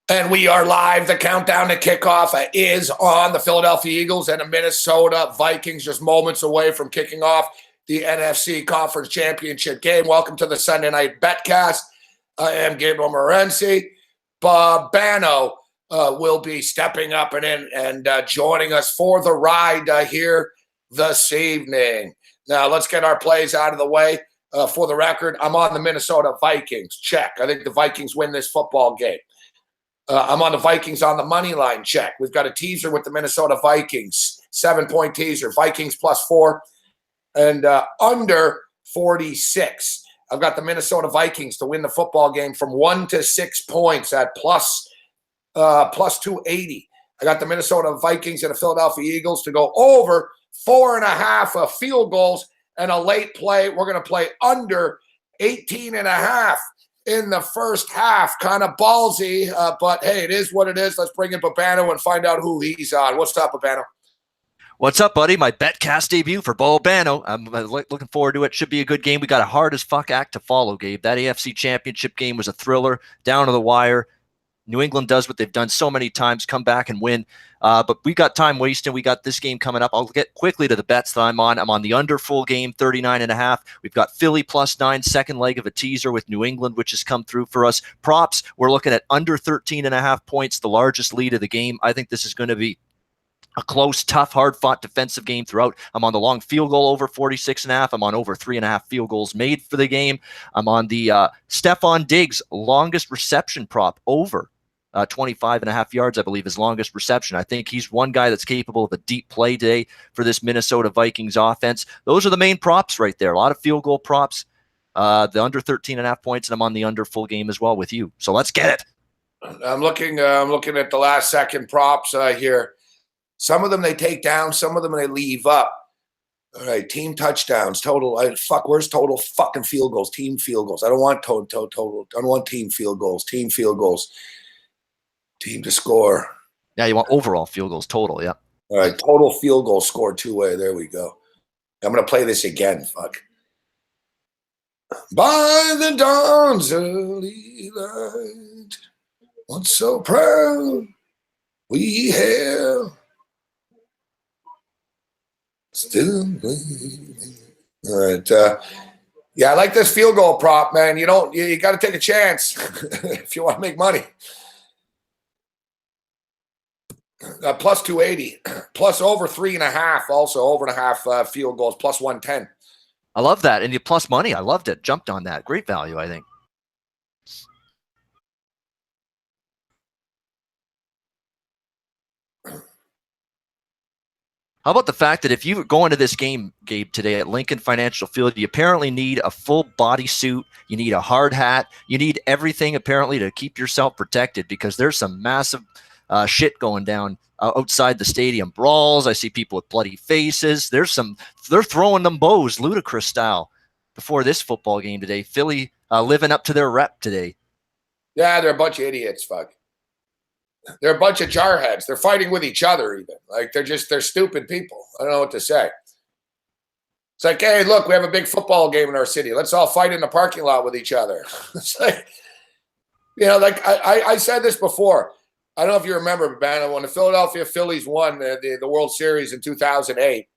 And we are live. The countdown to kickoff is on. The Philadelphia Eagles and the Minnesota Vikings just moments away from kicking off the NFC Conference Championship game. Welcome to the Sunday Night Betcast. I am Gabe and Bob Bano will be stepping up and joining us for the ride here this evening. Now, let's get our plays out of the way. For the record, I'm on the Minnesota Vikings. Check. I think the Vikings win this football game. I'm on the Vikings on the money line. Check. We've got a teaser with the Minnesota Vikings, 7-point teaser. Vikings +4 and under 46. I've got the Minnesota Vikings to win the football game from 1 to 6 points at plus 280. I got the Minnesota Vikings and the Philadelphia Eagles to go over 4.5 field goals and a late play. We're going to play under 18.5. in the first half. Kind of ballsy, but hey, it is what it is. Let's bring in Babano and find out who he's on. What's up, Babano? What's up, buddy? My Betcast debut for Bo Bano. I'm looking forward to it. Should be a good game. We got a hard as fuck act to follow, Gabe. That NFC Championship game was a thriller, down to the wire. New England does what they've done so many times, come back and win. But we got time wasting. We got this game coming up. I'll get quickly to the bets that I'm on. I'm on the under full game, 39.5. We've got Philly +9, second leg of a teaser with New England, which has come through for us. Props, we're looking at under 13.5 points, the largest lead of the game. I think this is going to be a close, tough, hard-fought defensive game throughout. I'm on the long field goal over 46.5. I'm on over 3.5 field goals made for the game. I'm on the Stephon Diggs longest reception prop over 25.5 yards, I believe, his longest reception. I think he's one guy that's capable of a deep play day for this Minnesota Vikings offense. Those are the main props right there. A lot of field goal props, the under 13.5 points, and I'm on the under full game as well with you. So let's get it. I'm looking at the last second props here. Some of them they take down, some of them they leave up. All right, team touchdowns, total. Where's total fucking field goals? Team field goals. I don't want total. I don't want team field goals. Team field goals. Team to score. Yeah, you want overall field goals total, yeah. All right, total field goal score two-way. There we go. I'm going to play this again. Fuck. By the dawn's early light, once so proud we hail, still waiting. All right. Yeah, I like this field goal prop, man. You got to take a chance if you want to make money. Plus 280, plus over 3.5, also over and a half field goals, plus 110. I love that. And you plus money. I loved it. Jumped on that. Great value, I think. How about the fact that if you go into this game, Gabe, today at Lincoln Financial Field, you apparently need a full body suit, you need a hard hat, you need everything apparently to keep yourself protected, because there's some massive shit going down outside the stadium. Brawls. I see people with bloody faces. They're throwing them bows, ludicrous style, before this football game today. Philly living up to their rep today. Yeah, they're a bunch of idiots, fuck. They're a bunch of jarheads. They're fighting with each other even. Like, they're stupid people. I don't know what to say. It's like, hey, look, we have a big football game in our city. Let's all fight in the parking lot with each other. It's like, like I said this before. I don't know if you remember, Bannon, when the Philadelphia Phillies won the World Series in 2008.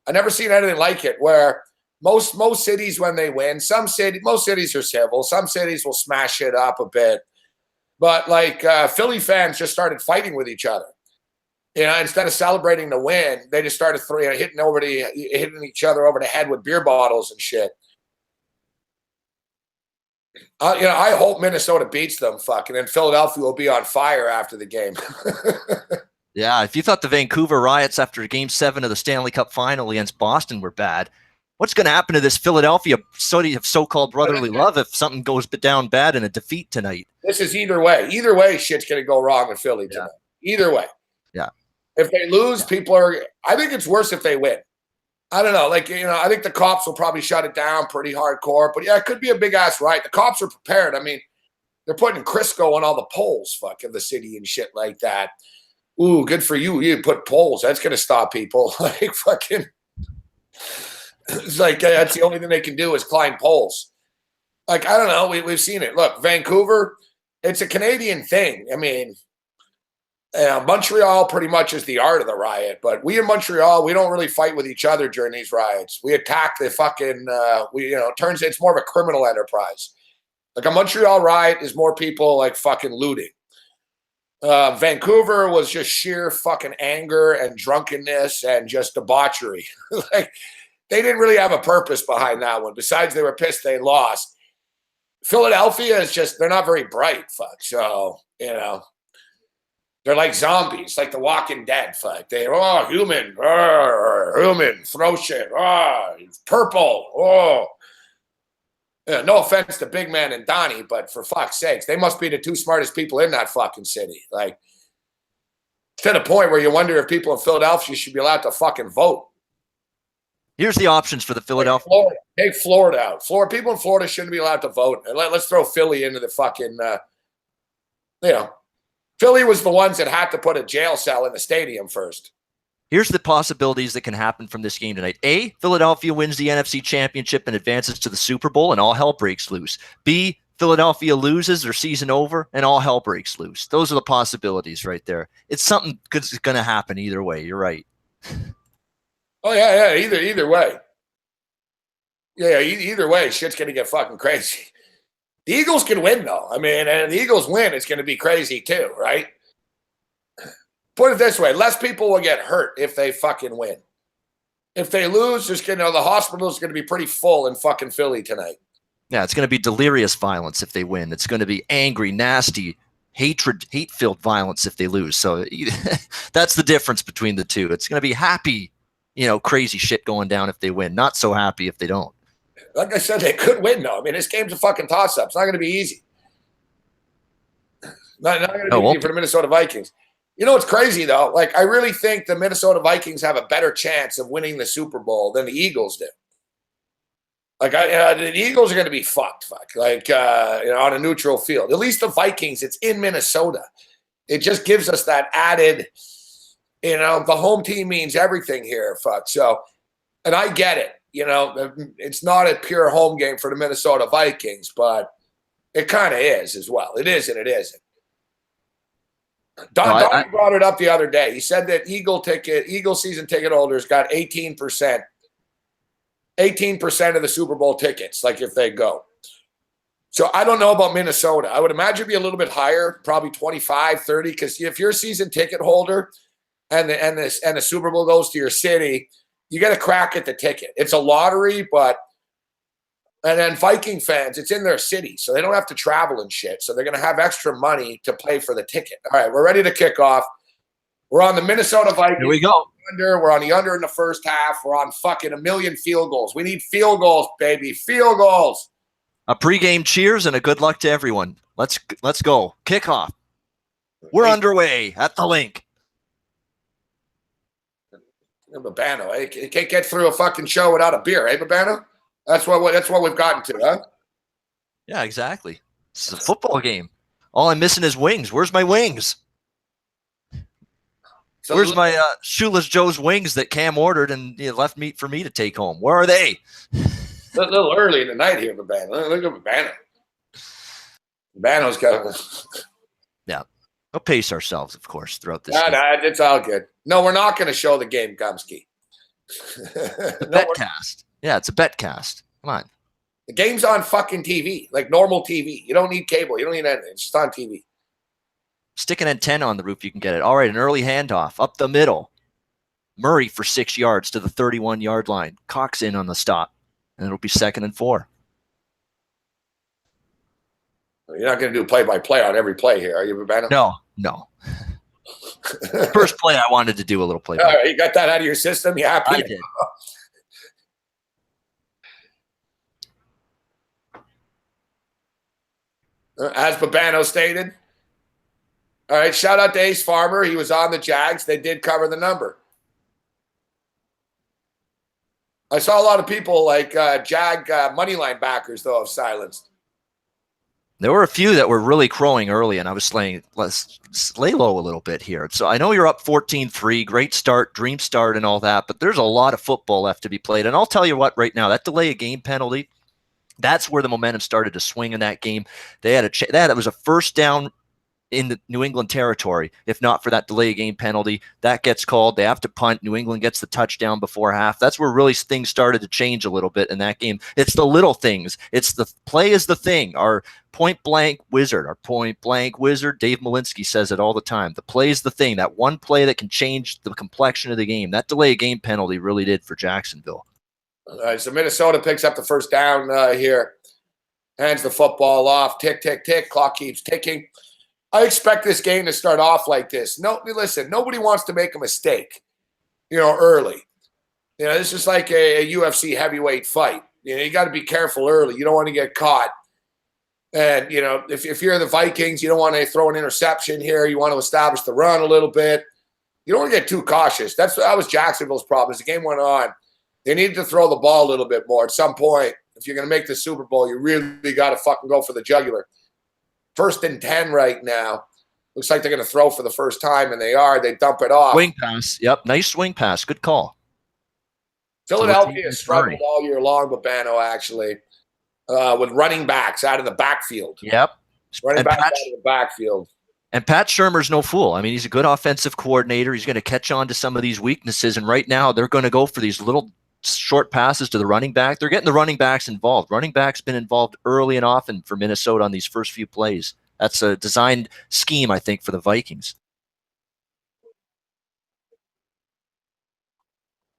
I never seen anything like it, where most cities, when they win, most cities are civil. Some cities will smash it up a bit. But, Philly fans just started fighting with each other. Instead of celebrating the win, they just started hitting each other over the head with beer bottles and shit. I hope Minnesota beats them, fucking, and Philadelphia will be on fire after the game. Yeah, if you thought the Vancouver riots after Game 7 of the Stanley Cup Final against Boston were bad, what's going to happen to this Philadelphia so-called brotherly love if something goes down bad in a defeat tonight? This is either way. Either way, shit's going to go wrong in Philly tonight. Yeah. Either way. Yeah. If they lose, I think it's worse if they win. I don't know. I think the cops will probably shut it down pretty hardcore. But, yeah, it could be a big-ass riot. The cops are prepared. I mean, they're putting Crisco on all the poles, of the city and shit like that. Ooh, good for you. You put poles. That's going to stop people. Fucking – it's that's the only thing they can do is climb poles. I don't know. We've seen it. Look, Vancouver, it's a Canadian thing. I mean, Montreal pretty much is the art of the riot, but we in Montreal, we don't really fight with each other during these riots. We attack the fucking, it's more of a criminal enterprise. Like a Montreal riot is more people like fucking looting. Vancouver was just sheer fucking anger and drunkenness and just debauchery. Like, they didn't really have a purpose behind that one. Besides, they were pissed they lost. Philadelphia is just, they're not very bright, fuck. So, they're like zombies, like the Walking Dead. Fuck. They're, human, human, throw shit, purple, Yeah, no offense to Big Man and Donnie, but for fuck's sakes, they must be the two smartest people in that fucking city. Like, to the point where you wonder if people in Philadelphia should be allowed to fucking vote. Here's the options for the Philadelphia. Take Florida out. People in Florida shouldn't be allowed to vote. And let's throw Philly into the fucking, Philly was the ones that had to put a jail cell in the stadium first. Here's the possibilities that can happen from this game tonight. A, Philadelphia wins the NFC Championship and advances to the Super Bowl, and all hell breaks loose. B, Philadelphia loses, their season over, and all hell breaks loose. Those are the possibilities right there. It's something good's going to happen either way. You're right. Oh, yeah. Either way. Yeah, either way, shit's going to get fucking crazy. The Eagles can win, though. I mean, and the Eagles win, it's going to be crazy, too, right? Put it this way, less people will get hurt if they fucking win. If they lose, the hospital is going to be pretty full in fucking Philly tonight. Yeah, it's going to be delirious violence if they win. It's going to be angry, nasty, hate-filled violence if they lose. So that's the difference between the two. It's going to be happy, crazy shit going down if they win. Not so happy if they don't. Like I said, they could win, though. I mean, this game's a fucking toss-up. It's not going to be easy. Not going to be easy for the Minnesota Vikings. You know what's crazy, though? Like, I really think the Minnesota Vikings have a better chance of winning the Super Bowl than the Eagles do. Like, the Eagles are going to be fucked, like, on a neutral field. At least the Vikings, it's in Minnesota. It just gives us that added, the home team means everything here, fuck. So, and I get it. It's not a pure home game for the Minnesota Vikings, but it kind of is as well. It is and it isn't. Don brought it up the other day. He said that Eagle season ticket holders got 18% of the Super Bowl tickets, like if they go. So I don't know about Minnesota. I would imagine it'd be a little bit higher, probably 25, 30, because if you're a season ticket holder and the Super Bowl goes to your city, you get a crack at the ticket. It's a lottery, and then Viking fans, it's in their city, so they don't have to travel and shit. So they're going to have extra money to pay for the ticket. All right, we're ready to kick off. We're on the Minnesota Vikings. Here we go. We're on the under in the first half. We're on fucking 1 million field goals. We need field goals, baby. Field goals. A pregame cheers and a good luck to everyone. Let's go. Kickoff. We're underway at the link. Babano, eh? You can't get through a fucking show without a beer, eh, Babano? That's what we've gotten to, huh? Yeah, exactly. This is a football game. All I'm missing is wings. Where's my wings? So where's my Shoeless Joe's wings that Cam ordered and left meat for me to take home? Where are they? A little early in the night here, Babano. Look at Babano. Babano's got. Yeah, we'll pace ourselves, of course, throughout this. No, it's all good. No, we're not going to show the game, Gumsky. Betcast. Yeah, it's a Betcast. Come on. The game's on fucking TV, like normal TV. You don't need cable. You don't need anything. It's just on TV. Stick an antenna on the roof, you can get it. All right, an early handoff up the middle. Murray for 6 yards to the 31-yard line. Cox in on the stop, and it'll be 2nd and 4. You're not going to do play-by-play on every play here, are you, Babano? No. First play, I wanted to do a little play-by-play. All right, you got that out of your system? You happy? I did. As Babano stated. All right, shout out to Ace Farmer. He was on the Jags. They did cover the number. I saw a lot of people like Jag moneyline backers, though, have silenced. There were a few that were really crowing early, and I was saying, let's lay low a little bit here. So I know you're up 14-3, great start, dream start, and all that, but there's a lot of football left to be played. And I'll tell you what, right now, that delay of game penalty, That's where the momentum started to swing in that game. It was a first down in the New England territory. If not for that delay game penalty, that gets called. They have to punt. New England gets the touchdown before half. That's where really things started to change a little bit in that game. It's the little things. It's the play is the thing. Our point blank wizard, Dave Malinsky says it all the time. The play is the thing. That one play that can change the complexion of the game. That delay game penalty really did for Jacksonville. All right, so Minnesota picks up the first down here. Hands the football off. Tick, tick, tick. Clock keeps ticking. I expect this game to start off like this. No, listen, nobody wants to make a mistake, early. This is like a UFC heavyweight fight. You got to be careful early. You don't want to get caught. And, if you're the Vikings, you don't want to throw an interception here. You want to establish the run a little bit. You don't want to get too cautious. That was Jacksonville's problem. As the game went on, they needed to throw the ball a little bit more. At some point, if you're going to make the Super Bowl, you really got to fucking go for the jugular. 1st and 10 right now. Looks like they're going to throw for the first time, and they are. They dump it off. Swing pass. Yep, nice swing pass. Good call. Philadelphia struggled all year long, Babano, actually, with running backs out of the backfield. Yep. Running backs out of the backfield. And Pat Shurmur's no fool. I mean, he's a good offensive coordinator. He's going to catch on to some of these weaknesses, and right now they're going to go for these little short passes to the running back. They're getting the running backs involved. Running backs been involved early and often for Minnesota on these first few plays. That's a designed scheme, I think, for the Vikings.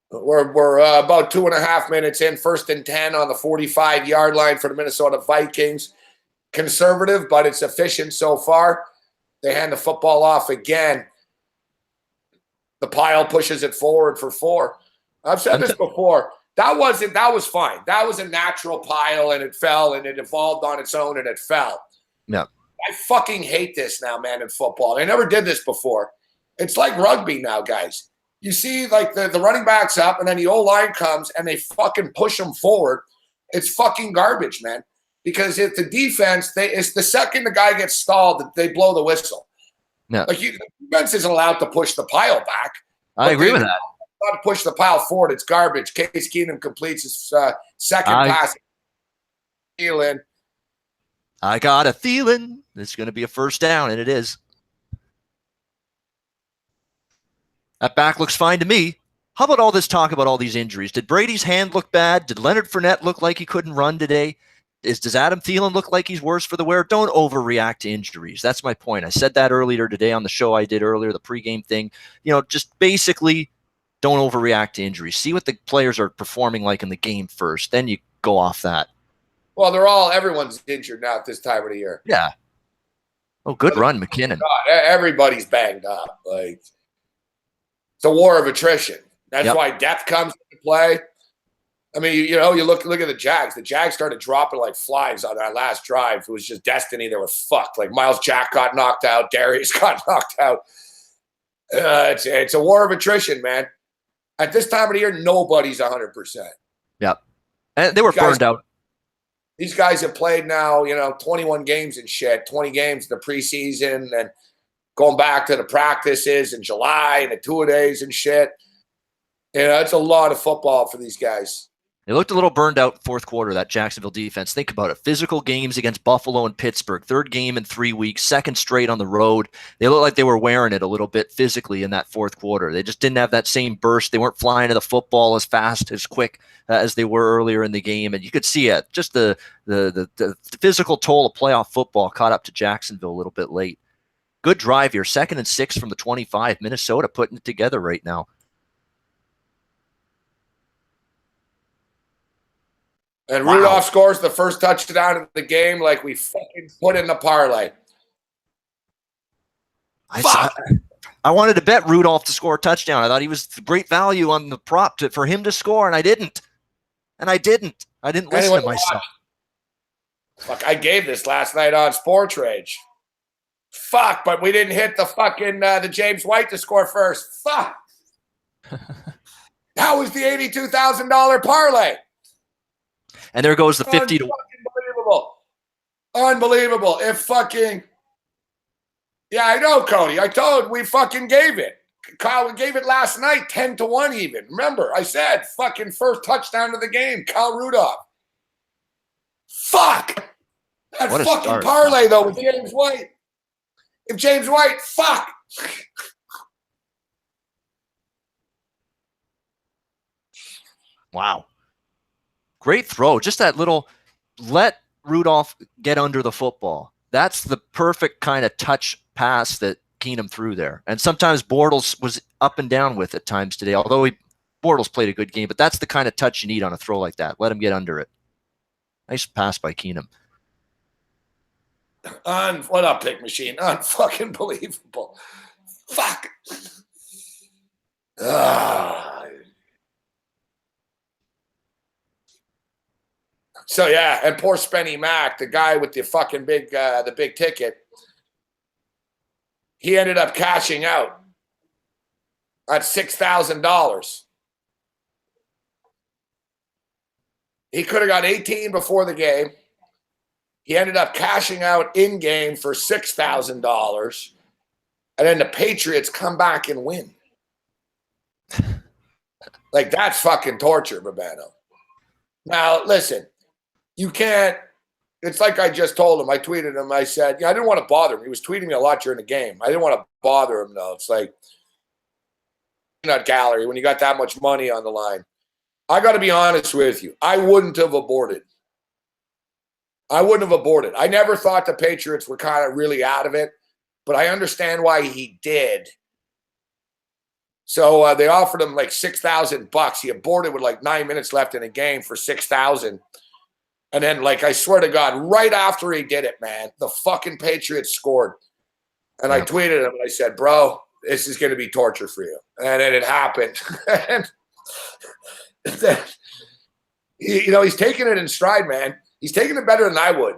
We're about 2.5 minutes in. 1st and 10 on the 45-yard line for the Minnesota Vikings. Conservative, but it's efficient so far. They hand the football off again. The pile pushes it forward for 4. I've said this before. That was fine. That was a natural pile, and it fell, and it evolved on its own, and it fell. Yeah. I fucking hate this now, man, in football. I never did this before. It's like rugby now, guys. You see, like, the running back's up, and then the O-line comes, and they fucking push them forward. It's fucking garbage, man. Because if the defense, it's the second the guy gets stalled, they blow the whistle. Yeah. Like, the defense isn't allowed to push the pile back. I agree with that. To push the pile forward, it's garbage. Case Keenum completes his second pass. Feeling. I got a feeling it's going to be a first down, and it is. That back looks fine to me. How about all this talk about all these injuries? Did Brady's hand look bad? Did Leonard Fournette look like he couldn't run today? Does Adam Thielen look like he's worse for the wear? Don't overreact to injuries. That's my point. I said that earlier today on the show I did earlier, the pregame thing. Just basically don't overreact to injuries. See what the players are performing like in the game first. Then you go off that. Well, everyone's injured now at this time of the year. Yeah. Oh, good run, McKinnon. God, everybody's banged up. Like, it's a war of attrition. That's why depth comes into play. I mean, you look at the Jags. The Jags started dropping like flies on that last drive. It was just destiny. They were fucked. Like, Miles Jack got knocked out. Darius got knocked out. It's a war of attrition, man. At this time of the year, nobody's 100%. Yep. And they were burned out. These guys have played now, 21 games and shit, 20 games in the preseason, and going back to the practices in July and the two-a-days and shit. It's a lot of football for these guys. They looked a little burned out fourth quarter, that Jacksonville defense. Think about it. Physical games against Buffalo and Pittsburgh. 3rd game in 3 weeks. 2nd straight on the road. They looked like they were wearing it a little bit physically in that fourth quarter. They just didn't have that same burst. They weren't flying to the football as fast, as quick as they were earlier in the game. And you could see it. Just the physical toll of playoff football caught up to Jacksonville a little bit late. Good drive here. 2nd and 6 from the 25. Minnesota putting it together right now. And Rudolph scores the first touchdown of the game like we fucking put in the parlay. I wanted to bet Rudolph to score a touchdown. I thought he was great value on the prop for him to score, and I didn't. I didn't listen to myself. Fuck, I gave this last night on Sports Rage. Fuck, but we didn't hit the fucking the James White to score first. Fuck. That was the $82,000 parlay. And there goes the 50 to Unbelievable. I know, Cody. We fucking gave it. Kyle, we gave it last night, 10-1 even. Remember, I said fucking first touchdown of the game, Kyle Rudolph. Fuck! That What a fucking start. parlay, though, with James White. If James White, fuck! Wow. Great throw. Just that little let Rudolph get under the football. That's the perfect kind of touch pass that Keenum threw there. And sometimes Bortles was up and down with at times today, although Bortles played a good game, but that's the kind of touch you need on a throw like that. Let him get under it. Nice pass by Keenum. What up, pick machine? Unfucking believable. Fuck. So yeah, and poor Spenny Mac, the guy with the fucking big ticket, he ended up cashing out at $6,000. He could have got 18 before the game. He ended up cashing out in game for $6,000, and then the Patriots come back and win. Like, that's fucking torture, Babano. Now, listen, you can't. It's like I just told him. I tweeted him. I said, I didn't want to bother him. He was tweeting me a lot during the game. I didn't want to bother him, though. It's like, not gallery when you got that much money on the line. I got to be honest with you. I wouldn't have aborted. I never thought the Patriots were kind of really out of it, but I understand why he did. So they offered him like $6,000. He aborted with like 9 minutes left in the game for $6,000. And then, like, I swear to God, right after he did it, man, the fucking Patriots scored. And I tweeted him and I said, bro, this is going to be torture for you. And then it happened. And then, he's taking it in stride, man. He's taking it better than I would.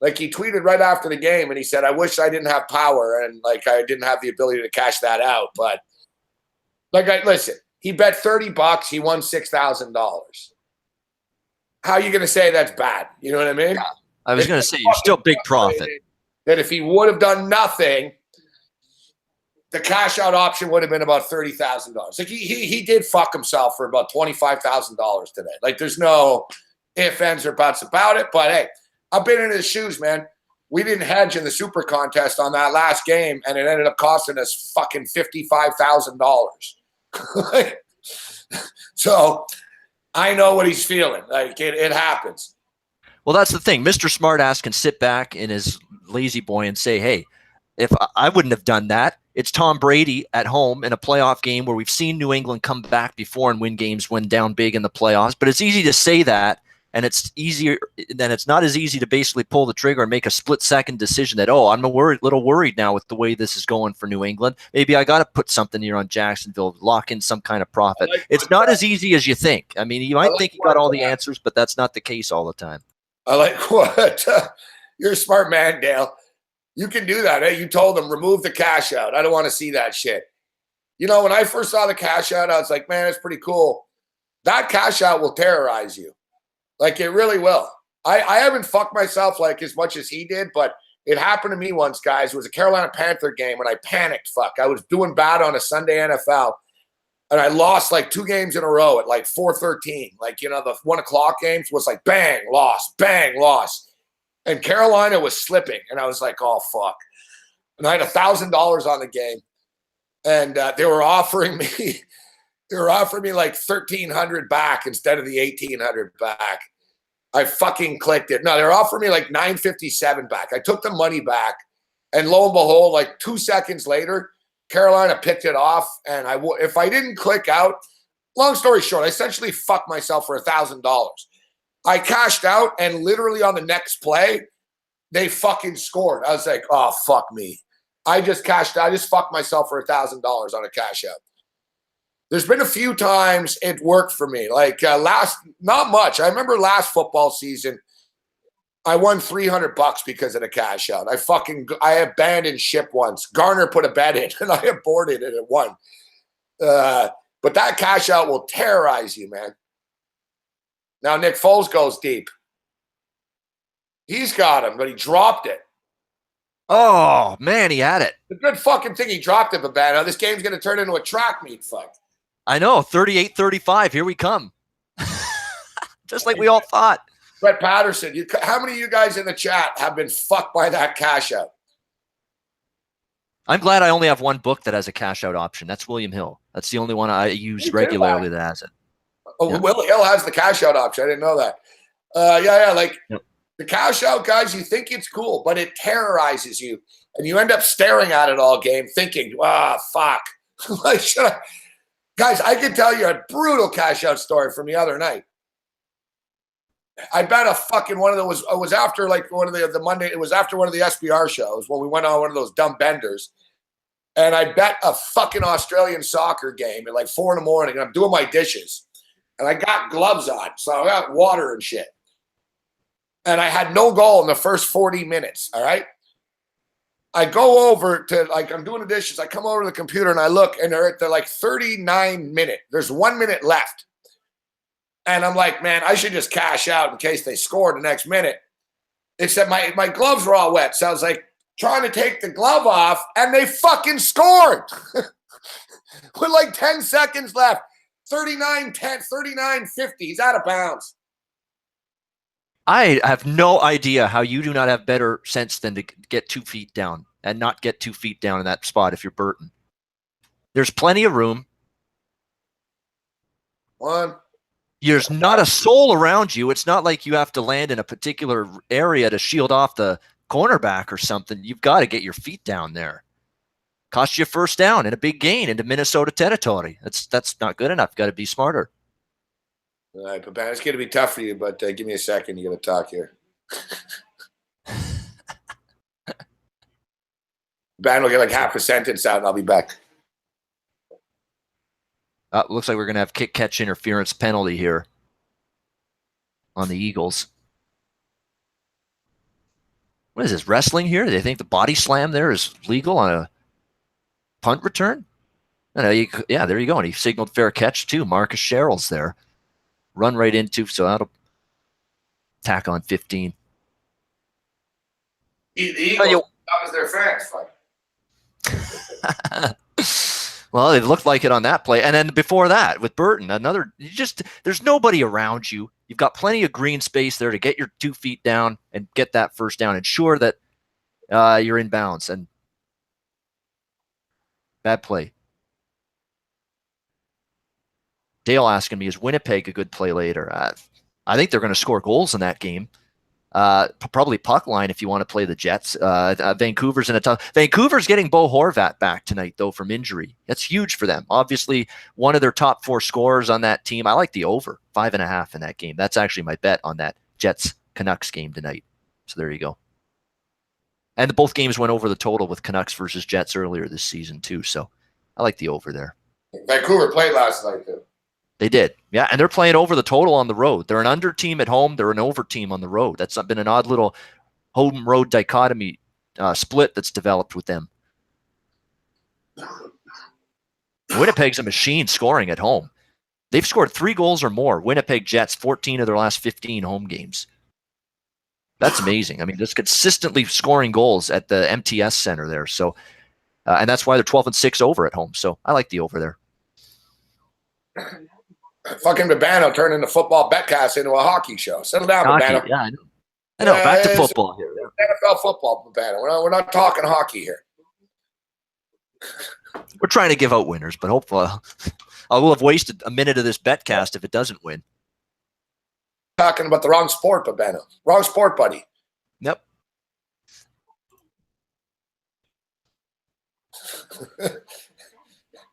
Like, he tweeted right after the game and he said, I wish I didn't have power and, like, I didn't have the ability to cash that out. But, listen, he bet $30. He won $6,000. How are you going to say that's bad? You know what I mean? Yeah. I was going to say, you're still big profit. That if he would have done nothing, the cash out option would have been about $30,000. Like, he did fuck himself for about $25,000 today. Like, there's no ifs, ands, or buts about it. But hey, I've been in his shoes, man. We didn't hedge in the super contest on that last game, and it ended up costing us fucking $55,000. So I know what he's feeling. Like, it happens. Well, that's the thing. Mr. Smartass can sit back in his lazy boy and say, hey, if I wouldn't have done that, it's Tom Brady at home in a playoff game where we've seen New England come back before and win games when down big in the playoffs. But it's easy to say that, and it's easier. Then it's not as easy to basically pull the trigger and make a split-second decision that, I'm a little worried now with the way this is going for New England. Maybe I got to put something here on Jacksonville, lock in some kind of profit. It's not as easy as you think. I mean, you might think you got all the answers, but that's not the case all the time. I like what? You're a smart man, Dale. You can do that. Hey, you told them, remove the cash out. I don't want to see that shit. When I first saw the cash out, I was like, man, it's pretty cool. That cash out will terrorize you. Like, it really will. I haven't fucked myself like as much as he did, but it happened to me once, guys. It was a Carolina Panther game, and I panicked. I was doing bad on a Sunday NFL, and I lost like 2 games in a row at like 4-13. Like, the 1 o'clock games was like bang, loss, bang, loss. And Carolina was slipping, and I was like, oh, fuck. And I had $1,000 on the game, and they were offering me like $1,300 back instead of the $1,800 back. I fucking clicked it. No, they were offering me like $957 back. I took the money back, and lo and behold, like 2 seconds later, Carolina picked it off, and if I didn't click out, long story short, I essentially fucked myself for $1,000. I cashed out, and literally on the next play, they fucking scored. I was like, oh, fuck me. I just cashed out. I just fucked myself for $1,000 on a cash out. There's been a few times it worked for me. Like not much. I remember last football season, I won $300 because of the cash out. I abandoned ship once. Garner put a bet in, and I aborted it and won. But that cash out will terrorize you, man. Now, Nick Foles goes deep. He's got him, but he dropped it. Oh, man, he had it. The good fucking thing he dropped it, Babano. This game's going to turn into a track meet fight. I know, 38-35. Here we come. Just like we all thought. Brett Patterson, how many of you guys in the chat have been fucked by that cash out? I'm glad I only have one book that has a cash out option. That's William Hill. That's the only one I use regularly that has it. Oh, yeah. Will Hill has the cash out option. I didn't know that. The cash out, guys, you think it's cool, but it terrorizes you. And you end up staring at it all game thinking, fuck. Like, guys, I can tell you a brutal cash out story from the other night. I bet a fucking one of those, it was after like one of the Monday, it was after one of the SBR shows when we went on one of those dumb benders. And I bet a fucking Australian soccer game at like 4 a.m. and I'm doing my dishes. And I got gloves on, so I got water and shit. And I had no goal in the first 40 minutes, all right? I go over to, like, I'm doing the dishes. I come over to the computer and I look, and they're at the, like, 39 minute. There's 1 minute left. And I'm like, man, I should just cash out in case they score the next minute. Except my gloves were all wet. So I was like trying to take the glove off, and they fucking scored with like 10 seconds left. 39-10, 39-50. He's out of bounds. I have no idea how you do not have better sense than to get 2 feet down and not get 2 feet down in that spot if you're Burton. There's plenty of room. There's not a soul around you. It's not like you have to land in a particular area to shield off the cornerback or something. You've got to get your feet down there. Cost you a first down and a big gain into Minnesota territory. That's not good enough. Got to be smarter. All right, but it's going to be tough for you, but give me a second. You got to talk here. Ben will get like half a sentence out, and I'll be back. Looks like we're going to have kick-catch interference penalty here on the Eagles. What is this, wrestling here? Do they think the body slam there is legal on a punt return? Yeah, there you go. And he signaled fair catch, too. Marcus Sherrill's there. Run right into, so that'll tack on 15. The Eagles, that was their fans fight. Well, it looked like it on that play. And then before that, with Burton, there's nobody around you. You've got plenty of green space there to get your 2 feet down and get that first down. Ensure that you're in bounds. And bad play. Dale asking me, is Winnipeg a good play later? I think they're going to score goals in that game. Probably puck line if you want to play the Jets. Vancouver's in a tough. Vancouver's getting Bo Horvat back tonight, though, from injury. That's huge for them. Obviously, one of their top 4 scorers on that team. I like the over 5.5 in that game. That's actually my bet on that Jets Canucks game tonight. So there you go. And both games went over the total with Canucks versus Jets earlier this season too. So I like the over there. Vancouver played last night too. They did. Yeah, and they're playing over the total on the road. They're an under team at home. They're an over team on the road. That's been an odd little home-road dichotomy split that's developed with them. Winnipeg's a machine scoring at home. They've scored 3 goals or more. Winnipeg Jets, 14 of their last 15 home games. That's amazing. I mean, just consistently scoring goals at the MTS Center there. So, and that's why they're 12-6 over at home. So I like the over there. Fucking Babano turning the football betcast into a hockey show. Settle down, Babano. Yeah, I know. Back to football here. NFL football, Babano. We're not talking hockey here. We're trying to give out winners, but hopefully I will have wasted a minute of this betcast if it doesn't win. Talking about the wrong sport, Babano. Wrong sport, buddy. Yep.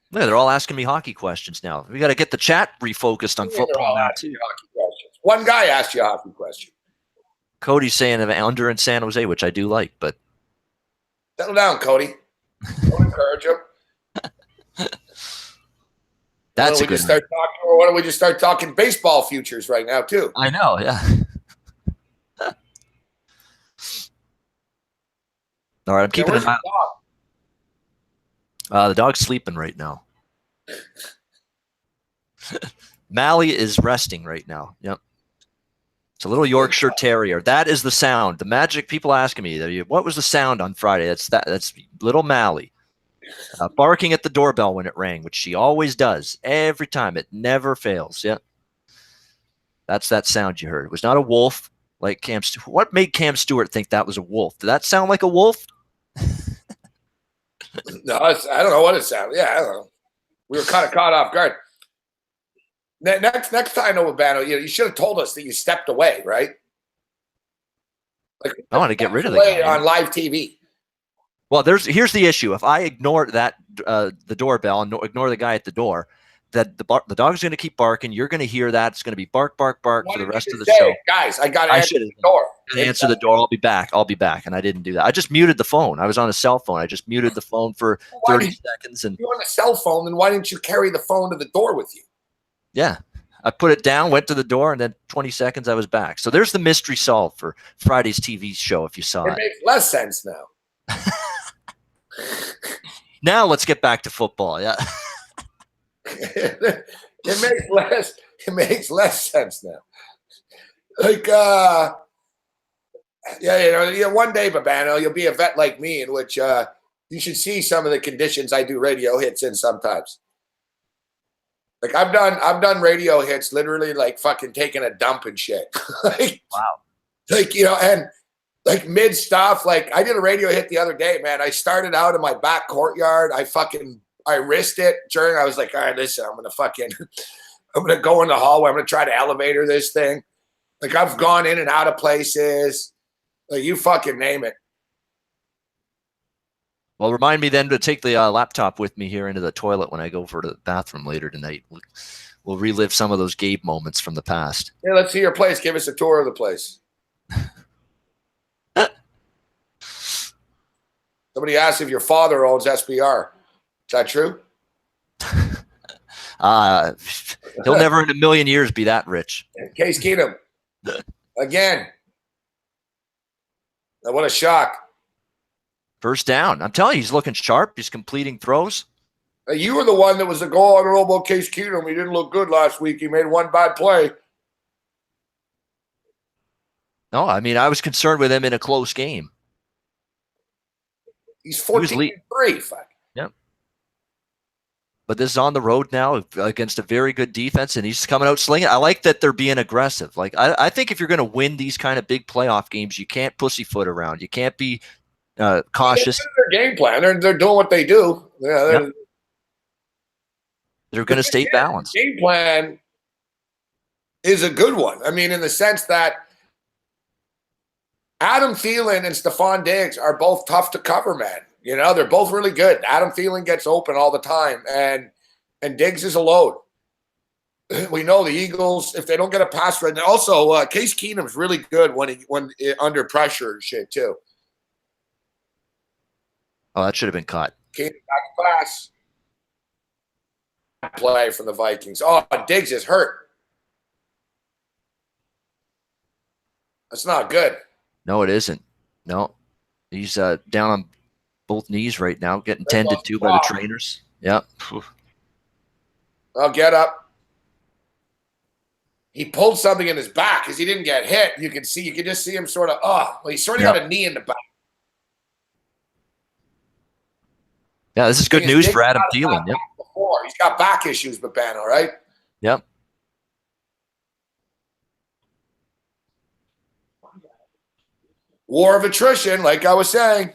Yeah, they're all asking me hockey questions now. We got to get the chat refocused on football now too. One guy asked you a hockey question. Cody's saying under in San Jose, which I do like, but settle down, Cody. Don't encourage him. That's a good one. Why don't we just start talking baseball futures right now too? I know, yeah. All right, I'm keeping an eye. The dog's sleeping right now. Mally is resting right now. Yep. It's a little Yorkshire Terrier. That is the sound. The magic, people asking me, what was the sound on Friday? That's little Mally. Barking at the doorbell when it rang, which she always does. Every time. It never fails. Yep. That's that sound you heard. It was not a wolf. Like Cam Stewart. What made Cam Stewart think that was a wolf? Did that sound like a wolf? No, I don't know what it sounded. Yeah, I don't know. We were kind of caught off guard. Next time, Obano, you should have told us that you stepped away, right? Like, I want to get rid of the guy on live TV. Well, here's the issue. If I ignore that the doorbell and ignore the guy at the door, that the dog's going to keep barking. You're going to hear that. It's going to be bark, bark, bark for the rest of the show. Guys, I got to answer the door. Answer the door. I'll be back. I'll be back. And I didn't do that. I just muted the phone. I was on a cell phone. I just muted the phone for 30 seconds. And you're on a cell phone, then why didn't you carry the phone to the door with you? Yeah. I put it down, went to the door, and then 20 seconds I was back. So there's the mystery solved for Friday's TV show if you saw it. It makes less sense now. Now let's get back to football. Yeah. It makes less sense now. Like one day, Babano, you'll be a vet like me, in which you should see some of the conditions I do radio hits in sometimes. Like I've done radio hits literally like fucking taking a dump and shit. Like, wow. Like, and like mid stuff, like I did a radio hit the other day, man. I started out in my back courtyard. I risked it I was like, all right, listen, I'm going to go in the hallway. I'm going to try to elevator this thing. Like I've gone in and out of places. Like you fucking name it. Well, remind me then to take the laptop with me here into the toilet when I go for the bathroom later tonight. We'll relive some of those Gabe moments from the past. Yeah, let's see your place. Give us a tour of the place. Somebody asked if your father owns SBR. Is that true? He'll never in a million years be that rich. Case Keenum. Again. Now, what a shock. First down. I'm telling you, he's looking sharp. He's completing throws. You were the one that was the goal. I don't know about Case Keenum. He didn't look good last week. He made one bad play. No, I mean, I was concerned with him in a close game. He's 14-3. Fuck. Yep. But this is on the road now against a very good defense, and he's coming out slinging. I like that they're being aggressive. Like I think if you're going to win these kind of big playoff games, you can't pussyfoot around. You can't be cautious. Their game plan. They're doing what they do. Yeah, they're going to stay balanced. Game plan is a good one. I mean, in the sense that Adam Thielen and Stephon Diggs are both tough to cover, man. They're both really good. Adam Thielen gets open all the time, and Diggs is a load. We know the Eagles, if they don't get a pass right now. Also, Case Keenum's really good when under pressure and shit too. Oh, that should have been caught. Keenum back pass. Play from the Vikings. Oh, Diggs is hurt. That's not good. No, it isn't. No. He's down on both knees right now, getting tended to by the trainers. Yeah. I'll get up. He pulled something in his back because he didn't get hit. You can just see him sort of, he sort of got a knee in the back. Yeah, this is good news for Adam Thielen. Yep. He's got back issues, Babano, right? Yep. War of attrition, like I was saying.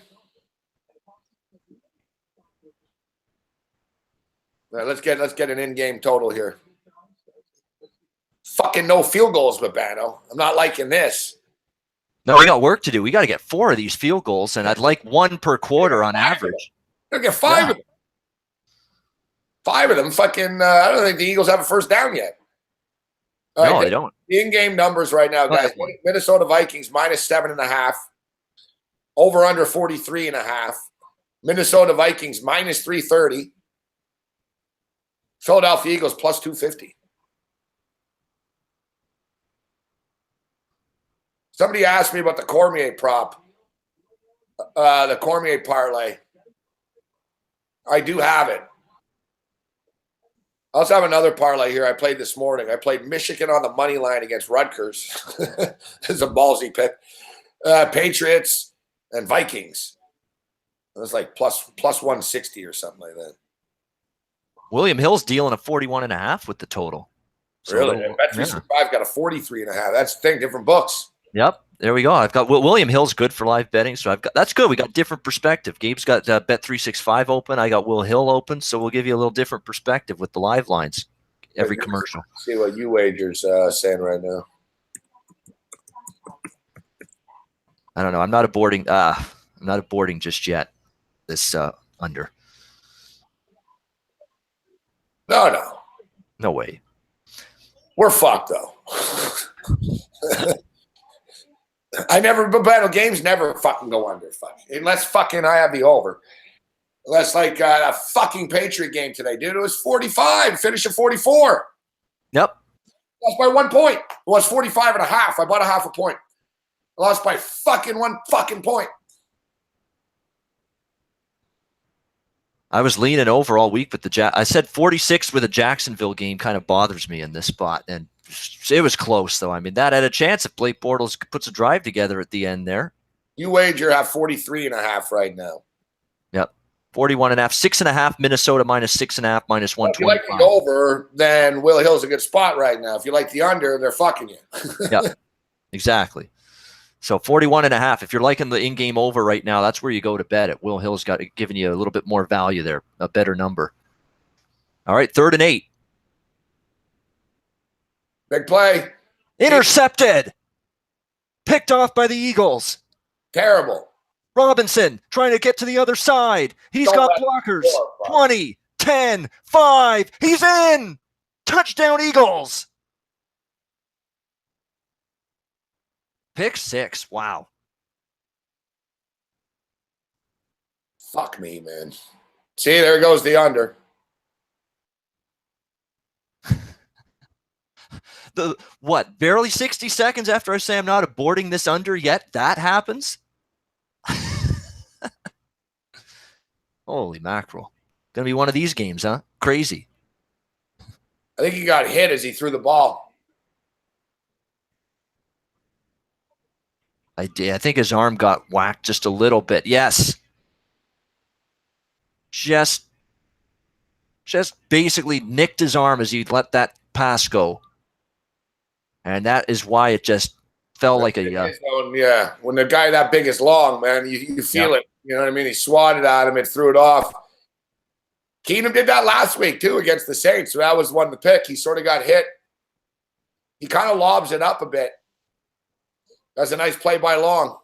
All right, let's get an in-game total here. Fucking no field goals, Babano. I'm not liking this. No, we got work to do. We got to get 4 of these field goals, and I'd like 1 per quarter on average. Gotta get 5 of them. 5 of them. Fucking, I don't think the Eagles have a first down yet. No, they don't. The in-game numbers right now, guys. Minnesota Vikings -7.5. Over under 43.5. Minnesota Vikings -330. Philadelphia Eagles +250. Somebody asked me about the Cormier prop. The Cormier parlay. I do have it. I also have another parlay here I played this morning. I played Michigan on the money line against Rutgers. This is a ballsy pick. Patriots and Vikings. It was like plus 160 or something like that. William Hill's dealing a 41.5 with the total. So really? Bet365 got a 43.5. That's the thing, different books. Yep. There we go. I've got William Hill's good for live betting, so that's good. We got different perspective. Gabe's got Bet365 open. I got Will Hill open, so we'll give you a little different perspective with the live lines. Every commercial. See what you wagers saying right now. I don't know. I'm not aborting just yet. This under. No way. We're fucked though. Games never fucking go under. Unless fucking I have the over. Unless like a fucking Patriot game today, dude. It was 45, finish at 44. Yep. Lost by 1 point. It was 45 and a half. I bought a half a point. I lost by fucking 1 fucking point. I was leaning over all week with I said 46 with a Jacksonville game kind of bothers me in this spot. And it was close, though. I mean, that had a chance if Blake Bortles puts a drive together at the end there. You wager have 43 and a half right now. Yep. 41 and a half, 6.5, Minnesota minus 6.5, minus 125. If you like the over, then Will Hill's a good spot right now. If you like the under, they're fucking you. Yep. Exactly. So 41 and a half. If you're liking the in-game over right now, that's where you go to bet it. Will Hill's giving you a little bit more value there, a better number. All right, 3rd and 8. Big play. Intercepted. Picked off by the Eagles. Terrible. Robinson trying to get to the other side. He's got blockers. 20, 10, 5. He's in. Touchdown Eagles. Pick 6. Wow. Fuck me, man. See, there goes the under. Barely 60 seconds after I say I'm not aborting this under yet, that happens? Holy mackerel. Gonna be one of these games, huh? Crazy. I think he got hit as he threw the ball. I think his arm got whacked just a little bit. Yes. Just basically nicked his arm as he let that pass go. And that is why it just fell like a... yeah, when the guy that big is long, man, you feel it. You know what I mean? He swatted at him and threw it off. Keenum did that last week, too, against the Saints. So that was one to pick. He sort of got hit. He kind of lobs it up a bit. That's a nice play by Long.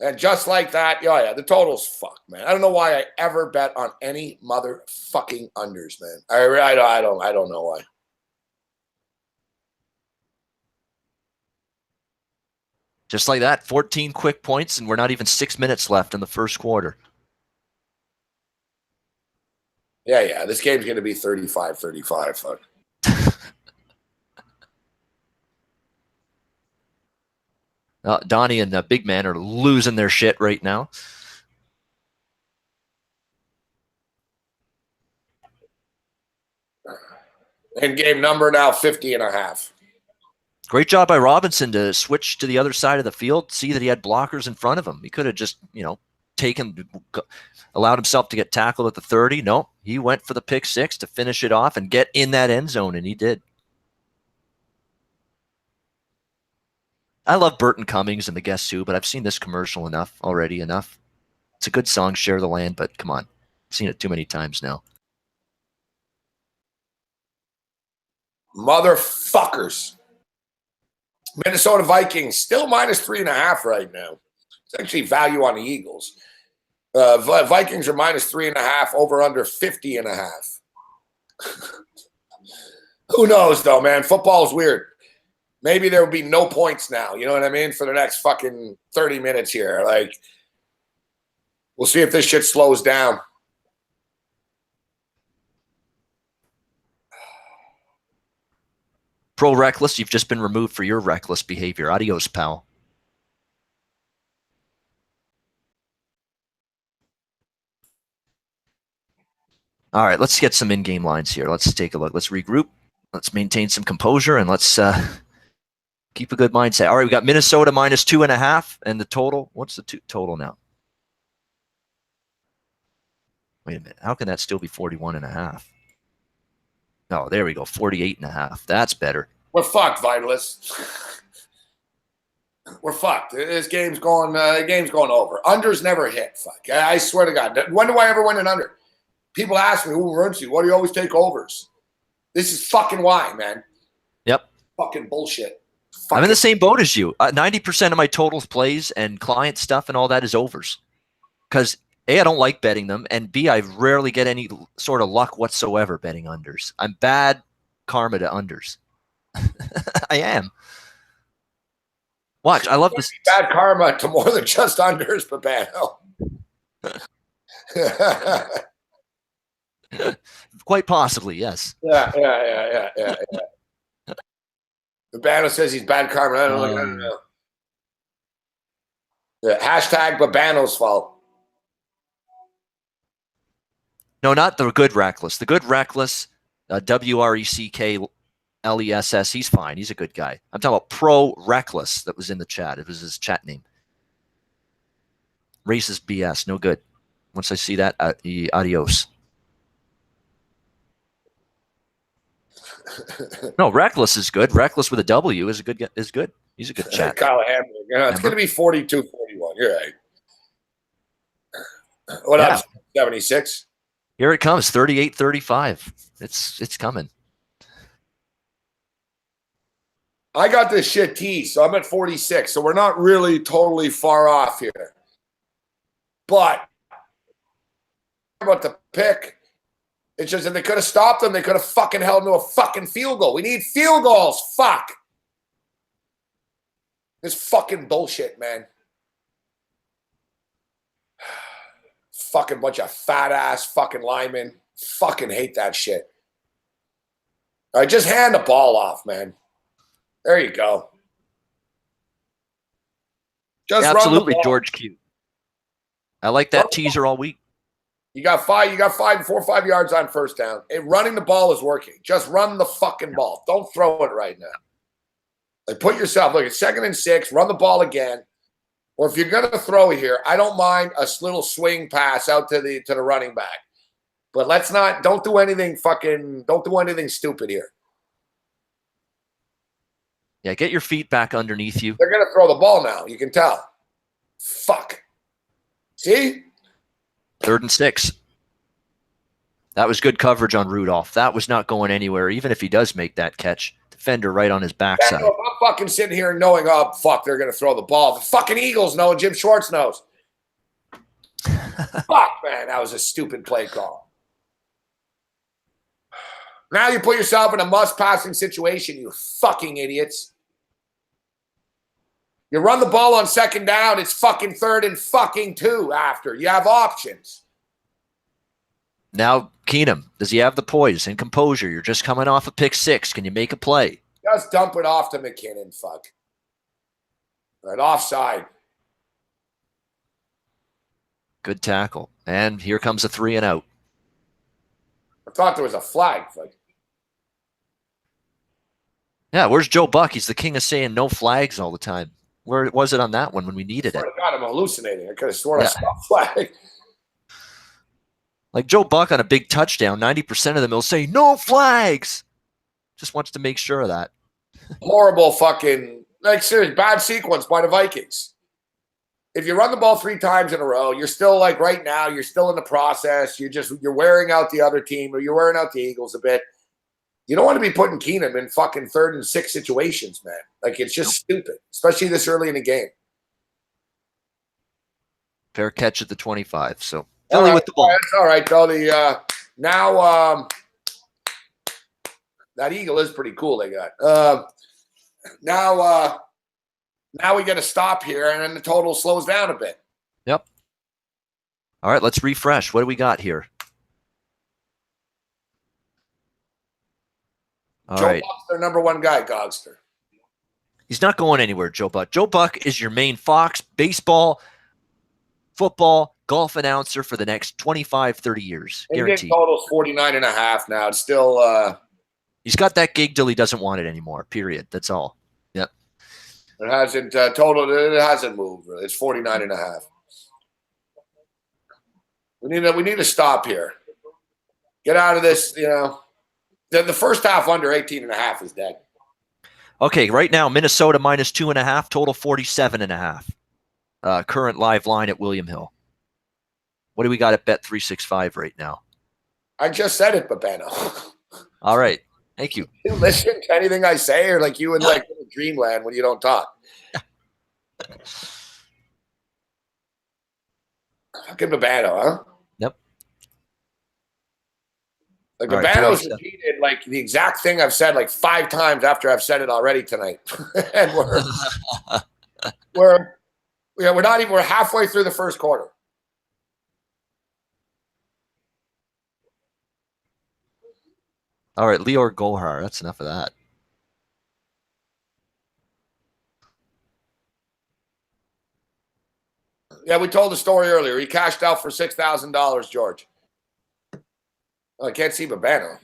And just like that, the total's fucked, man. I don't know why I ever bet on any motherfucking unders, man. I don't know why. Just like that, 14 quick points, and we're not even 6 minutes left in the first quarter. Yeah. This game's going to be 35-35. Fuck. Donnie and Big Man are losing their shit right now. And game number now 50 and a half. Great job by Robinson to switch to the other side of the field, see that he had blockers in front of him. He could have just, allowed himself to get tackled at the 30. No, he went for the pick 6 to finish it off and get in that end zone, and he did. I love Burton Cummings and the Guess Who, but I've seen this commercial enough. It's a good song, Share the Land, but come on. I've seen it too many times now. Motherfuckers. Minnesota Vikings still minus 3.5 right now. It's actually value on the Eagles. Vikings are minus 3.5, over under 50 and a half. Who knows though, man? Football's weird. Maybe there will be no points now. You know what I mean? For the next fucking 30 minutes here. Like, we'll see if this shit slows down. Pro Reckless, you've just been removed for your reckless behavior. Adios, pal. All right, let's get some in-game lines here. Let's take a look. Let's regroup. Let's maintain some composure, and let's keep a good mindset. All right, we got Minnesota minus 2.5, and the total. What's the total now? Wait a minute. How can that still be 41.5? Oh, there we go. 48.5. That's better. We're fucked, Vitalists. we're fucked. This game's going over. Unders never hit. Fuck. I swear to God. When do I ever win an under? People ask me, who runs you? Why do you always take overs? This is fucking why, man. Yep. Fucking bullshit. I'm in the same boat as you. 90% of my totals plays and client stuff and all that is overs. Because A, I don't like betting them, and B, I rarely get any sort of luck whatsoever betting unders. I'm bad karma to unders. I am. Watch, I love this. Bad karma to more than just unders, but bad. Quite possibly, yes. Yeah. Babano says he's bad karma. I don't know. Yeah, hashtag Babano's fault. No, not the good reckless. The good reckless, WRECKLESS, he's fine. He's a good guy. I'm talking about pro reckless that was in the chat. It was his chat name. Racist BS, no good. Once I see that, adios. No, reckless is good. Reckless with a W is good. He's a good chat. Kyle Hamler. Yeah, it's going to be 42-41. You're right. What up? 76. Here it comes. 38-35. It's coming. I got this shit teased, so I'm at 46. So we're not really totally far off here. But about the pick. It's just that they could have stopped them. They could have fucking held to a fucking field goal. We need field goals. Fuck. This fucking bullshit, man. Fucking bunch of fat ass fucking linemen. Fucking hate that shit. All right, just hand the ball off, man. There you go. Just absolutely, George Q. I like that teaser all week. You got 4 or 5 yards on first down. Running the ball is working. Just run the fucking ball. Don't throw it right now. Like, put yourself, look, it's 2nd and 6, run the ball again. Or if you're going to throw here, I don't mind a little swing pass out to the running back. But don't do anything stupid here. Yeah, get your feet back underneath you. They're going to throw the ball now. You can tell. Fuck. See? 3rd and 6. That was good coverage on Rudolph. That was not going anywhere, even if he does make that catch. Defender right on his backside. I'm fucking sitting here knowing, oh, fuck, they're going to throw the ball. The fucking Eagles know and Jim Schwartz knows. Fuck, man, that was a stupid play call. Now you put yourself in a must-passing situation, you fucking idiots. You run the ball on 2nd down, it's fucking 3rd and fucking 2 after. You have options. Now, Keenum, does he have the poise and composure? You're just coming off a pick 6. Can you make a play? Just dump it off to McKinnon, fuck. Right, offside. Good tackle. And here comes a 3 and out. I thought there was a flag. Fuck. Yeah, where's Joe Buck? He's the king of saying no flags all the time. Where was it on that one when we needed it? God, I'm hallucinating. I could have sworn I saw a flag. Like Joe Buck on a big touchdown, 90% of them will say, no flags. Just wants to make sure of that. Horrible fucking, like, serious, bad sequence by the Vikings. If you run the ball 3 times in a row, you're still, like, right now, you're still in the process. You're wearing out the other team, or you're wearing out the Eagles a bit. You don't want to be putting Keenum in fucking 3rd and 6 situations, man. Like, it's just stupid, especially this early in the game. Fair catch at the 25. So Philly with the ball. That's all right, though. Now that Eagle is pretty cool. They got now we got to stop here, and then the total slows down a bit. Yep. All right, let's refresh. What do we got here? Joe Buck's their number 1 guy, Gogster. He's not going anywhere, Joe Buck. Joe Buck is your main Fox baseball, football, golf announcer for the next 25, 30 years. Guaranteed. Total's 49.5 now. It's still he's got that gig till he doesn't want it anymore, period. That's all. Yep. It hasn't it hasn't moved. It's 49.5. We need to stop here. Get out of this, The first half under 18.5 is dead. Okay, right now, Minnesota minus 2.5, total 47.5. Current live line at William Hill. What do we got at Bet365 right now? I just said it, Babano. All right. Thank you. You listen to anything I say, or like you in like dreamland when you don't talk? Fucking Babano, huh? Yep. Like All right, Babano's repeated like the exact thing I've said like 5 times after I've said it already tonight, and we're halfway through the first quarter. All right, Lior Gohar. That's enough of that. Yeah, we told the story earlier. He cashed out for $6,000, George. Oh, I can't see Babano.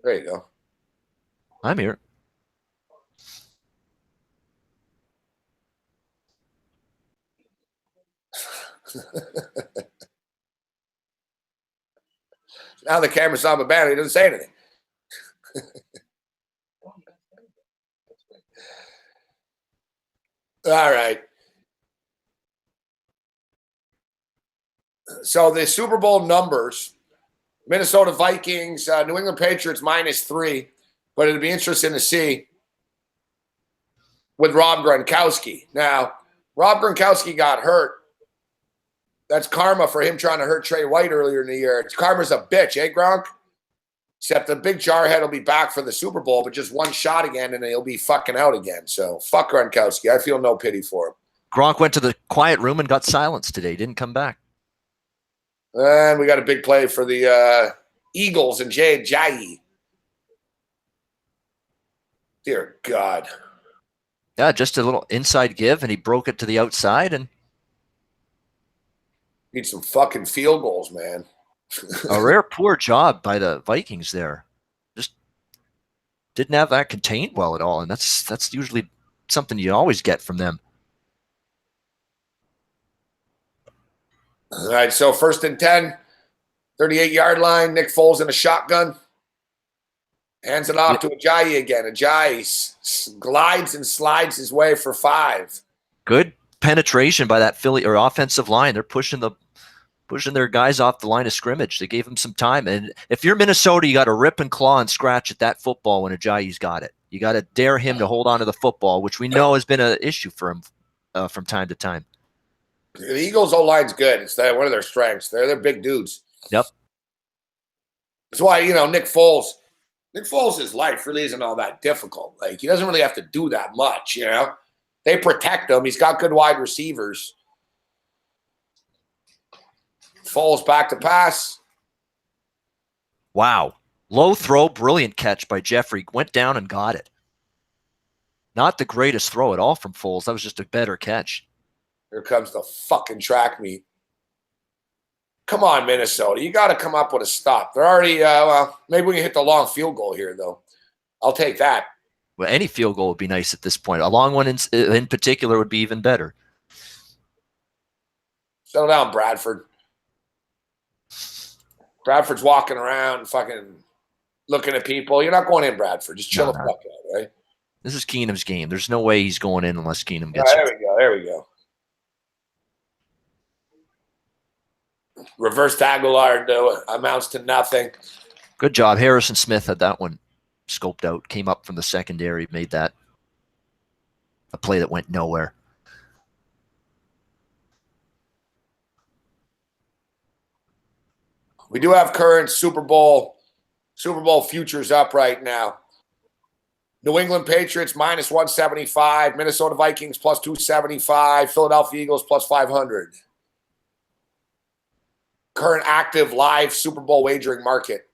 There you go. I'm here. Now the camera's on Babano. He doesn't say anything. All right. So the Super Bowl numbers, Minnesota Vikings, New England Patriots -3, but it'd be interesting to see with Rob Gronkowski. Now, Rob Gronkowski got hurt. That's karma for him trying to hurt Trey White earlier in the year. Karma's a bitch, eh, Gronk? Except the big jarhead will be back for the Super Bowl, but just one shot again, and he'll be fucking out again. So fuck Gronkowski. I feel no pity for him. Gronk went to the quiet room and got silenced today. Didn't come back. And we got a big play for the Eagles and Jay Ajayi. Dear God. Yeah, just a little inside give, and he broke it to the outside. And need some fucking field goals, man. A rare poor job by the Vikings there. Just didn't have that contained well at all, and that's usually something you always get from them. All right, so 1st and 10, 38-yard line. Nick Foles in a shotgun. Hands it off to Ajayi again. Ajayi glides and slides his way for 5. Good penetration by that Philly or offensive line. They're pushing their guys off the line of scrimmage. They gave him some time. And if you're Minnesota, you got to rip and claw and scratch at that football when Ajayi's got it. You got to dare him to hold on to the football, which we know has been an issue for him from time to time. The Eagles' O-line's good. It's one of their strengths. They're big dudes. Yep. That's why, Nick Foles' life really isn't all that difficult. Like, he doesn't really have to do that much, They protect him. He's got good wide receivers. Foles back to pass. Wow. Low throw, brilliant catch by Jeffrey. Went down and got it. Not the greatest throw at all from Foles. That was just a better catch. Here comes the fucking track meet. Come on, Minnesota. You got to come up with a stop. They're already, maybe we can hit the long field goal here, though. I'll take that. Well, any field goal would be nice at this point. A long one in particular would be even better. Settle down, Bradford. Bradford's walking around, fucking looking at people. You're not going in, Bradford. Just chill the fuck out, right? This is Keenum's game. There's no way he's going in unless Keenum gets it. There we go. Reverse Aguilar amounts to nothing. Good job. Harrison Smith had that one scoped out, came up from the secondary, made that a play that went nowhere. We do have current Super Bowl futures up right now. New England Patriots -175, Minnesota Vikings +275, Philadelphia Eagles +500. Current active live Super Bowl wagering market.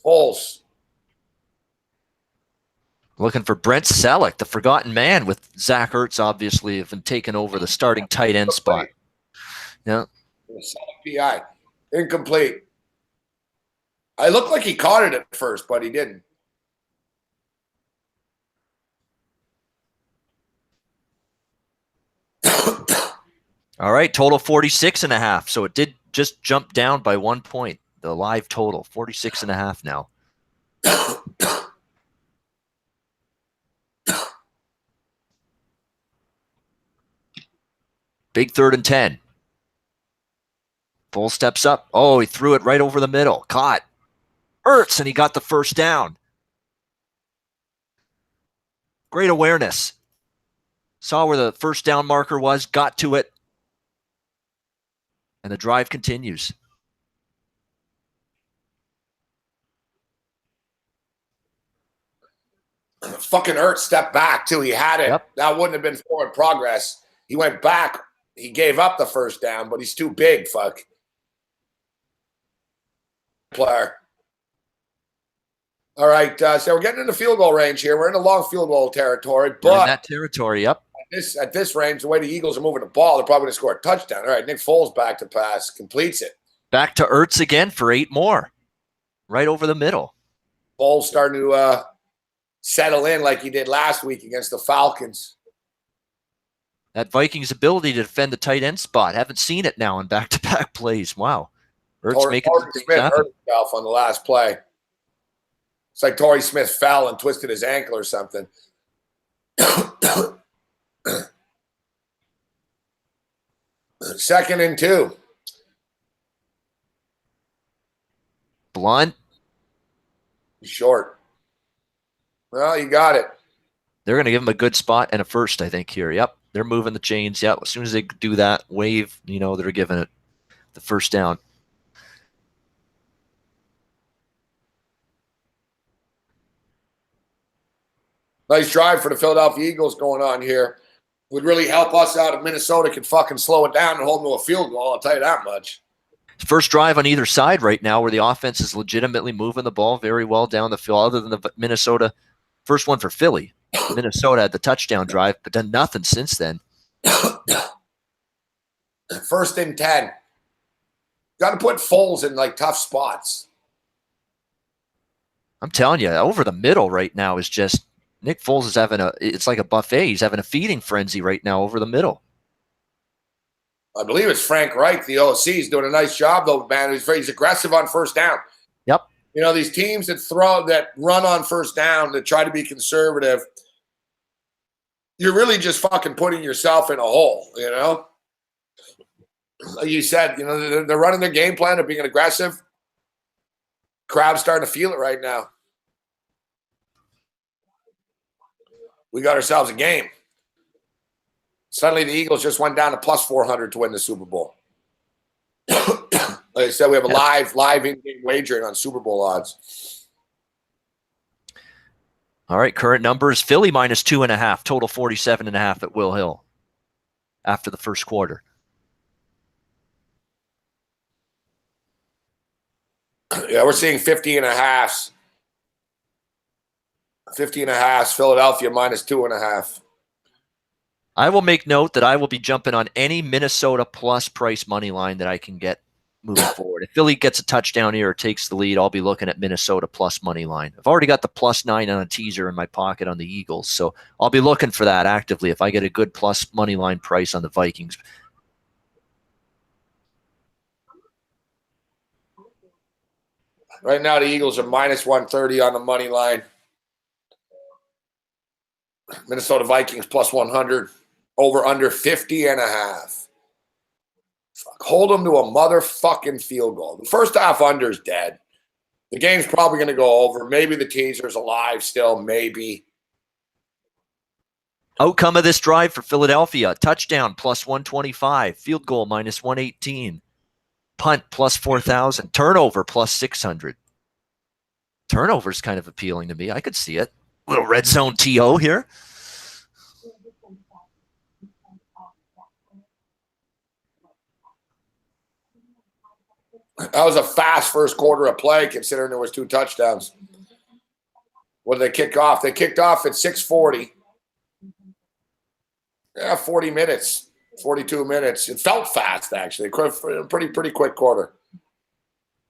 Foles. Looking for Brent Selleck, the forgotten man, with Zach Ertz obviously have been taking over the starting tight end spot. Yeah. Selleck PI. Incomplete. I looked like he caught it at first, but he didn't. All right, total 46.5. So it did just jump down by 1 point. The live total, 46.5 now. Big 3rd and 10. Foles steps up. Oh, he threw it right over the middle. Caught. Ertz, and he got the first down. Great awareness. Saw where the first down marker was, got to it, and the drive continues. Fucking Ertz stepped back, too. He had it. Yep. That wouldn't have been forward progress. He went back. He gave up the first down, but he's too big, fuck. Player. All right, so we're getting in the field goal range here. We're in the long field goal territory, We're in but that territory, yep. at this range, the way the Eagles are moving the ball, they're probably going to score a touchdown. All right, Nick Foles back to pass, completes it. Back to Ertz again for 8 more. Right over the middle. Foles starting to settle in like he did last week against the Falcons. That Vikings' ability to defend the tight end spot. Haven't seen it now in back-to-back plays. Wow. Ertz making Torrey Smith hurt himself on the last play. It's like Torrey Smith fell and twisted his ankle or something. Second and 2. Blunt. Short. Well, you got it. They're going to give him a good spot and a first, I think, here. Yep. They're moving the chains. Yep. As soon as they do that wave, they're giving it the first down. Nice drive for the Philadelphia Eagles going on here. Would really help us out if Minnesota could fucking slow it down and hold them to a field goal. I'll tell you that much. First drive on either side right now where the offense is legitimately moving the ball very well down the field, other than the Minnesota. First one for Philly. Minnesota had the touchdown drive, but done nothing since then. First and 10. Got to put Foles in like tough spots. I'm telling you, over the middle right now is just Nick Foles is it's like a buffet. He's having a feeding frenzy right now over the middle. I believe it's Frank Reich, the OC. He's doing a nice job, though, man. He's aggressive on first down. Yep. These teams that run on first down, that try to be conservative, you're really just fucking putting yourself in a hole, Like you said, they're running their game plan. They're being aggressive. Crowd's starting to feel it right now. We got ourselves a game. Suddenly the Eagles just went down to plus 400 to win the Super Bowl. Like I said, we have a live in-game wagering on Super Bowl odds. All right, current numbers, Philly minus 2.5, total 47.5 at Will Hill after the first quarter. Yeah, we're seeing 50.5. 50.5, Philadelphia minus 2.5. I will make note that I will be jumping on any Minnesota plus price money line that I can get moving forward. If Philly gets a touchdown here or takes the lead, I'll be looking at Minnesota plus money line. I've already got the plus 9 on a teaser in my pocket on the Eagles, so I'll be looking for that actively if I get a good plus money line price on the Vikings. Right now, the Eagles are minus 130 on the money line. Minnesota Vikings plus 100. Over under 50.5. Fuck, hold them to a motherfucking field goal. The first half under's dead. The game's probably going to go over. Maybe the teaser's alive still. Maybe. Outcome of this drive for Philadelphia: touchdown plus 125, field goal minus 118, punt plus 4,000, turnover plus 600. Turnover's kind of appealing to me. I could see it. Little red zone TO here. That was a fast first quarter of play, considering there was 2 touchdowns. What did they kick off? They kicked off at 6:40. Yeah, 40 minutes, 42 minutes. It felt fast, actually. Pretty quick quarter.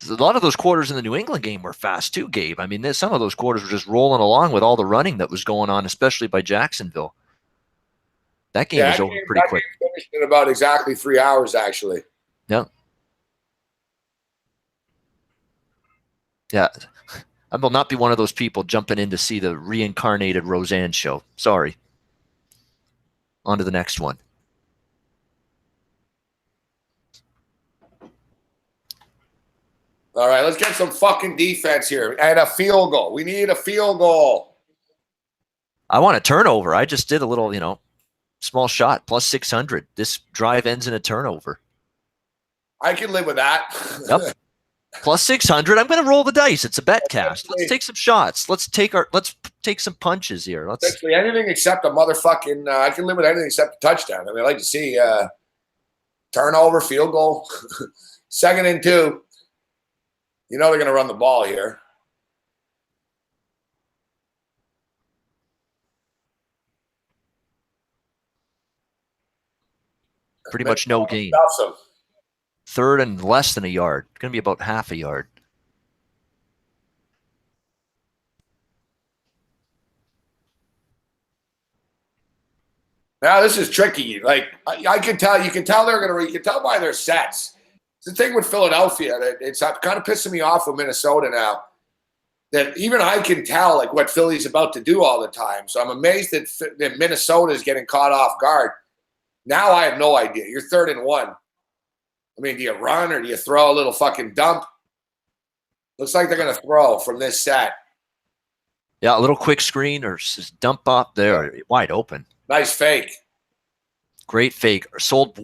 A lot of those quarters in the New England game were fast too, Gabe. I mean, some of those quarters were just rolling along with all the running that was going on, especially by Jacksonville. That game was over pretty quick. Game finished in about exactly 3 hours, actually. Yeah. Yeah. I will not be one of those people jumping in to see the reincarnated Roseanne show. Sorry. On to the next one. All right, let's get some fucking defense here and a field goal. We need a field goal. I want a turnover. I just did a little, small shot, plus 600. This drive ends in a turnover. I can live with that. Yep. Plus 600. I'm going to roll the dice. It's a Betcast. Let's take some shots. Let's take some punches here. Actually, anything except a motherfucking. I can live with anything except a touchdown. I mean, I like to see turnover, field goal, 2nd and 2. You know they're going to run the ball here. Pretty much no gain. 3rd and less than a yard. It's going to be about half a yard. Now this is tricky. Like I can tell, you can tell they're going to. You can tell by their sets. It's the thing with Philadelphia that it's kind of pissing me off with Minnesota now. That even I can tell like what Philly's about to do all the time. So I'm amazed that Minnesota is getting caught off guard. Now I have no idea. You're 3rd and 1. I mean, do you run or do you throw a little fucking dump? Looks like they're going to throw from this set. Yeah, a little quick screen or just dump up there, wide open. Nice fake. Great fake. Sold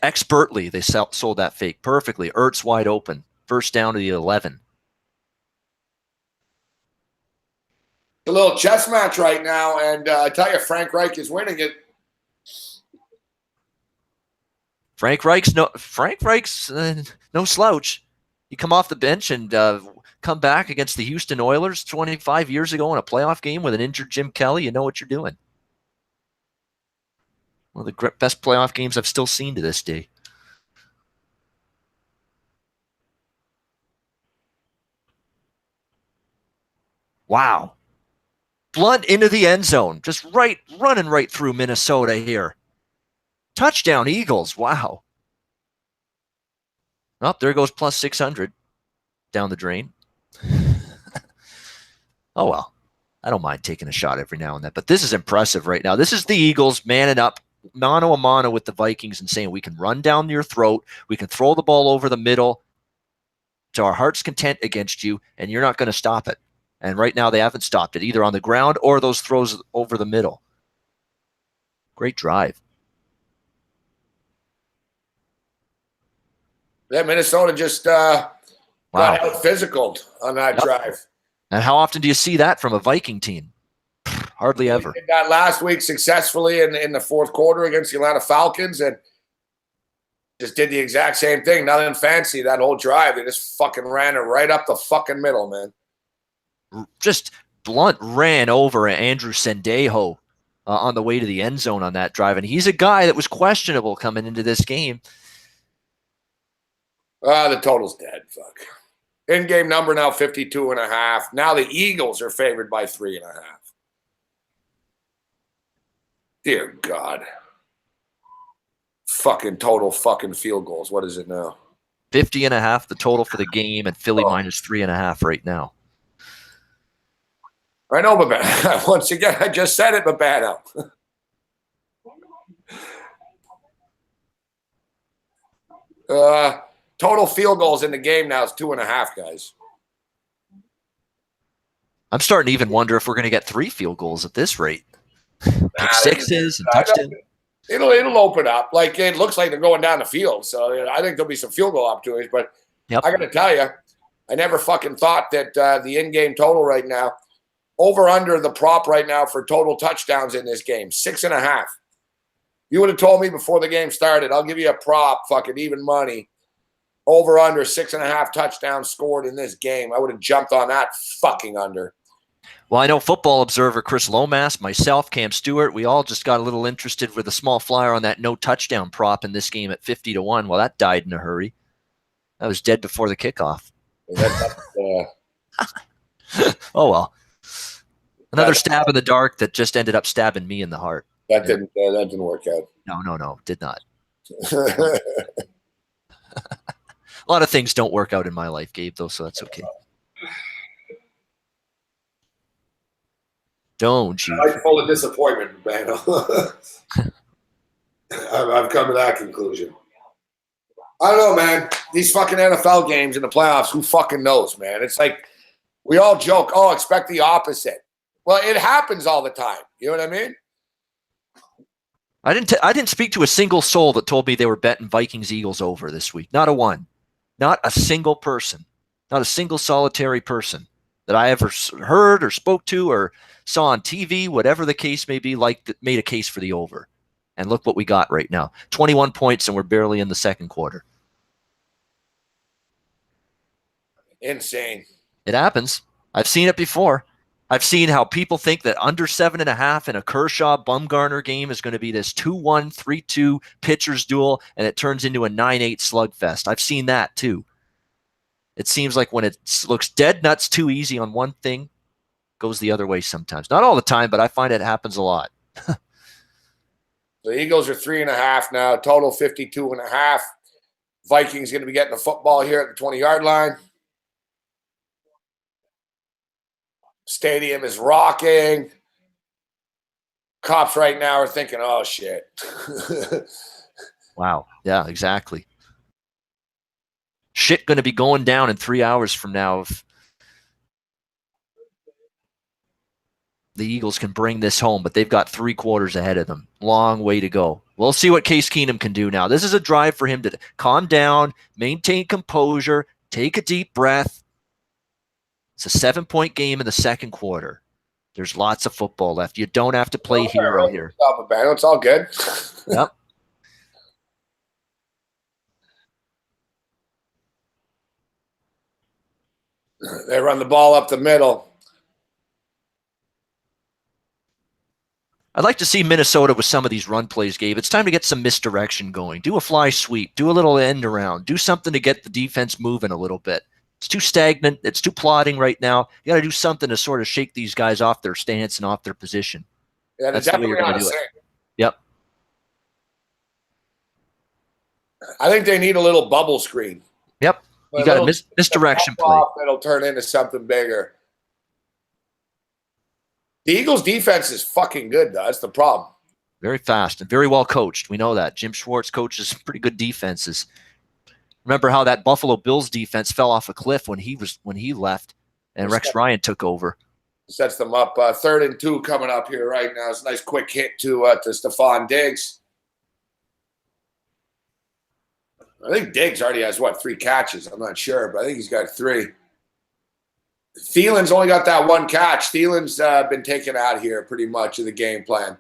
expertly. They sold that fake perfectly. Ertz wide open. First down to the 11. A little chess match right now, and I tell you, Frank Reich is winning it. Frank Reich's no slouch. You come off the bench and come back against the Houston Oilers 25 years ago in a playoff game with an injured Jim Kelly. You know what you're doing. One of the best playoff games I've still seen to this day. Wow. Blunt into the end zone. Just running right through Minnesota here. Touchdown Eagles. Wow. Oh, there goes plus 600 down the drain. Oh, well. I don't mind taking a shot every now and then, but this is impressive right now. This is the Eagles manning up mano a mano with the Vikings and saying we can run down your throat, we can throw the ball over the middle to our heart's content against you, and you're not going to stop it. And right now they haven't stopped it, either on the ground or those throws over the middle. Great drive. Yeah, Minnesota just got out physical on that drive. And how often do you see that from a Viking team? Hardly ever. They did that last week successfully in the 4th quarter against the Atlanta Falcons and just did the exact same thing. Nothing fancy that whole drive. They just fucking ran it right up the fucking middle, man. Just Blunt ran over Andrew Sendejo on the way to the end zone on that drive. And he's a guy that was questionable coming into this game. The total's dead. Fuck. In-game number now 52.5. Now the Eagles are favored by 3.5. Dear God. Fucking total fucking field goals. What is it now? 50.5 the total for the game, and Philly minus 3.5 right now. I know, but once again, I just said it, Babano. Total field goals in the game now is 2.5, guys. I'm starting to even wonder if we're going to get 3 field goals at this rate. Pick sixes and touchdowns. It'll open up. Like it looks like they're going down the field, so I think there'll be some field goal opportunities. But I got to tell you, I never fucking thought that the in-game total right now, over under the prop right now for total touchdowns in this game, 6.5. You would have told me before the game started, I'll give you a prop, fucking even money. Over under 6.5 touchdowns scored in this game. I would have jumped on that fucking under. Well, I know Football Observer Chris Lomas, myself, Cam Stewart, we all just got a little interested with a small flyer on that no touchdown prop in this game at 50-1. Well, that died in a hurry. That was dead before the kickoff. Oh, well. Another stab in the dark that just ended up stabbing me in the heart. That didn't work out. No, did not. A lot of things don't work out in my life, Gabe, though, so that's okay. Don't you? I'm full of disappointment, man. I've come to that conclusion. I don't know, man. These fucking NFL games in the playoffs, who fucking knows, man? It's like we all joke, oh, expect the opposite. Well, it happens all the time. You know what I mean? I didn't speak to a single soul that told me they were betting Vikings Eagles over this week. Not a one. Not a single person. Not a single solitary person that I ever heard or spoke to or saw on TV, whatever the case may be, made a case for the over. And look what we got right now. 21 points, and we're barely in the second quarter. Insane. It happens. I've seen it before. I've seen how people think that under 7.5 in a Kershaw-Bumgarner game is going to be this 2-1, 3-2 pitcher's duel, and it turns into a 9-8 slugfest. I've seen that too. It seems like when it looks dead nuts too easy on one thing, goes the other way sometimes. Not all the time, but I find it happens a lot. The Eagles are 3.5 now, total 52.5. Vikings going to be getting the football here at the 20-yard line. Stadium is rocking. Cops right now are thinking, oh, shit. Wow. Yeah, exactly. Shit going to be going down in 3 hours from now if the Eagles can bring this home, but they've got 3 quarters ahead of them. Long way to go. We'll see what Case Keenum can do now. This is a drive for him to calm down, maintain composure, take a deep breath. It's a 7-point game in the second quarter. There's lots of football left. You don't have to play hero here. It's all good. Yep. They run the ball up the middle. I'd like to see Minnesota with some of these run plays, Gabe. It's time to get some misdirection going. Do a fly sweep. Do a little end around. Do something to get the defense moving a little bit. It's too stagnant. It's too plodding right now. You got to do something to sort of shake these guys off their stance and off their position. Yeah, that's the way you're going to do it. Yep. I think they need a little bubble screen. Yep. You got a misdirection play. It'll turn into something bigger. The Eagles' defense is fucking good, though. That's the problem. Very fast and very well coached. We know that. Jim Schwartz coaches pretty good defenses. Remember how that Buffalo Bills defense fell off a cliff when he left and Rex Ryan took over. Sets them up. 3rd and 2 coming up here right now. It's a nice quick hit to Stephon Diggs. I think Diggs already has, 3 catches? I'm not sure, but I think he's got 3. Thielen's only got that 1 catch. Thielen's been taken out here pretty much in the game plan.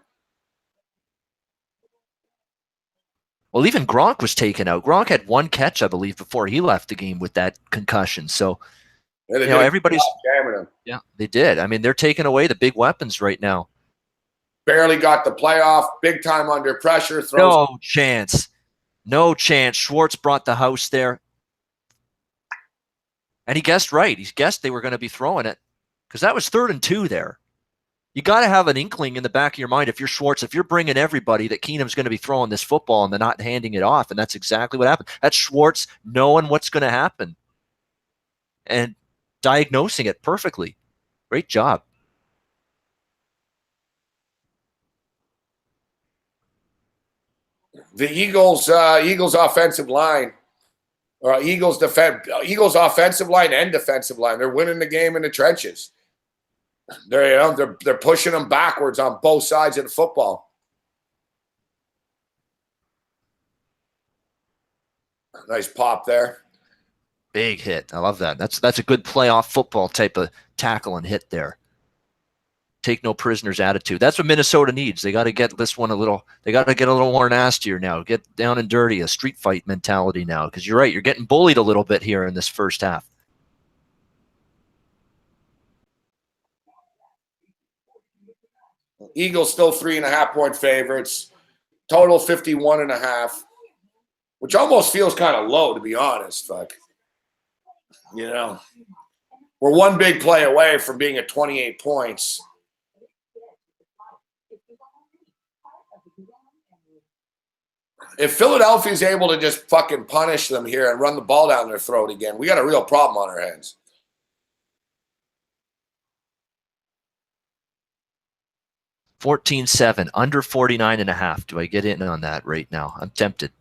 Well, even Gronk was taken out. Gronk had 1 catch, I believe, before he left the game with that concussion. So, everybody's jamming him. Yeah, they did. I mean, they're taking away the big weapons right now. Barely got the playoff. Big time under pressure. No chance. No chance. Schwartz brought the house there. And he guessed right. He guessed they were going to be throwing it because that was 3rd and 2 there. You got to have an inkling in the back of your mind if you're Schwartz, if you're bringing everybody that Keenum's going to be throwing this football and they're not handing it off. And that's exactly what happened. That's Schwartz knowing what's going to happen and diagnosing it perfectly. Great job. The Eagles offensive line, or Eagles offensive line and defensive line, they're winning the game in the trenches. They're pushing them backwards on both sides of the football. Nice pop there. Big hit. I love that. That's a good playoff football type of tackle and hit there. Take no prisoners attitude. That's what Minnesota needs. They got to get this one they got to get a little more nastier now. Get down and dirty, a street fight mentality now. Because you're right, you're getting bullied a little bit here in this first half. Eagles still 3.5-point favorites. Total 51.5, which almost feels kind of low, to be honest. Fuck. We're 1 big play away from being at 28 points. If Philadelphia is able to just fucking punish them here and run the ball down their throat again, we got a real problem on our hands. 14-7, under 49.5. Do I get in on that right now? I'm tempted.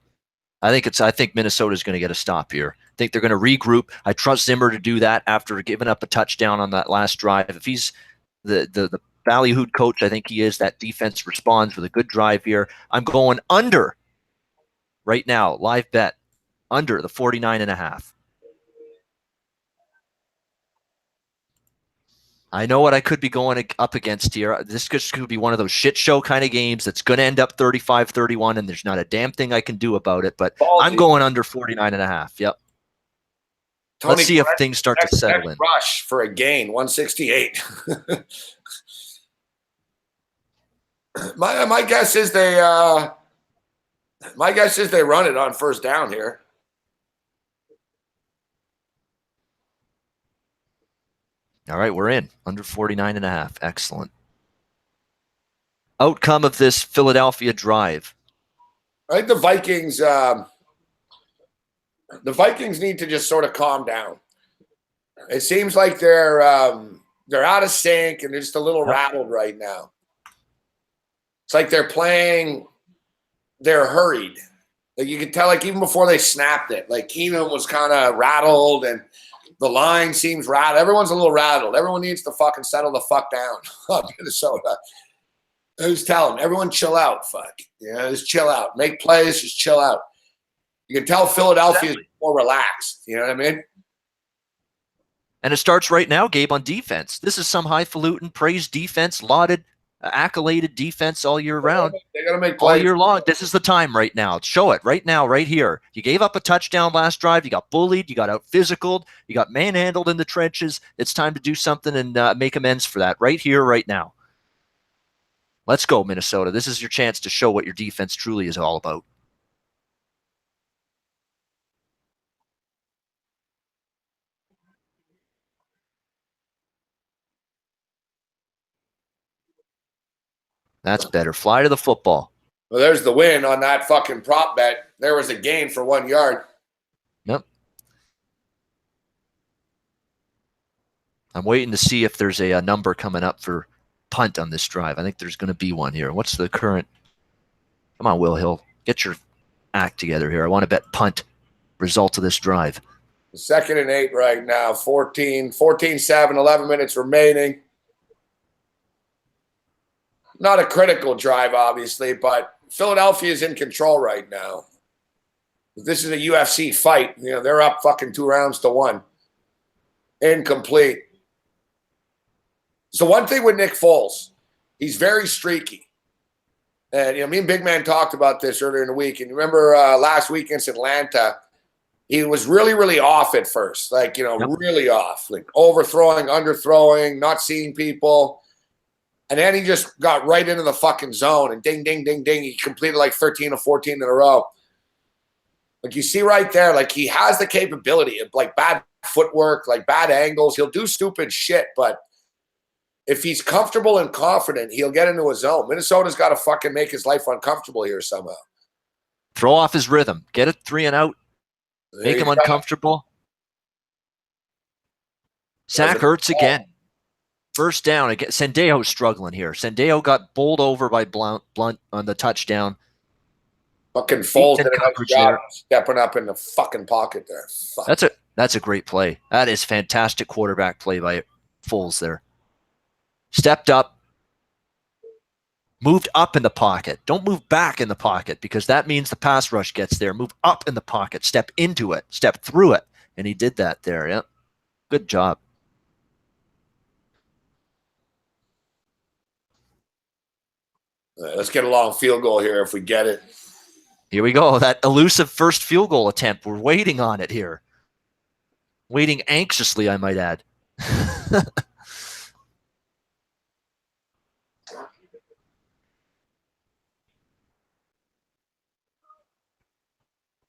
I think Minnesota's going to get a stop here. I think they're going to regroup. I trust Zimmer to do that after giving up a touchdown on that last drive. If he's the ballyhooed coach I think he is, that defense responds with a good drive here. I'm going under right now, live bet, under the 49.5. I know what I could be going up against here. This could be one of those shit show kind of games that's going to end up 35-31, and there's not a damn thing I can do about it, but I'm going under 49.5. Yep. Tony, let's see if things start to settle in. Rush for a gain, 168. My guess is they run it on first down here. All right, we're in under 49.5. Excellent. Outcome of this Philadelphia drive. I think the Vikings need to just sort of calm down. It seems like they're out of sync and they're just a little rattled right now. It's like they're hurried. Like you can tell, like even before they snapped it, like Keenum was kind of rattled and the line seems rattled. Everyone's a little rattled. Everyone needs to fucking settle the fuck down. Minnesota. Who's telling everyone chill out? Fuck. Just chill out. Make plays. Just chill out. You can tell Philadelphia is more relaxed. You know what I mean? And it starts right now, Gabe, on defense. This is some highfalutin, praised defense, lauded, accoladed defense all year round. They got to make plays all year long. This is the time right now. Show it right now, right here. You gave up a touchdown last drive. You got bullied. You got out-physicaled. You got manhandled in the trenches. It's time to do something and make amends for that right here, right now. Let's go, Minnesota. This is your chance to show what your defense truly is all about. That's better. Fly to the football. Well, there's the win on that fucking prop bet. There was a gain for 1 yard. Yep. I'm waiting to see if there's a number coming up for punt on this drive. I think there's going to be one here. What's the current? Come on, Will Hill. Get your act together here. I want to bet punt result of this drive. 2nd and 8 right now. 14-7, 11 minutes remaining. Not a critical drive, obviously, but Philadelphia is in control right now. This is a UFC fight. They're up fucking 2-1. Incomplete. So one thing with Nick Foles, he's very streaky. And, me and Big Man talked about this earlier in the week. And you remember last week against Atlanta, he was really, really off at first. Like, really off. Like overthrowing, underthrowing, not seeing people. And then he just got right into the fucking zone and ding, ding, ding, ding. He completed like 13 or 14 in a row. Like you see right there, like he has the capability of like bad footwork, like bad angles. He'll do stupid shit, but if he's comfortable and confident, he'll get into a zone. Minnesota's got to fucking make his life uncomfortable here somehow. Throw off his rhythm. Get it 3 and out. Make him uncomfortable. Zach Ertz again. First down again. Sendejo's struggling here. Sendejo got bowled over by Blunt on the touchdown. Fucking Foles did a nice job stepping up in the fucking pocket there. Fuck. That's a great play. That is fantastic quarterback play by Foles there. Stepped up. Moved up in the pocket. Don't move back in the pocket because that means the pass rush gets there. Move up in the pocket. Step into it. Step through it. And he did that there. Yep. Good job. Let's get a long field goal here if we get it. Here we go. That elusive first field goal attempt. We're waiting on it here. Waiting anxiously, I might add.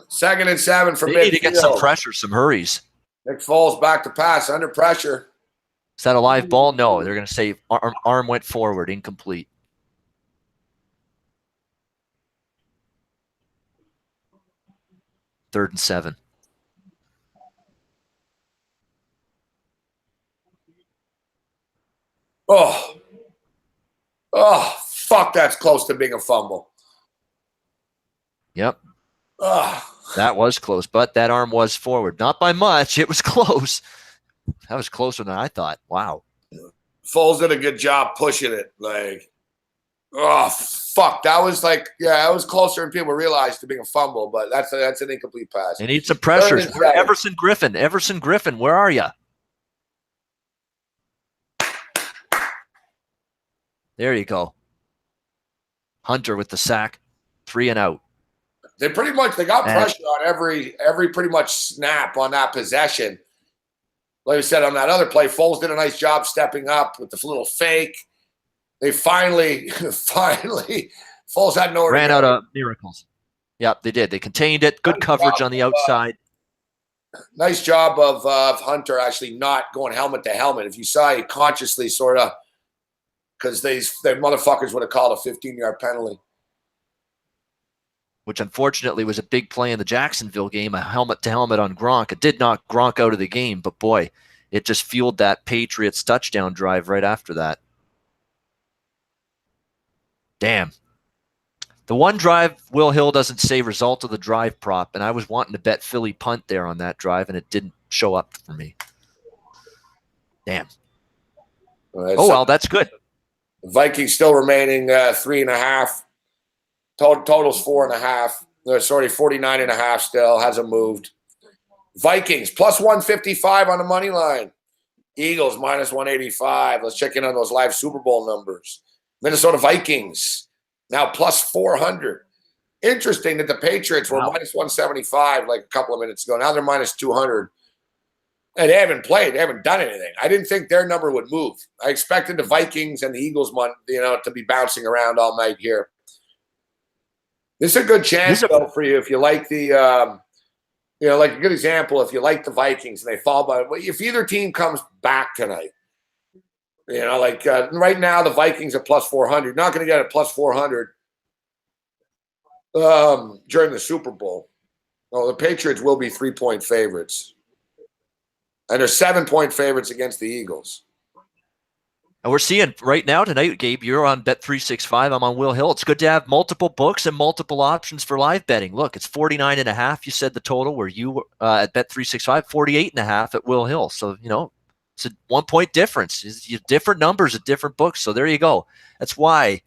2nd and 7 from midfield. They need to get some pressure, some hurries. Nick Foles back to pass, under pressure. Is that a live ball? No, they're going to say arm went forward, incomplete. Third and 7. Oh, fuck, that's close to being a fumble. Yep. Oh. That was close, but that arm was forward. Not by much. It was close. That was closer than I thought. Wow. Foles did a good job pushing it. Like, oh, fuck. That was like, yeah, it was closer than people realized to being a fumble, but that's an incomplete pass. They need some pressures. Everson Griffin, where are you? There you go. Hunter with the sack. 3 and out. They got pressure on every pretty much snap on that possession. Like I said, on that other play, Foles did a nice job stepping up with the little fake. They finally, Foles had nowhere ran out of miracles. Yep, they did. They contained it. Good coverage on the outside. Nice job of Hunter actually not going helmet to helmet. If you saw, he consciously sort of, because they motherfuckers would have called a 15-yard penalty. Which unfortunately was a big play in the Jacksonville game, a helmet-to-helmet on Gronk. It did knock Gronk out of the game, but boy, it just fueled that Patriots touchdown drive right after that. Damn. The one drive, Will Hill doesn't say result of the drive prop, and I was wanting to bet Philly punt there on that drive, and it didn't show up for me. Damn. Well, that's good. The Vikings still remaining 3.5. Total's 4.5. There's 49.5 still. Hasn't moved. Vikings plus 155 on the money line. Eagles minus 185. Let's check in on those live Super Bowl numbers. Minnesota Vikings now plus 400. Interesting that the Patriots were minus 175 like a couple of minutes ago. Now they're minus 200. And they haven't played. They haven't done anything. I didn't think their number would move. I expected the Vikings and the Eagles, to be bouncing around all night here. This is a good chance, though, for you if you like the, like a good example, if you like the Vikings and they fall by, if either team comes back tonight, right now the Vikings are plus 400. You're not going to get a plus 400 during the Super Bowl. Well, the Patriots will be 3-point favorites. And they're 7-point favorites against the Eagles. And we're seeing right now tonight, Gabe, you're on Bet365. I'm on Will Hill. It's good to have multiple books and multiple options for live betting. Look, it's 49.5. You said the total where you were at Bet365, 48.5 at Will Hill. So, it's a 1-point difference. It's different numbers at different books. So there you go. That's why,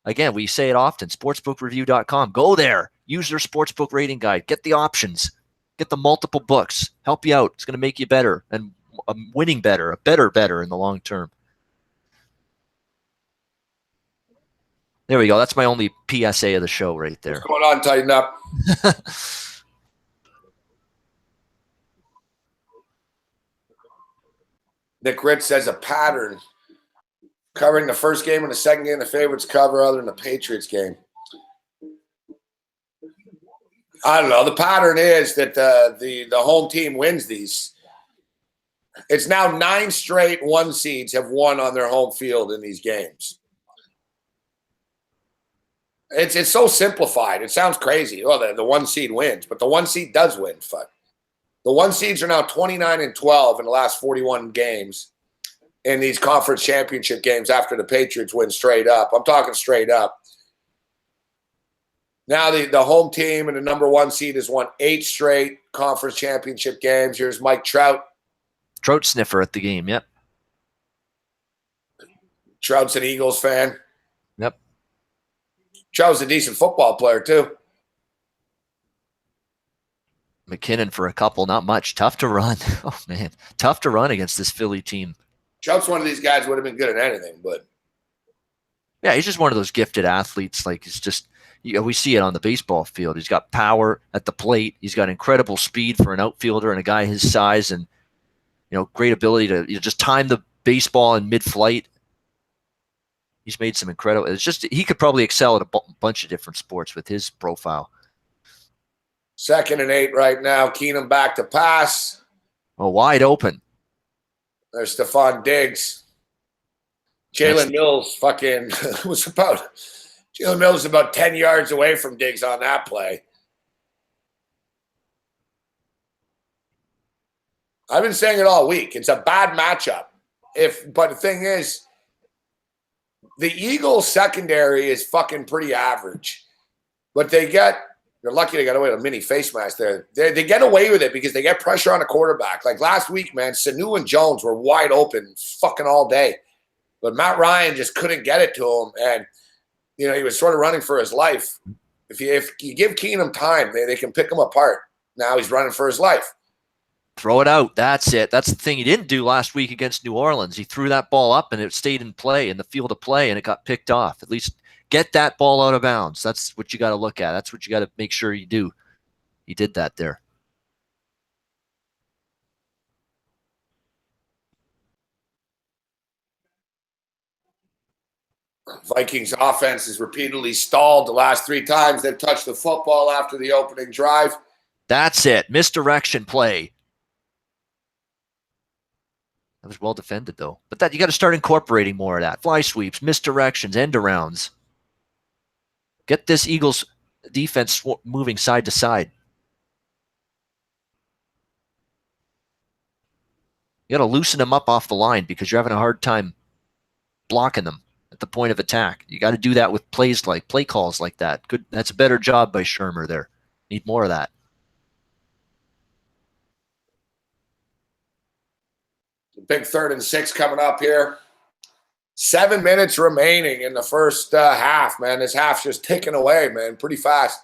again, we say it often, sportsbookreview.com. Go there. Use their sportsbook rating guide. Get the options. Get the multiple books. Help you out. It's going to make you better and winning better, a better in the long term. There we go. That's my only PSA of the show right there. What's going on? Tighten up. Nick Ritz says a pattern. Covering the first game and the second game, the favorites cover other than the Patriots game. I don't know. The pattern is that the home team wins these. It's now 9 straight 1 seeds have won on their home field in these games. It's so simplified. It sounds crazy. Oh, the 1 seed wins, but the 1 seed does win. Fuck. The 1 seeds are now 29-12 in the last 41 games in these conference championship games after the Patriots win straight up. I'm talking straight up. Now the home team and the number 1 seed has won 8 straight conference championship games. Here's Mike Trout. Trout sniffer at the game, yep. Trout's an Eagles fan. Yep. Trout's a decent football player, too. McKinnon for a couple, not much. Tough to run. Oh, man. Tough to run against this Philly team. Trout's one of these guys who would have been good at anything, but. Yeah, he's just one of those gifted athletes. Like, he's just, we see it on the baseball field. He's got power at the plate. He's got incredible speed for an outfielder and a guy his size, and, great ability to just time the baseball in mid-flight. He's made some incredible. It's just he could probably excel at a bunch of different sports with his profile. 2nd and 8 right now. Keenum back to pass. Oh, wide open. There's Stephon Diggs. Jalen Mills Jalen Mills was about 10 yards away from Diggs on that play. I've been saying it all week. It's a bad matchup. But the thing is, the Eagles secondary is fucking pretty average. But they get You're lucky they got away with a mini face mask there. They get away with it because they get pressure on the quarterback. Like last week, man, Sanu and Jones were wide open fucking all day. But Matt Ryan just couldn't get it to him. And, he was sort of running for his life. If you give Keenum time, they can pick him apart. Now he's running for his life. Throw it out. That's it. That's the thing he didn't do last week against New Orleans. He threw that ball up and it stayed in play, in the field of play, and it got picked off. At least get that ball out of bounds. That's what you got to look at. That's what you got to make sure you do. He did that there. Vikings offense has repeatedly stalled the last 3 times they've touched the football after the opening drive. That's it. Misdirection play. That was well defended, though. But that you got to start incorporating more of that. Fly sweeps, misdirections, end arounds. Get this Eagles defense moving side to side. You got to loosen them up off the line because you're having a hard time blocking them at the point of attack. You got to do that with play calls like that. Good. That's a better job by Shermer there. Need more of that. Big 3rd and 6 coming up here. 7 minutes remaining in the first half, man. This half's just ticking away, man, pretty fast.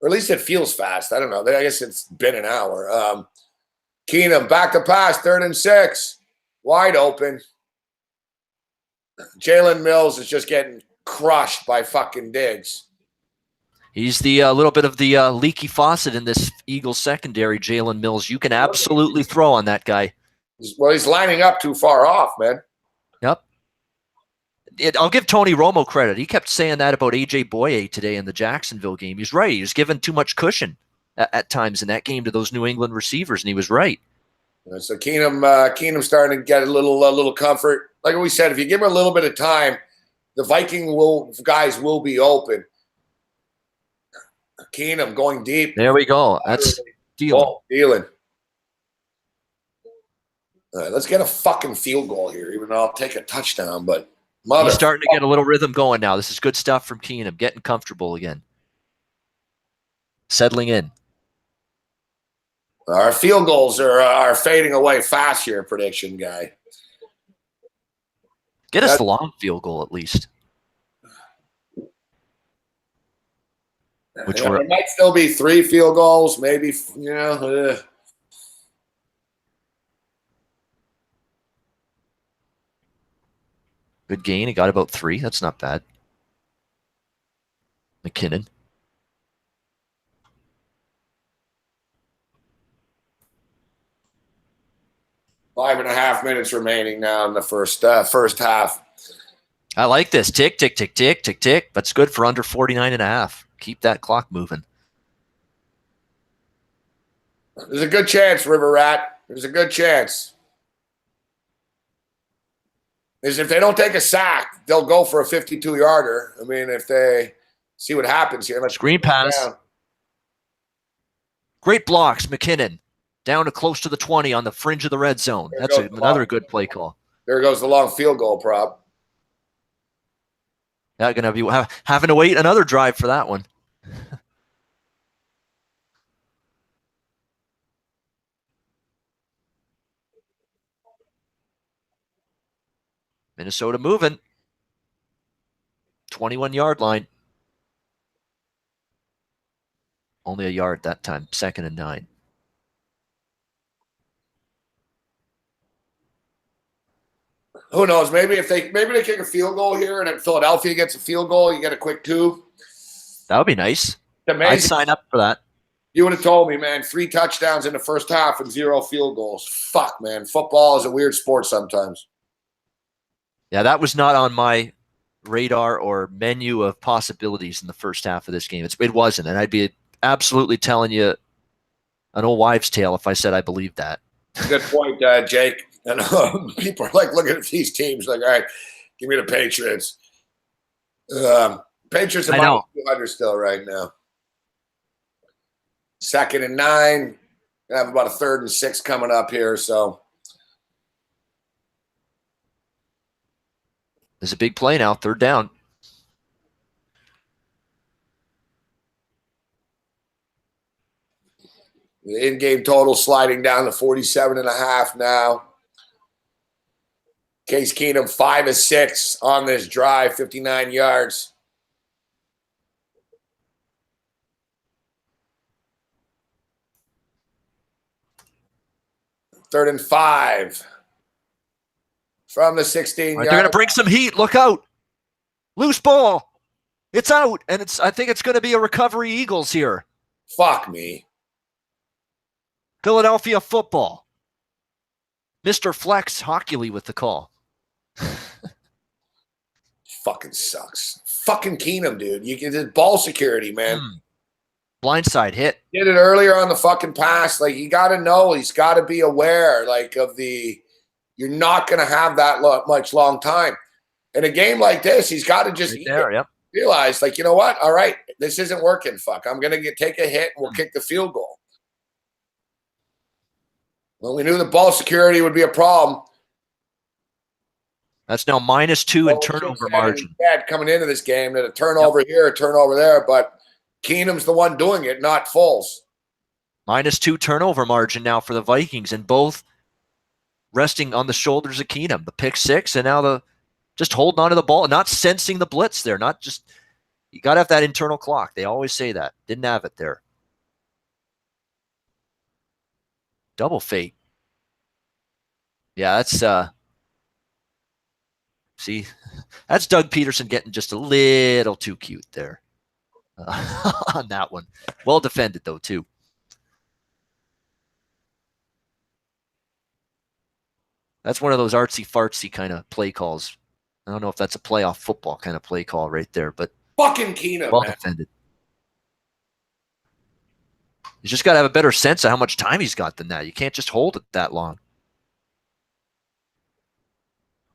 Or at least it feels fast. I don't know. I guess it's been an hour. Keenum back to pass, 3rd and 6. Wide open. Jalen Mills is just getting crushed by fucking Diggs. He's the little bit of the leaky faucet in this Eagles secondary, Jalen Mills. You can absolutely throw on that guy. Well, he's lining up too far off, man. Yep. I'll give Tony Romo credit. He kept saying that about A.J. Boye today in the Jacksonville game. He's right. He was given too much cushion at times in that game to those New England receivers, and he was right. So Keenum's starting to get a little comfort. Like we said, if you give him a little bit of time, the Viking guys will be open. Keenum going deep. There we go. That's dealing. Dealing. All right, let's get a fucking field goal here, even though I'll take a touchdown. But he's starting to get a little rhythm going now. This is good stuff from Keenum, getting comfortable again. Settling in. Our field goals are fading away fast here, prediction guy. Get us the long field goal at least. There might still be 3 field goals, maybe, Good gain. He got about 3. That's not bad. McKinnon. Five and a half minutes remaining now in the first half. I like this. Tick, tick, tick, tick, tick, tick. That's good for under 49 and a half. Keep that clock moving. There's a good chance, River Rat. There's a good chance. If they don't take a sack, they'll go for a 52-yarder. I mean, if they see what happens here. Screen pass. Great blocks, McKinnon. Down to close to the 20 on the fringe of the red zone. That's another good play call. There goes the long field goal prop. Yeah, going to be having to wait another drive for that one. Minnesota moving. 21-yard line. Only a yard that time. 2nd and 9. Who knows? Maybe they kick a field goal here, and then Philadelphia gets a field goal. You get a quick 2. That would be nice. I'd sign up for that. You would have told me, man, 3 touchdowns in the first half and 0 field goals. Fuck, man. Football is a weird sport sometimes. Yeah, that was not on my radar or menu of possibilities in the first half of this game. It wasn't, and I'd be absolutely telling you an old wives' tale if I said I believed that. Good point, Jake. And people are like looking at these teams like, all right, give me the Patriots. Patriots are minus 200 still right now. 2nd and 9. I have about a 3rd and 6 coming up here. So there's a big play now. 3rd down. The in-game total sliding down to 47.5 now. Case Keenum 5 of 6 on this drive, 59 yards. Third and 5 from the 16 They're going to bring some heat. Look out. Loose ball. It's out. And I think it's going to be a recovery Eagles here. Fuck me. Philadelphia football. Mr. Flex Hockley with the call. Fucking sucks. Fucking Keenum, dude. You get ball security, man. Blindside hit. Did it earlier on the fucking pass. Like, you got to know. He's got to be aware, like, of the – you're not going to have that much long time. In a game like this, he's got to just realize, like, you know what? All right, this isn't working. Fuck, I'm going to take a hit and we'll kick the field goal. Well, we knew the ball security would be a problem. That's now -2 in turnover margin. Coming into this game, that a turnover here, a turnover there, but Keenum's the one doing it, not Foles. -2 turnover margin now for the Vikings, and both resting on the shoulders of Keenum. The pick 6, and now just holding on to the ball, not sensing the blitz there. Not just you got to have that internal clock. They always say that. Didn't have it there. Double fake. Yeah, that's see, that's Doug Peterson getting just a little too cute there on that one. Well defended, though, too. That's one of those artsy-fartsy kind of play calls. I don't know if that's a playoff football kind of play call right there, but fucking Keenum, well defended. You just got to have a better sense of how much time he's got than that. You can't just hold it that long.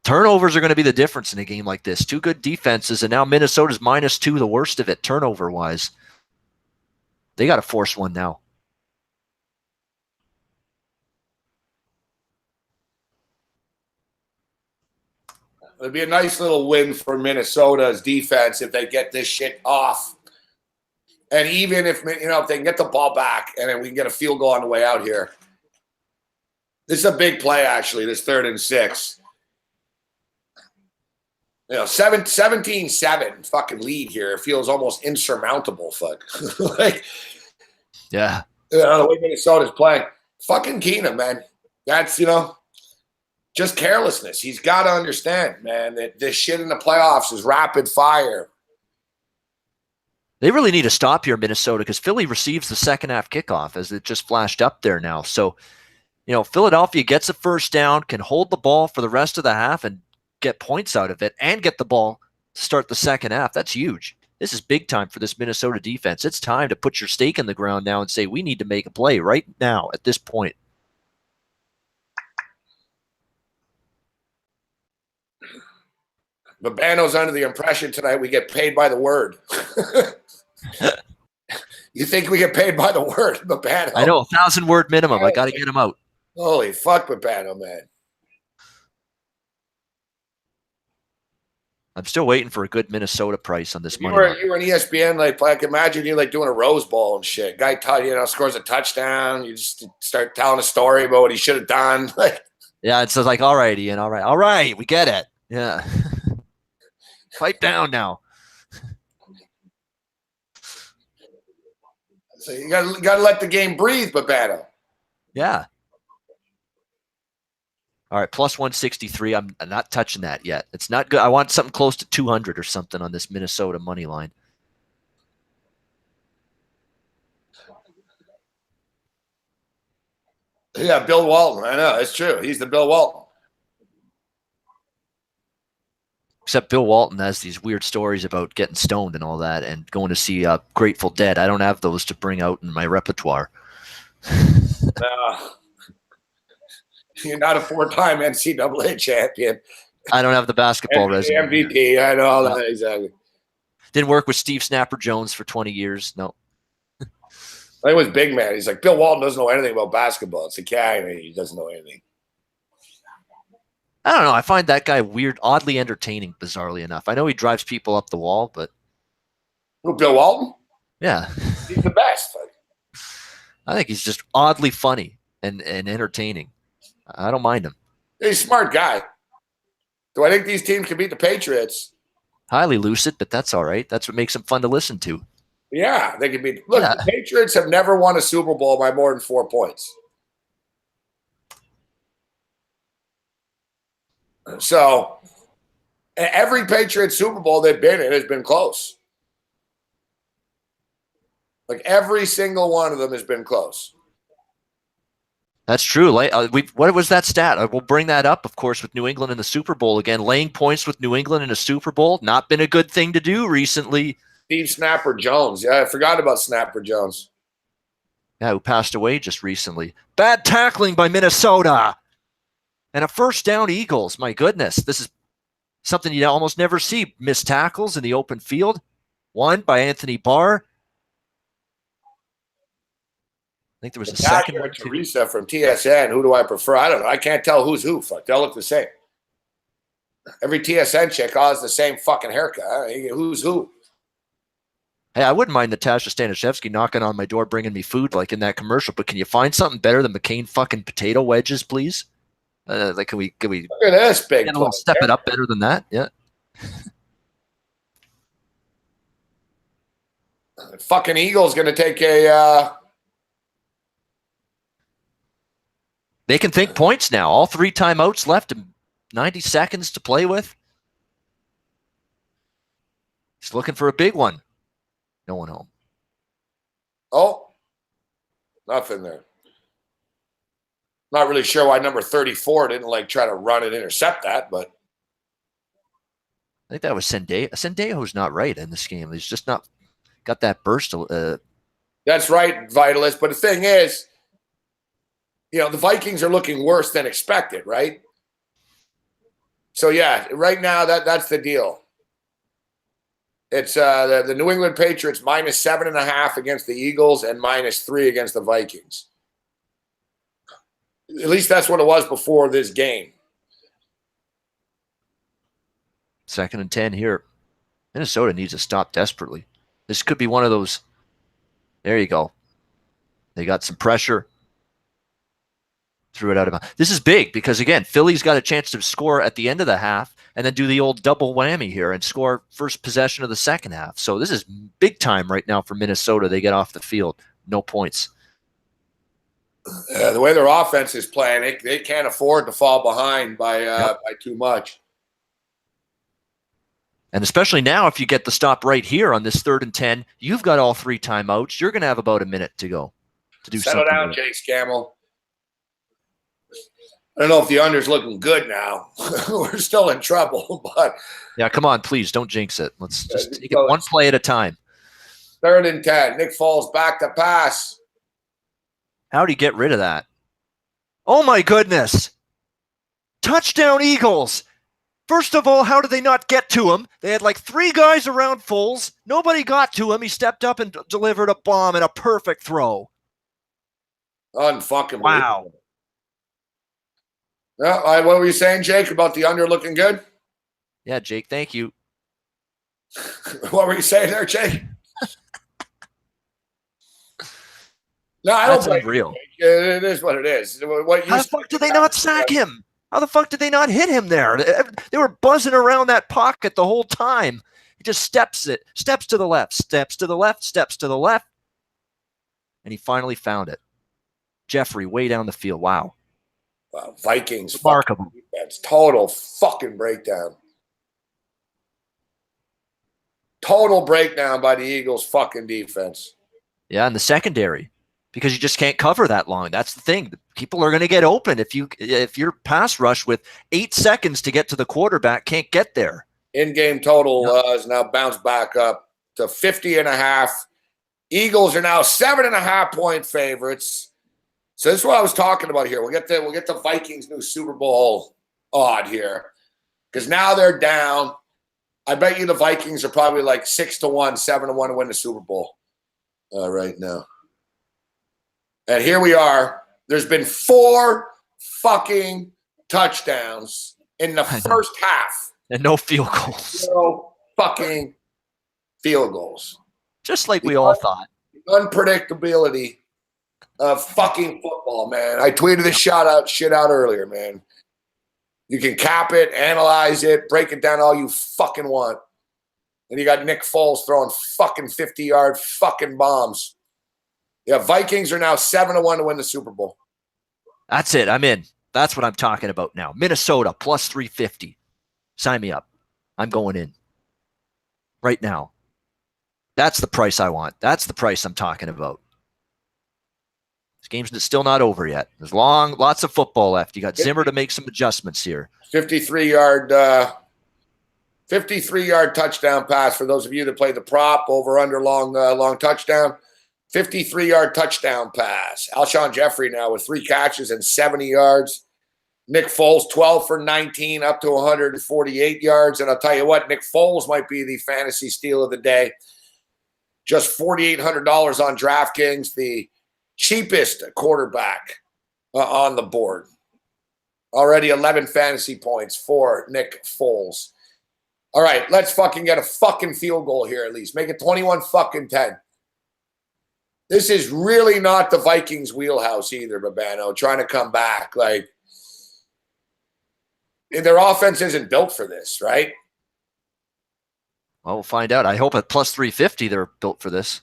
Turnovers are going to be the difference in a game like this. Two good defenses, and now Minnesota's -2, the worst of it, turnover-wise. They got to force one now. It'd be a nice little win for Minnesota's defense if they get this shit off. And even if, if they can get the ball back and then we can get a field goal on the way out here. This is a big play, actually, this 3rd and 6. 17-7 fucking lead here. It feels almost insurmountable. Fuck. Yeah. The way Minnesota's playing. Fucking Keenum, man. That's, just carelessness. He's got to understand, man, that this shit in the playoffs is rapid fire. They really need to stop here, Minnesota, because Philly receives the second half kickoff as it just flashed up there now. So, Philadelphia gets a first down, can hold the ball for the rest of the half and get points out of it and get the ball to start the second half. That's huge. This is big time for this Minnesota defense. It's time to put your stake in the ground now and say, we need to make a play right now at this point. Babano's under the impression tonight we get paid by the word. You think we get paid by the word, Babano? I know, 1,000-word minimum. I got to get him out. Holy fuck, Babano, man. I'm still waiting for a good Minnesota price on this money. You were an ESPN, like imagine you doing a Rose Bowl and shit. Guy scores a touchdown. You just start telling a story about what he should have done. Yeah, it's like, all right, Ian, all right, we get it. Yeah. Pipe down now. So you got to let the game breathe, Babano. Yeah. All right, plus 163. I'm not touching that yet. It's not good. I want something close to 200 or something on this Minnesota money line. Yeah, Bill Walton. I know. It's true. He's the Bill Walton. Except Bill Walton has these weird stories about getting stoned and all that and going to see Grateful Dead. I don't have those to bring out in my repertoire. You're not a 4-time NCAA champion. I don't have the basketball resume. MVP. I know that exactly. Didn't work with Steve Snapper Jones for 20 years. No. I was big man. He's like, Bill Walton doesn't know anything about basketball. It's like, yeah, he doesn't know anything. I don't know. I find that guy weird, oddly entertaining, bizarrely enough. I know he drives people up the wall, but... Who, Bill Walton? Yeah. He's the best. I think he's just oddly funny and entertaining. I don't mind him. He's a smart guy. Do I think these teams can beat the Patriots? Highly lucid, but that's all right. That's what makes him fun to listen to. Yeah, they can beat. Look, the Patriots have never won a Super Bowl by more than 4 points. So every Patriots Super Bowl they've been in has been close. Like every single one of them has been close. That's true. What was that stat? We'll bring that up, of course, with New England in the Super Bowl again. Laying points with New England in a Super Bowl, not been a good thing to do recently. Steve Snapper Jones. Yeah, I forgot about Snapper Jones. Yeah, who passed away just recently. Bad tackling by Minnesota. And a first down Eagles. My goodness. This is something you almost never see. Missed tackles in the open field. One by Anthony Barr. I think there was a second one. Teresa from TSN. Who do I prefer? I don't know. I can't tell who's who. Fuck, they all look the same. Every TSN chick has the same fucking haircut. Who's who? Hey, I wouldn't mind Natasha Stanishevsky knocking on my door, bringing me food like in that commercial. But can you find something better than McCain fucking potato wedges, please? Can we look at this big? Get a little step it up better than that? Yeah. Fucking Eagles going to take a. They can think points now. All 3 timeouts left and 90 seconds to play with. He's looking for a big one. No one home. Oh, nothing there. Not really sure why number 34 didn't try to run and intercept that, but I think that was Sendejo. Sendejo's not right in this game. He's just not got that burst. That's right, Vitalist. But the thing is, the Vikings are looking worse than expected, right? So, yeah, right now that's the deal. It's the New England Patriots minus 7.5 against the Eagles and minus 3 against the Vikings. At least that's what it was before this game. 2nd and 10 here. Minnesota needs to stop desperately. This could be one of those. There you go. They got some pressure. Threw it out of bounds. This is big because, again, Philly's got a chance to score at the end of the half and then do the old double whammy here and score first possession of the second half. So this is big time right now for Minnesota. They get off the field. No points. The way their offense is playing, they can't afford to fall behind by too much. And especially now, if you get the stop right here on this 3rd and 10, you've got all 3 timeouts. You're going to have about a minute to go to do something. Settle down, Jake Scammell. I don't know if the under's looking good now. We're still in trouble, but yeah, come on, please don't jinx it. Let's just take it one play at a time. 3rd and 10. Nick Foles back to pass. How'd he get rid of that? Oh my goodness! Touchdown Eagles! First of all, how did they not get to him? They had 3 guys around Foles. Nobody got to him. He stepped up and delivered a bomb and a perfect throw. Unfucking wow. What were you saying, Jake, about the under looking good? Yeah, Jake, thank you. What were you saying there, Jake? No, I don't blame real. It is what it is. How the fuck did they not sack him? How the fuck did they not hit him there? They were buzzing around that pocket the whole time. He just steps to the left, steps to the left, steps to the left. And he finally found it. Jeffrey way down the field. Wow. Vikings. Remarkable. That's total fucking breakdown. Total breakdown by the Eagles' fucking defense. Yeah, and the secondary. Because you just can't cover that long. That's the thing. People are going to get open if your pass rush with 8 seconds to get to the quarterback can't get there. In-game total is now bounced back up to 50.5. Eagles are now 7.5 point favorites. So this is what I was talking about here. We'll get the Vikings' new Super Bowl odd here because now they're down. I bet you the Vikings are probably 6-1, 7-1 to win the Super Bowl right now. And here we are. There's been 4 fucking touchdowns in the first half. And no field goals. No fucking field goals. Just like we all thought. Unpredictability of fucking football, man. I tweeted this shit out earlier, man. You can cap it, analyze it, break it down all you fucking want. And you got Nick Foles throwing fucking 50-yard fucking bombs. Yeah, Vikings are now 7-1 to win the Super Bowl. That's it. I'm in. That's what I'm talking about now. Minnesota plus 350. Sign me up. I'm going in right now. That's the price I want. That's the price I'm talking about. This game's still not over yet. There's lots of football left. You got Zimmer to make some adjustments here. 53-yard touchdown pass for those of you that play the prop over under long touchdown. 53-yard touchdown pass. Alshon Jeffrey now with 3 catches and 70 yards. Nick Foles 12 for 19 up to 148 yards. And I'll tell you what, Nick Foles might be the fantasy steal of the day. Just $4,800 on DraftKings, the cheapest quarterback on the board. Already 11 fantasy points for Nick Foles. All right, let's fucking get a fucking field goal here at least. Make it 21-10. This is really not the Vikings' wheelhouse either, Babano, trying to come back. Like, their offense isn't built for this, right? Well, we'll find out. I hope at plus 350 they're built for this.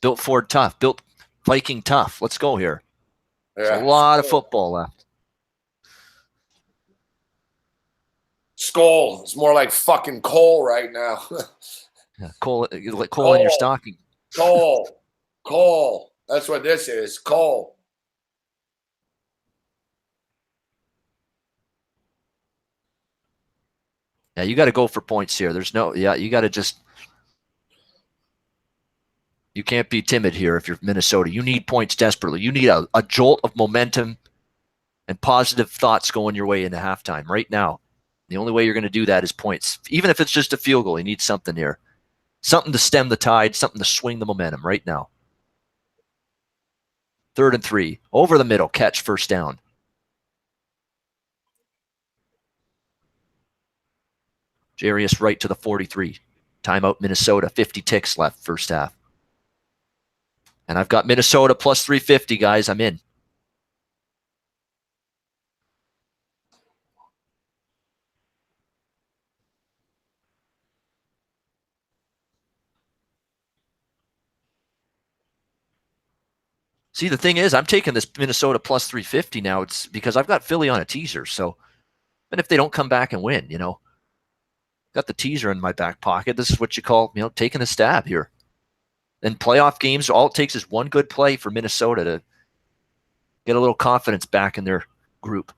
Built Ford tough. Built Viking tough. Let's go here. Yeah. There's a lot of football left. Skull. It's more like fucking coal right now. Yeah, coal in your stocking. Coal. That's what this is. Coal. Yeah, you got to go for points here. You got to just, you can't be timid here if you're Minnesota. You need points desperately. You need a jolt of momentum and positive thoughts going your way into halftime right now. The only way you're going to do that is points. Even if it's just a field goal, you need something here. Something to stem the tide, something to swing the momentum right now. 3rd and 3. Over the middle, catch, first down. Jarius right to the 43. Timeout Minnesota. 50 ticks left first half. And I've got Minnesota plus 350, guys. I'm in. See, the thing is, I'm taking this Minnesota plus 350 now. It's because I've got Philly on a teaser. So, and if they don't come back and win, got the teaser in my back pocket. This is what you call, taking a stab here. In playoff games, all it takes is one good play for Minnesota to get a little confidence back in their group.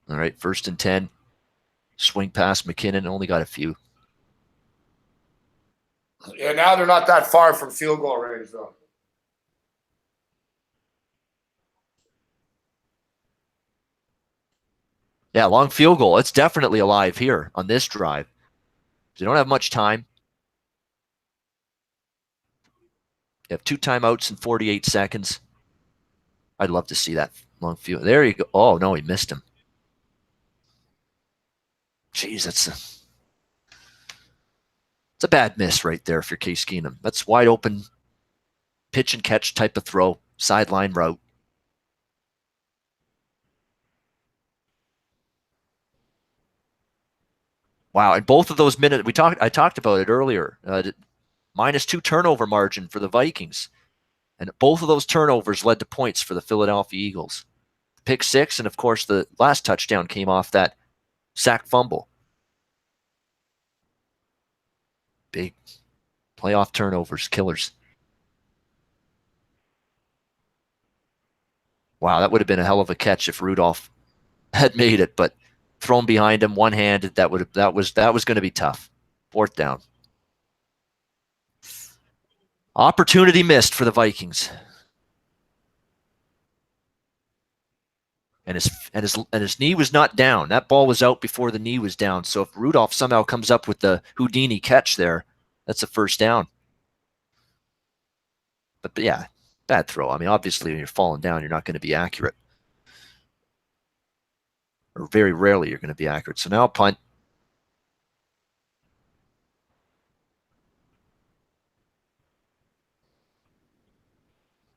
All right, 1st and 10. Swing past McKinnon, only got a few. Yeah, now they're not that far from field goal range, though. Yeah, long field goal. It's definitely alive here on this drive. They don't have much time. You have 2 timeouts in 48 seconds. I'd love to see that long field. There you go. Oh, no, he missed him. Jeez, it's a bad miss right there for Case Keenum. That's wide open pitch and catch type of throw, sideline route. Wow, and both of those minutes I talked about it earlier. -2 turnover margin for the Vikings, and both of those turnovers led to points for the Philadelphia Eagles. Pick 6, and of course the last touchdown came off that sack fumble. Big playoff turnovers, killers. Wow, that would have been a hell of a catch if Rudolph had made it, but thrown behind him one-handed, that was going to be tough. 4th down. Opportunity missed for the Vikings. And his knee was not down. That ball was out before the knee was down. So if Rudolph somehow comes up with the Houdini catch there, that's a 1st down. But yeah, bad throw. I mean, obviously when you're falling down, you're not going to be accurate. or very rarely you're going to be accurate. So now punt.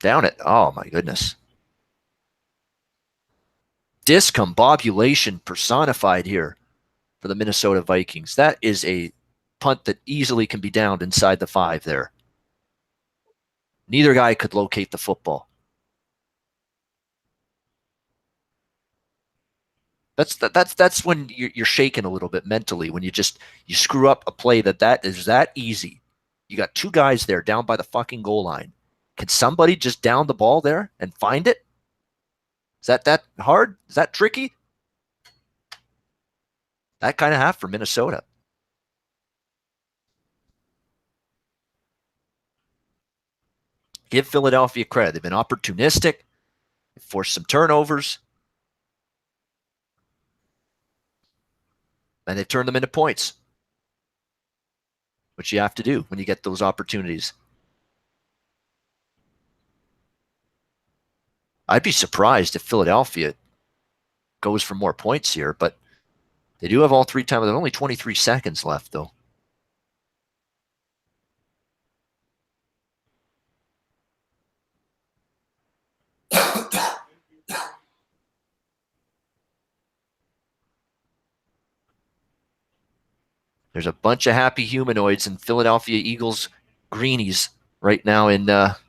Down it. Oh, my goodness. Discombobulation personified here for the Minnesota Vikings. That is a punt that easily can be downed inside the 5 there. Neither guy could locate the football. That's when you're shaken a little bit mentally, when you screw up a play that is that easy. You got 2 guys there down by the fucking goal line. Can somebody just down the ball there and find it? Is that hard? Is that tricky? That kind of half for Minnesota. Give Philadelphia credit. They've been opportunistic. They've forced some turnovers. And they've turned them into points, which you have to do when you get those opportunities. I'd be surprised if Philadelphia goes for more points here, but they do have all 3 times. There's only 23 seconds left, though. There's a bunch of happy humanoids in Philadelphia Eagles greenies right now in at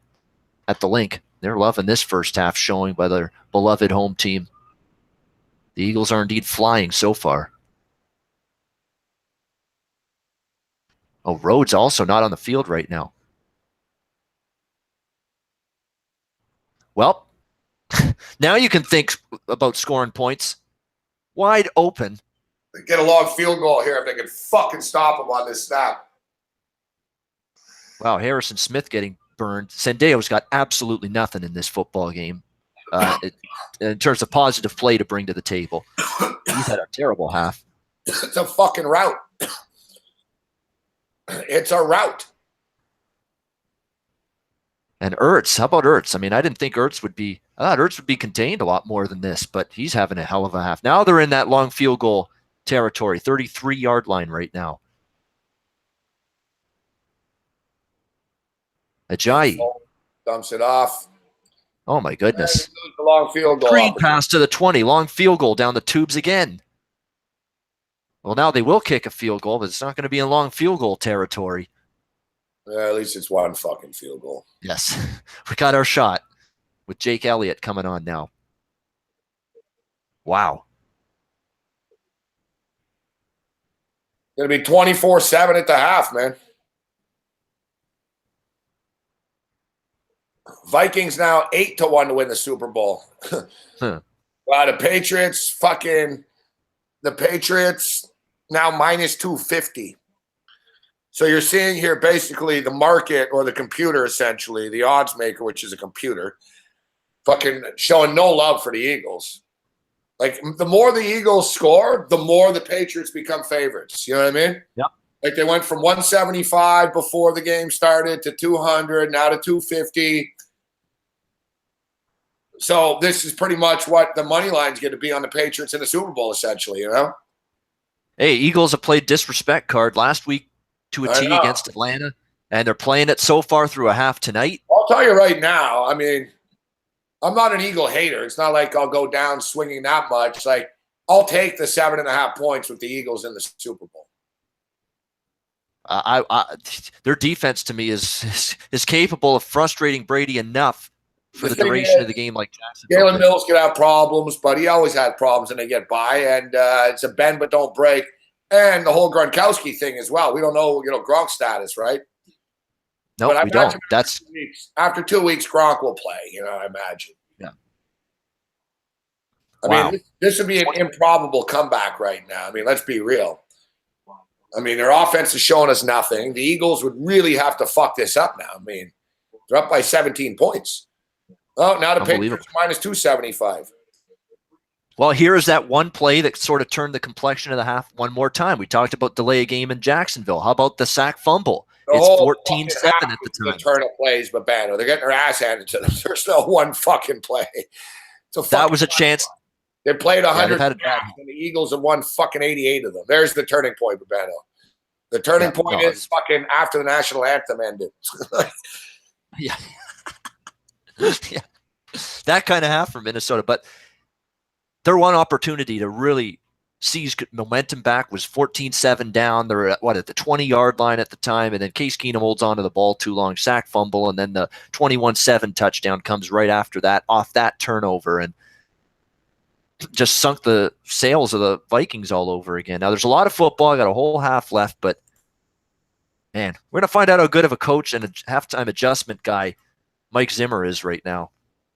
the link. They're loving this first half showing by their beloved home team. The Eagles are indeed flying so far. Oh, Rhodes also not on the field right now. Well, now you can think about scoring points. Wide open. They get a long field goal here if they can fucking stop them on this snap. Wow, Harrison Smith getting burned. Sendeo's got absolutely nothing in this football game in terms of positive play to bring to the table. He's had a terrible half. It's a fucking route. It's a route. And Ertz, how about Ertz? I mean, I didn't think Ertz would be. I thought Ertz would be contained a lot more than this, but he's having a hell of a half. Now they're in that long field goal territory, 33-yard line right now. Ajayi dumps it off. Oh my goodness! The long field goal. Screen pass to the 20, long field goal down the tubes again. Well, now they will kick a field goal, but it's not going to be in long field goal territory. Yeah, at least it's one fucking field goal. Yes, we got our shot with Jake Elliott coming on now. Wow. Going to be 24-7 at the half, man. Vikings now 8-1 to win the Super Bowl. Huh. The Patriots now minus 250. So you're seeing here basically the market or the computer, essentially, the odds maker, which is a computer, fucking showing no love for the Eagles. Like, the more the Eagles score, the more the Patriots become favorites. You know what I mean? Yep. Like, they went from 175 before the game started to 200, now to 250. So this is pretty much what the money line's going to be on the Patriots in the Super Bowl, essentially, you know? Hey, Eagles have played disrespect card last week to a T against Atlanta, and they're playing it so far through a half tonight. I'll tell you right now, I mean, I'm not an Eagle hater. It's not like I'll go down swinging that much. It's like, I'll take the 7.5 points with the Eagles in the Super Bowl. Their defense to me is capable of frustrating Brady enough for the duration of the game. Like Jalen Mills could have problems, but he always had problems, and they get by. And it's a bend but don't break. And the whole Gronkowski thing as well. We don't know, Gronk's status, right? No, we don't. That's after 2 weeks, Gronk will play. I imagine. Yeah. I mean, this would be an improbable comeback right now. I mean, let's be real. I mean, their offense is showing us nothing. The Eagles would really have to fuck this up now. I mean, they're up by 17 points. Oh, now the Patriots minus 275. Well, here is that one play that sort of turned the complexion of the half one more time. We talked about delay a game in Jacksonville. How about the sack fumble? It's 14-7 at the time. The turn of plays, but Bano, they're getting their ass handed to them. There's no one fucking play. That was a chance. They played 100 had and the Eagles have won fucking 88 of them. There's the turning point, Babano. The turning point is fucking after the national anthem ended. Yeah. Yeah. That kind of half for Minnesota. But their one opportunity to really seize momentum back was 14-7 down. They're at the 20-yard line at the time, and then Case Keenum holds onto the ball too long, sack fumble, and then the 21-7 touchdown comes right after that off that turnover and just sunk the sails of the Vikings all over again. Now, there's a lot of football. I got a whole half left, but man, we're going to find out how good of a coach and a halftime adjustment guy Mike Zimmer is right now.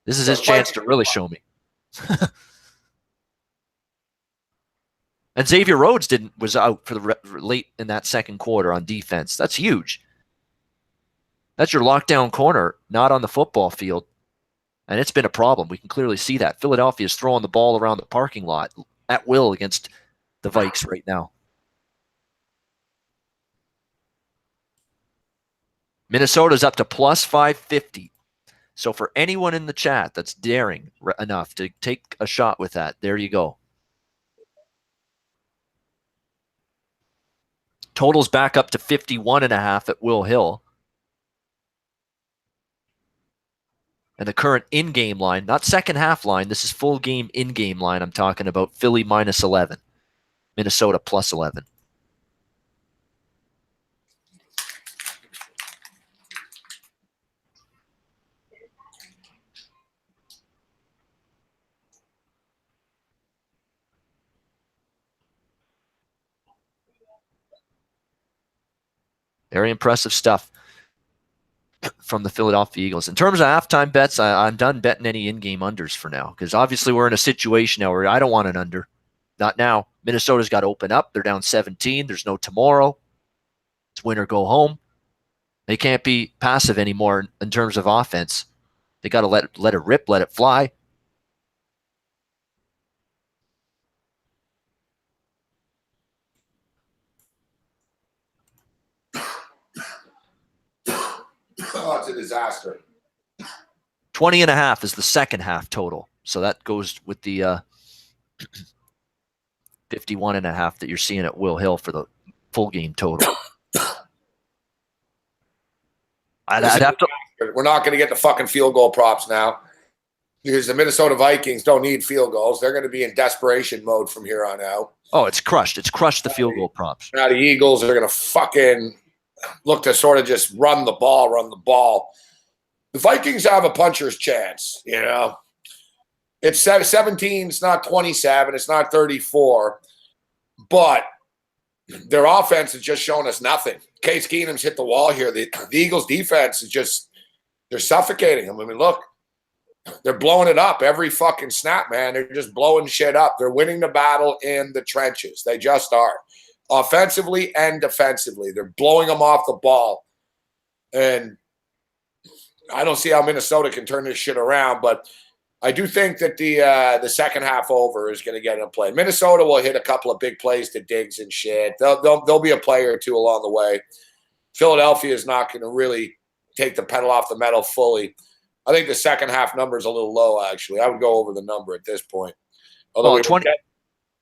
This is his chance to really show me. And Xavier Rhodes was out for the late in that second quarter on defense. That's huge. That's your lockdown corner, not on the football field. And it's been a problem. We can clearly see that. Philadelphia is throwing the ball around the parking lot at will against the Vikes right now. Minnesota's up to plus 550. So for anyone in the chat that's daring enough to take a shot with that, there you go. Total's back up to 51.5 at Will Hill. And the current in-game line, not second half line, this is full game in-game line I'm talking about. Philly minus 11. Minnesota plus 11. Very impressive stuff from the Philadelphia Eagles. In terms of halftime bets, I'm done betting any in-game unders for now because obviously we're in a situation now where I don't want an under. Not now. Minnesota's got to open up. They're down 17. There's no tomorrow. It's win or go home. They can't be passive anymore in terms of offense. They got to let it rip, let it fly. Oh, it's a disaster. 20.5 is the second half total. So that goes with the 51.5 that you're seeing at Will Hill for the full game total. I'd have to. We're not going to get the fucking field goal props now because the Minnesota Vikings don't need field goals. They're going to be in desperation mode from here on out. Oh, it's crushed. It's crushed the field goal props. Now the Eagles are going to fucking look to sort of just run the ball. The Vikings have a puncher's chance, you know. It's 17, it's not 27, it's not 34, but their offense has just shown us nothing. Case Keenum's hit the wall here. The Eagles' defense is just, they're suffocating them. I mean, look, they're blowing it up every fucking snap, man. They're just blowing shit up. They're winning the battle in the trenches. They just are. Offensively and defensively. They're blowing them off the ball. And I don't see how Minnesota can turn this shit around, but I do think that the second half over is going to get in play. Minnesota will hit a couple of big plays to Diggs and shit. There'll be a play or two along the way. Philadelphia is not going to really take the pedal off the metal fully. I think the second half number is a little low, actually. I would go over the number at this point. Although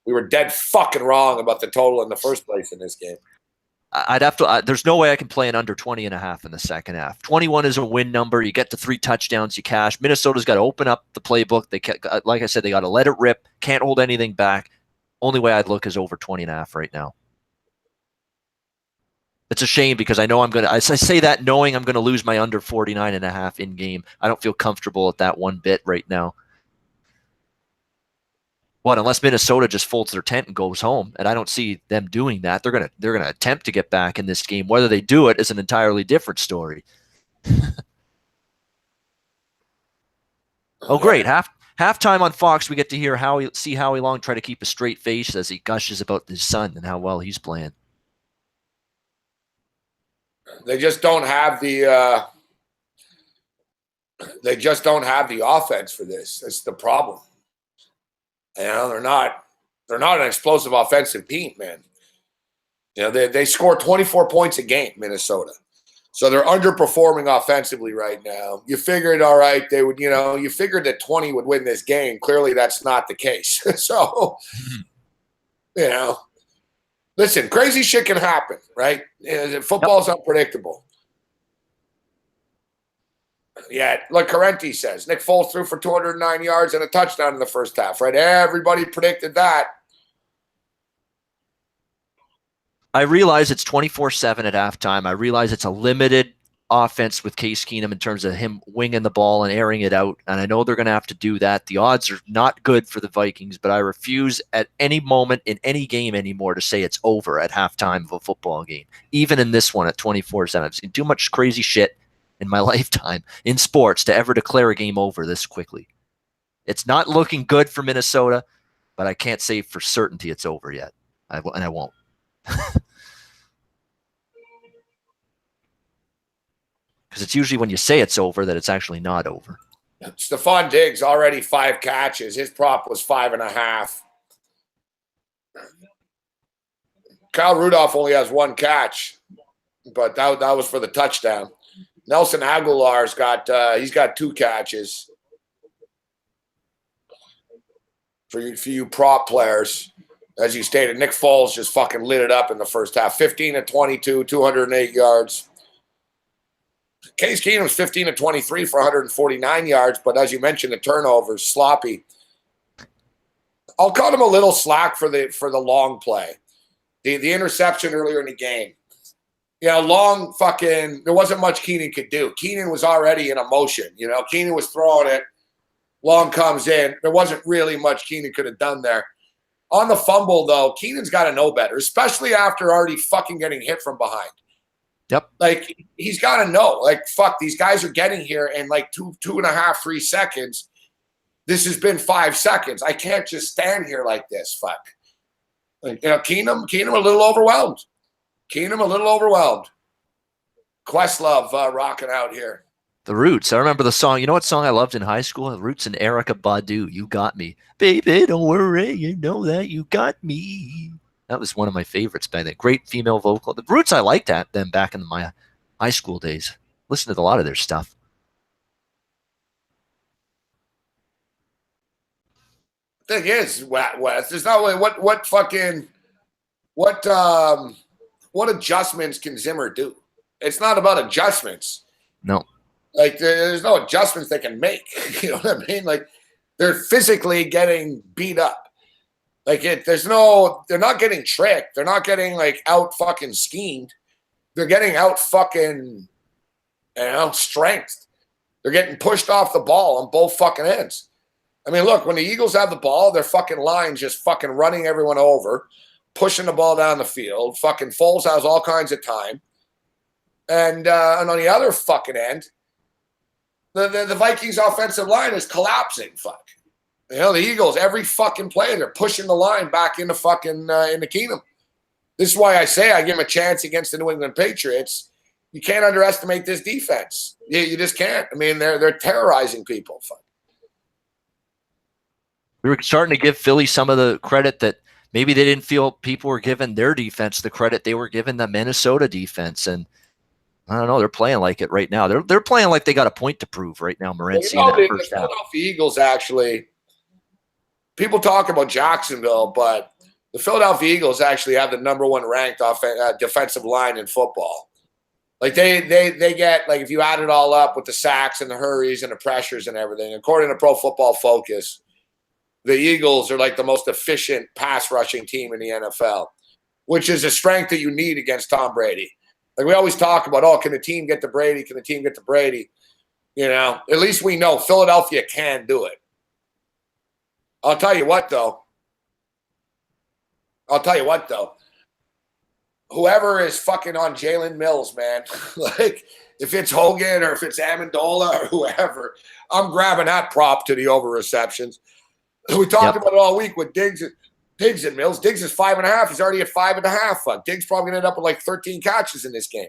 we were dead fucking wrong about the total in the first place in this game. I'd have to. There's no way I can play an under 20.5 in the second half. 21 is a win number. You get to 3 touchdowns, you cash. Minnesota's got to open up the playbook. Like I said, they got to let it rip. Can't hold anything back. Only way I'd look is over 20.5 right now. It's a shame because I know I say that knowing I'm going to lose my under 49.5 in game. I don't feel comfortable at that one bit right now. What, unless Minnesota just folds their tent and goes home, and I don't see them doing that. They're gonna attempt to get back in this game. Whether they do it is an entirely different story. Oh, great! Halftime on Fox, we get to hear see Howie Long try to keep a straight face as he gushes about his son and how well he's playing. They just don't have the. They just don't have the offense for this. That's the problem. You know, they're not an explosive offensive team, man. You know, they score 24 points a game, Minnesota. So they're underperforming offensively right now. You figured, all right, they would, you figured that 20 would win this game. Clearly, that's not the case. So, listen, crazy shit can happen, right? Football's unpredictable. Yeah, like Carenti says, Nick Foles threw for 209 yards and a touchdown in the first half, right? Everybody predicted that. I realize it's 24/7 at halftime. I realize it's a limited offense with Case Keenum in terms of him winging the ball and airing it out, and I know they're going to have to do that. The odds are not good for the Vikings, but I refuse at any moment in any game anymore to say it's over at halftime of a football game, even in this one at 24/7. I've seen too much crazy shit in my lifetime in sports to ever declare a game over this quickly. It's not looking good for Minnesota, but I can't say for certainty it's over yet, and I won't. Because it's usually when you say it's over that it's actually not over. Stephon Diggs already 5 catches. His prop was 5.5. Kyle Rudolph only has 1 catch, but that was for the touchdown. Nelson Aguilar's he's got 2 catches. For you prop players, as you stated, Nick Foles just fucking lit it up in the first half. 15 of 22, 208 yards. Case Keenum's 15 of 23 for 149 yards, but as you mentioned, the turnovers, sloppy. I'll cut him a little slack for the long play. The interception earlier in the game. Long fucking, there wasn't much Keenan could do. Keenan was already in a motion. Keenan was throwing it. Long comes in. There wasn't really much Keenan could have done there. On the fumble, though, Keenan's got to know better, especially after already fucking getting hit from behind. Yep. Like, he's got to know, like, fuck, these guys are getting here in like 2.5, 3 seconds. This has been 5 seconds. I can't just stand here like this. Fuck. Like, Keenum a little overwhelmed. Questlove rocking out here. The Roots. I remember the song. You know what song I loved in high school? The Roots and Erykah Badu. You Got Me. Baby, don't worry. You know that you got me. That was one of my favorites back then. Great female vocal. The Roots, I liked them back in my high school days. Listened to a lot of their stuff. Thing is, Wes, there's not really what adjustments can Zimmer do? It's not about adjustments. No. Like, there's no adjustments they can make. You know what I mean? Like, they're physically getting beat up. Like, they're not getting tricked. They're not getting, like, out fucking schemed. They're getting out fucking, strength. They're getting pushed off the ball on both fucking ends. I mean, look, when the Eagles have the ball, their fucking line just fucking running everyone over, pushing the ball down the field. Fucking Foles has all kinds of time. And on the other fucking end, the Vikings offensive line is collapsing. Fuck. The Eagles, every fucking play, they're pushing the line back into fucking into Keenum. This is why I say I give him a chance against the New England Patriots. You can't underestimate this defense. You just can't. I mean, they're terrorizing people. Fuck. We were starting to give Philly some of the credit that maybe they didn't feel people were giving their defense the credit they were giving the Minnesota defense. And I don't know, they're playing like it right now. They're playing like they got a point to prove right now, Morency. The Philadelphia Eagles, actually, people talk about Jacksonville, but the Philadelphia Eagles actually have the number 1 ranked defensive line in football. Like, they get, like, if you add it all up with the sacks and the hurries and the pressures and everything, according to Pro Football Focus, the Eagles are like the most efficient pass rushing team in the NFL, which is a strength that you need against Tom Brady. Like, we always talk about, can the team get to Brady? Can the team get to Brady? At least we know Philadelphia can do it. I'll tell you what, though. Whoever is fucking on Jalen Mills, man, like, if it's Hogan or if it's Amendola or whoever, I'm grabbing that prop to the over receptions. We talked about it all week with Diggs and Mills. Diggs is 5.5. He's already at 5.5. Diggs probably going to end up with like 13 catches in this game.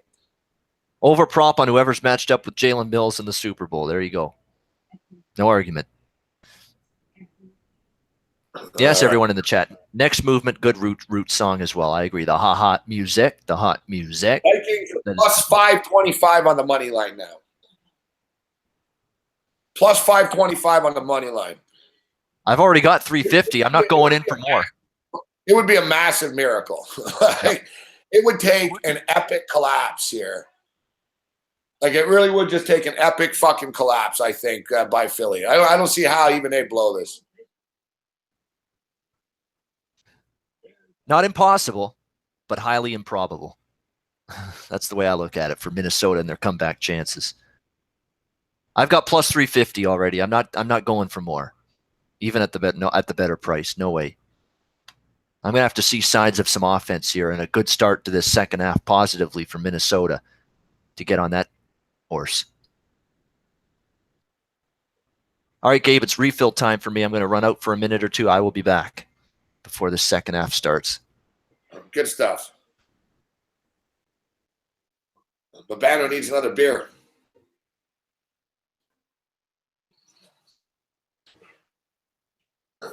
Over prop on whoever's matched up with Jalen Mills in the Super Bowl. There you go. No argument. Yes, All right. everyone in the chat. Next movement, good root song as well. I agree. The hot music. Vikings That is plus 525 on the money line now. Plus 525 on the money line. I've already got 350. I'm not going in for more. It would be a massive miracle. Like, it would take an epic collapse here. Like, it really would just take an epic fucking collapse, I think, by Philly. I don't see how even they blow this. Not impossible, but highly improbable. That's the way I look at it for Minnesota and their comeback chances. I've got plus 350 already. I'm not going for more, even at the better price. No way. I'm gonna have to see signs of some offense here and a good start to this second half positively for Minnesota to get on that horse. All right, Gabe, it's refill time for me. I'm going to run out for a minute or two. I will be back before the second half starts. Good stuff. Babano needs another beer.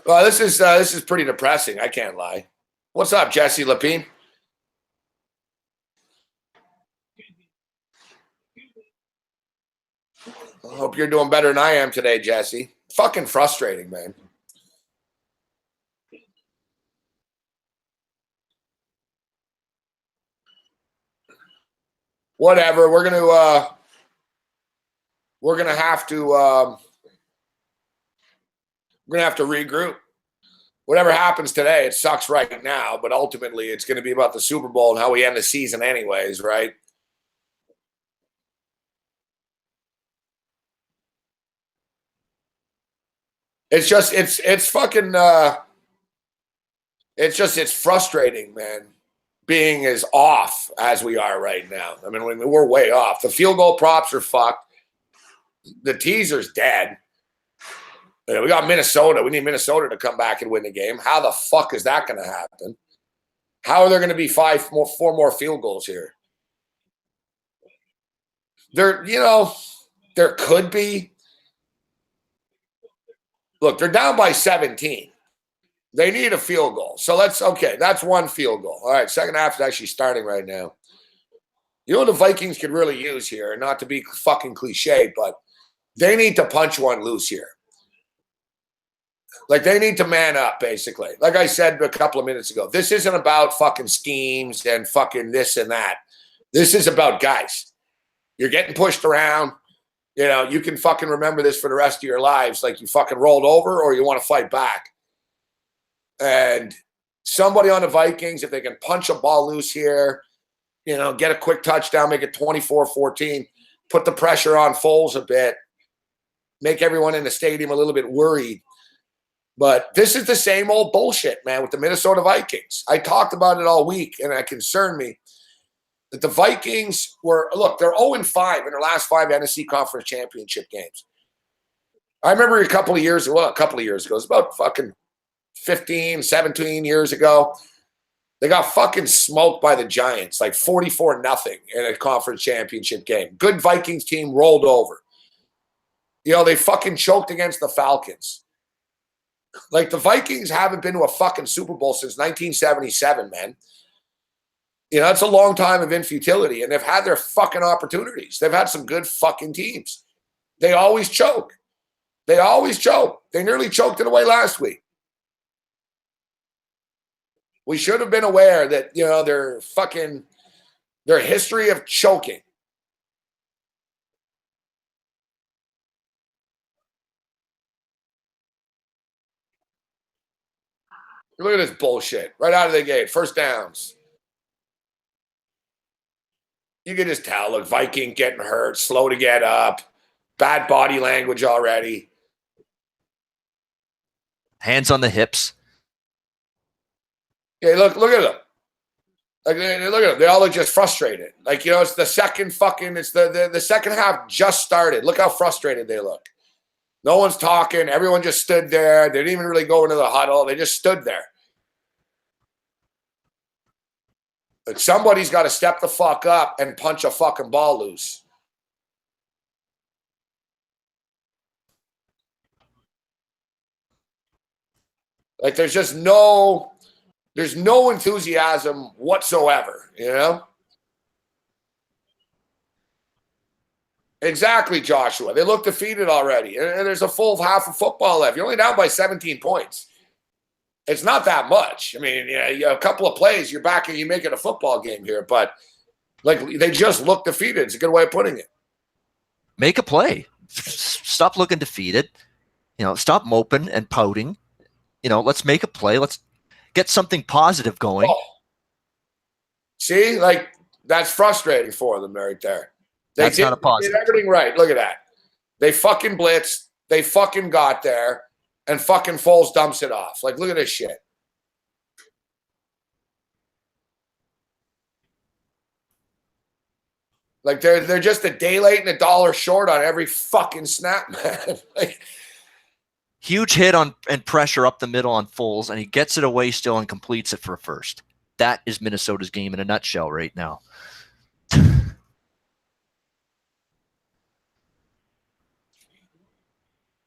Well, this is pretty depressing. I can't lie. What's up, Jesse Lapine? I hope you're doing better than I am today, Jesse. Fucking frustrating, man. Whatever. We're gonna have to regroup. Whatever happens today, it sucks right now, but ultimately it's going to be about the Super Bowl and how we end the season anyways, right? It's just it's fucking it's frustrating, man, being as off as we are right now. I mean, we're way off. The field goal props are fucked. The teaser's dead. You know, we got Minnesota. We need Minnesota to come back and win the game. How the fuck is that going to happen? How are there going to be four more field goals here? There could be. Look, they're down by 17. They need a field goal. So that's one field goal. All right, second half is actually starting right now. You know what the Vikings could really use here, not to be fucking cliche, but they need to punch one loose here. Like, they need to man up, basically. Like I said a couple of minutes ago, this isn't about fucking schemes and fucking this and that. This is about guys. You're getting pushed around. You know, you can fucking remember this for the rest of your lives. Like, you fucking rolled over or you want to fight back. And somebody on the Vikings, if they can punch a ball loose here, you know, get a quick touchdown, make it 24-14, put the pressure on Foles a bit, make everyone in the stadium a little bit worried. But this is the same old bullshit, man, with the Minnesota Vikings. I talked about it all week, and it concerned me that the Vikings they're 0-5 in their last 5 NFC Conference Championship games. I remember a couple of years ago, it's about fucking 15, 17 years ago. They got fucking smoked by the Giants, like 44-0 in a conference championship game. Good Vikings team rolled over. You know, they fucking choked against the Falcons. Like, the Vikings haven't been to a fucking Super Bowl since 1977, man. You know, that's a long time of infutility, and they've had their fucking opportunities. They've had some good fucking teams. They always choke. They nearly choked it away last week. We should have been aware that, you know, their history of choking. Look at this bullshit. Right out of the gate. First downs. You can just tell, look, Viking getting hurt, slow to get up, bad body language already. Hands on the hips. Okay, look at them. Like, look at them. They all look just frustrated. Like, you know, it's the second half just started. Look how frustrated they look. No one's talking. Everyone just stood there. They didn't even really go into the huddle. They just stood there. Like, somebody's got to step the fuck up and punch a fucking ball loose. Like there's no enthusiasm whatsoever, you know? Exactly, Joshua. They look defeated already. And there's a full half of football left. You're only down by 17 points. It's not that much. I mean, a couple of plays, you're back and you make it a football game here. But like they just look defeated. It's a good way of putting it. Make a play. Stop looking defeated. Stop moping and pouting. Let's make a play. Let's get something positive going. Oh. See, like that's frustrating for them right there. That's not a positive. They did everything right. Look at that. They fucking blitzed. They fucking got there. And fucking Foles dumps it off. Like, look at this shit. Like, they're just a day late and a dollar short on every fucking snap, man. Like, huge hit on and pressure up the middle on Foles, and he gets it away still and completes it for a first. That is Minnesota's game in a nutshell right now.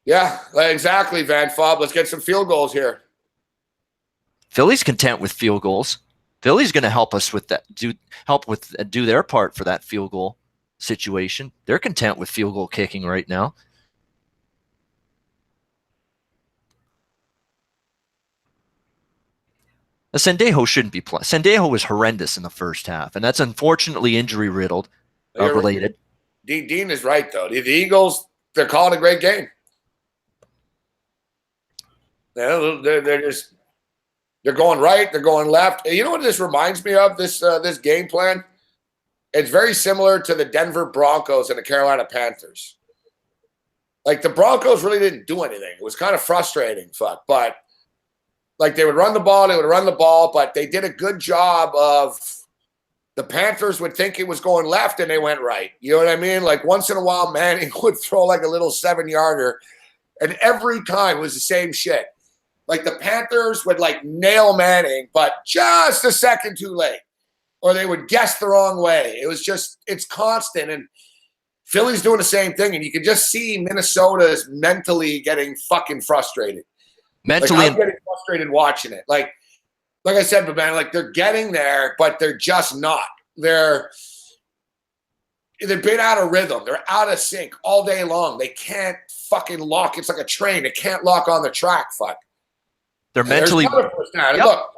Yeah, exactly, Van Fob. Let's get some field goals here. Philly's content with field goals. Philly's going to help us with that. Do their part for that field goal situation. They're content with field goal kicking right now. Sendejo shouldn't be playing. Sendejo was horrendous in the first half, and that's unfortunately injury riddled related. Dean is right though. The Eagles, they're calling a great game. They're going right. They're going left. You know what this reminds me of? This game plan. It's very similar to the Denver Broncos and the Carolina Panthers. Like the Broncos really didn't do anything. It was kind of frustrating, but like they would run the ball, but they did a good job of. The Panthers would think it was going left and they went right. You know what I mean? Like once in a while, Manning would throw like a little 7-yarder, and every time it was the same shit. Like the Panthers would like nail Manning, but just a second too late. Or they would guess the wrong way. It was just, it's constant. And Philly's doing the same thing. And you can just see Minnesota is mentally getting fucking frustrated. I'm getting frustrated watching it. Like I said, but man, like they're getting there, but they're just not. They've been out of rhythm. They're out of sync all day long. They can't fucking lock. It's like a train. It can't lock on the track. Fuck. They're mentally. Yep. Look,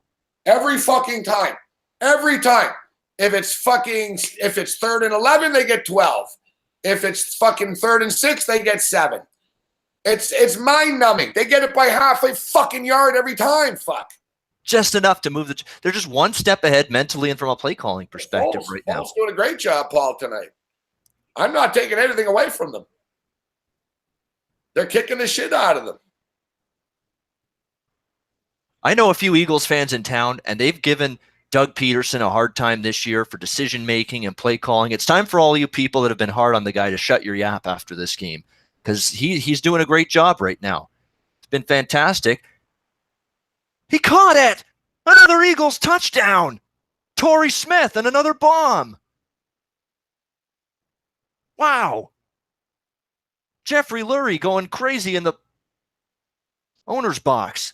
every fucking time, if it's 3rd and 11, they get 12. If it's fucking 3rd and 6, they get 7. It's mind numbing. They get it by half a fucking yard every time. Fuck. Just enough to move they're just one step ahead mentally and from a play calling perspective right now. Paul's doing a great job, Paul, tonight. I'm not taking anything away from them. They're kicking the shit out of them. I know a few Eagles fans in town, and they've given Doug Peterson a hard time this year for decision-making and play calling. It's time for all you people that have been hard on the guy to shut your yap after this game because he's doing a great job right now. It's been fantastic. He caught it! Another Eagles touchdown! Torrey Smith and another bomb! Wow! Jeffrey Lurie going crazy in the owner's box.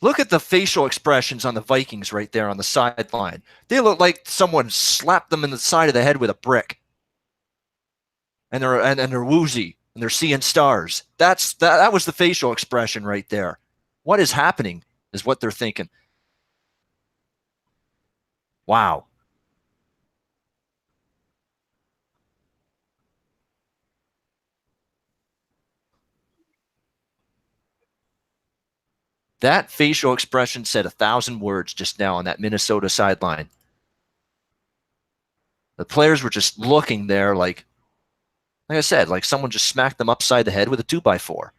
Look at the facial expressions on the Vikings right there on the sideline. They look like someone slapped them in the side of the head with a brick. And they're woozy and they're seeing stars. That was the facial expression right there. What is happening is what they're thinking. Wow. That facial expression said 1,000 words just now on that Minnesota sideline. The players were just looking there like I said, like someone just smacked them upside the head with a 2x4.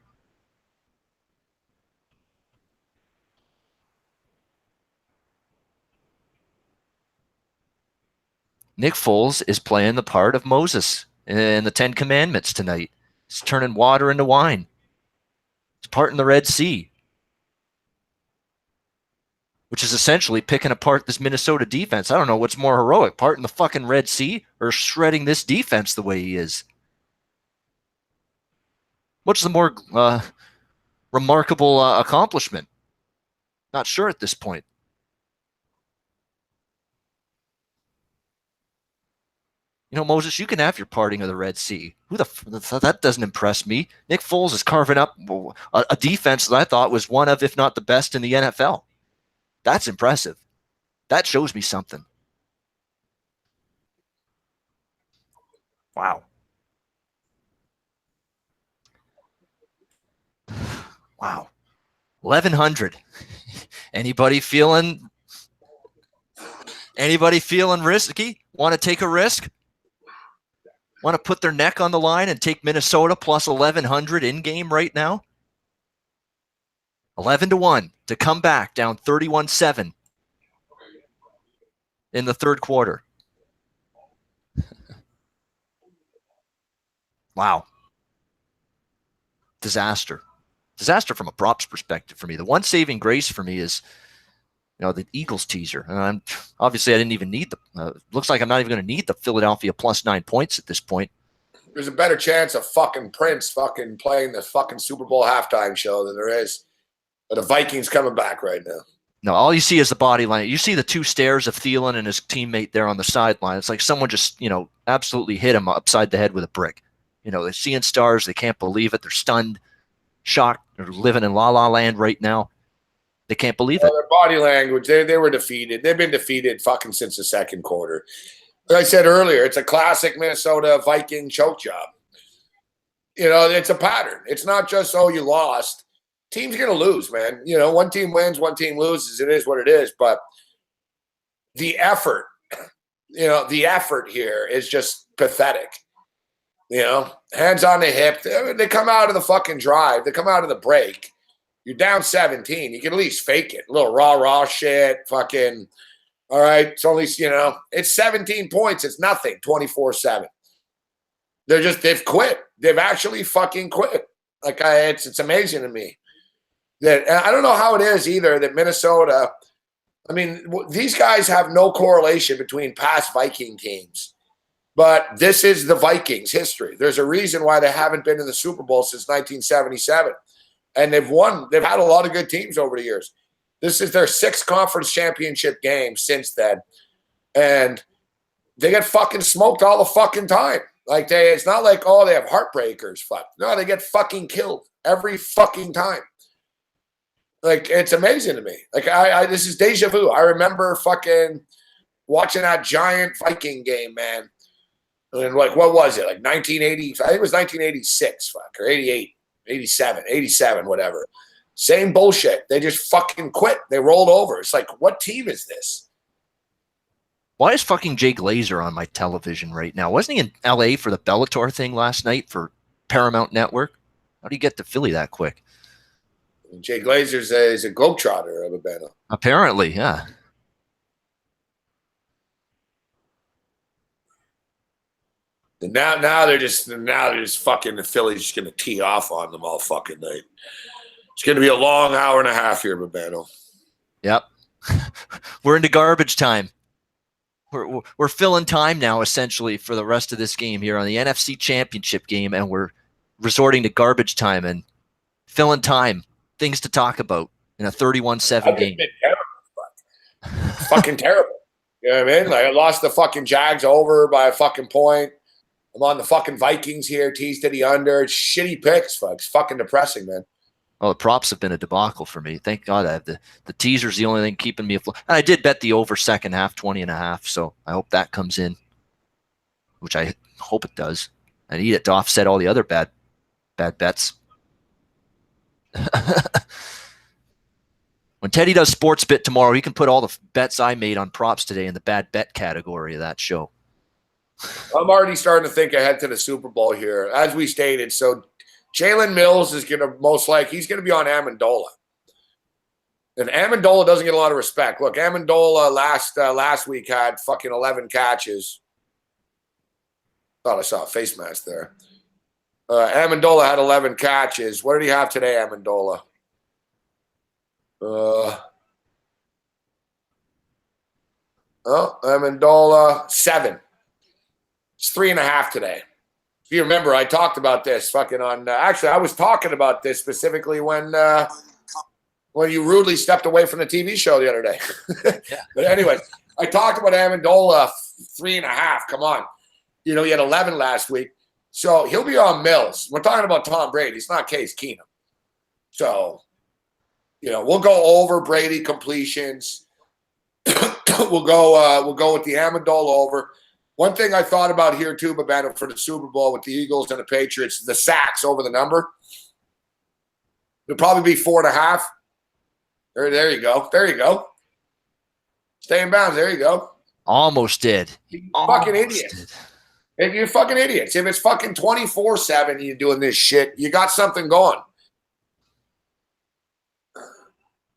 Nick Foles is playing the part of Moses in the 10 Commandments tonight. He's turning water into wine. He's parting the Red Sea, which is essentially picking apart this Minnesota defense. I don't know what's more heroic, parting the fucking Red Sea or shredding this defense the way he is. What's the more remarkable accomplishment? Not sure at this point. You know, Moses, you can have your parting of the Red Sea. That doesn't impress me. Nick Foles is carving up a defense that I thought was one of, if not the best in the NFL. That's impressive. That shows me something. Wow. Wow. 1,100. Anybody feeling risky? Want to take a risk? Want to put their neck on the line and take Minnesota plus 1,100 in game right now? 11-1 to come back down 31-7 in the third quarter. Wow. Disaster from a props perspective for me. The one saving grace for me is, the Eagles teaser. And obviously I didn't even need looks like I'm not even going to need the Philadelphia plus 9 points at this point. There's a better chance of fucking Prince fucking playing the fucking Super Bowl halftime show than there is. But the Vikings coming back right now. No, all you see is the body line. You see the two stares of Thielen and his teammate there on the sideline. It's like someone just, absolutely hit him upside the head with a brick. They're seeing stars. They can't believe it. They're stunned, shocked. They're living in la-la land right now. They can't believe it. Their body language, they were defeated. They've been defeated fucking since the second quarter. Like I said earlier, it's a classic Minnesota Viking choke job. It's a pattern. It's not just, you lost. Team's going to lose, man. One team wins, one team loses. It is what it is. But the effort, the effort here is just pathetic. Hands on the hip. They come out of the fucking drive. They come out of the break. You're down 17. You can at least fake it. A little raw shit. Fucking, all right. It's only, it's 17 points. It's nothing. 24-7. They've quit. They've actually fucking quit. Like, it's amazing to me. That I don't know how it is either that Minnesota, these guys have no correlation between past Viking teams. But this is the Vikings' history. There's a reason why they haven't been in the Super Bowl since 1977. And they've won. They've had a lot of good teams over the years. This is their sixth conference championship game since then. And they get fucking smoked all the fucking time. Like, it's not like, they have heartbreakers. Fuck. No, they get fucking killed every fucking time. Like, it's amazing to me. Like, this is deja vu. I remember fucking watching that giant Viking game, man. And like, what was it? Like 1980, I think it was 1986, or 88, 87, whatever. Same bullshit. They just fucking quit. They rolled over. It's like, what team is this? Why is fucking Jay Glazer on my television right now? Wasn't he in LA for the Bellator thing last night for Paramount Network? How do you get to Philly that quick? Jay Glazer's is a globetrotter of a band. Apparently, yeah. And now they're just fucking, the Phillies just going to tee off on them all fucking night. It's going to be a long hour and a half here, Babano. Yep. We're into garbage time. We're filling time now, essentially, for the rest of this game here on the NFC Championship game, and we're resorting to garbage time and filling time, things to talk about in a 31-7 game. Been terrible. Fucking terrible. You know what I mean? Like, I lost the fucking Jags over by a fucking point. I'm on the fucking Vikings here, teased to the under. It's shitty picks, folks. Fucking depressing, man. Oh, the props have been a debacle for me. Thank God I have the teaser's the only thing keeping me afloat. And I did bet the over second half, 20.5, so I hope that comes in, which I hope it does. I need it to offset all the other bad bets. When Teddy does Sports Bit tomorrow, he can put all the bets I made on props today in the bad bet category of that show. I'm already starting to think ahead to the Super Bowl here. As we stated, so Jalen Mills is going to he's going to be on Amendola. And Amendola doesn't get a lot of respect. Look, Amendola last week had fucking 11 catches. Thought I saw a face mask there. Amendola had 11 catches. What did he have today, Amendola? Amendola, 7. It's 3.5 today. If you remember, I talked about this fucking on. Actually, I was talking about this specifically when you rudely stepped away from the TV show the other day. Yeah. But anyway, I talked about Amendola 3.5. Come on, he had 11 last week, so he'll be on Mills. We're talking about Tom Brady. It's not Case Keenum. So, we'll go over Brady completions. we'll go with the Amendola over. One thing I thought about here too, Babano, for the Super Bowl with the Eagles and the Patriots, the sacks over the number. It'll probably be 4.5. There you go. There you go. Stay in bounds. There you go. Almost did. Fucking idiots. If you're fucking idiots. If it's fucking 24/7 you're doing this shit, you got something going.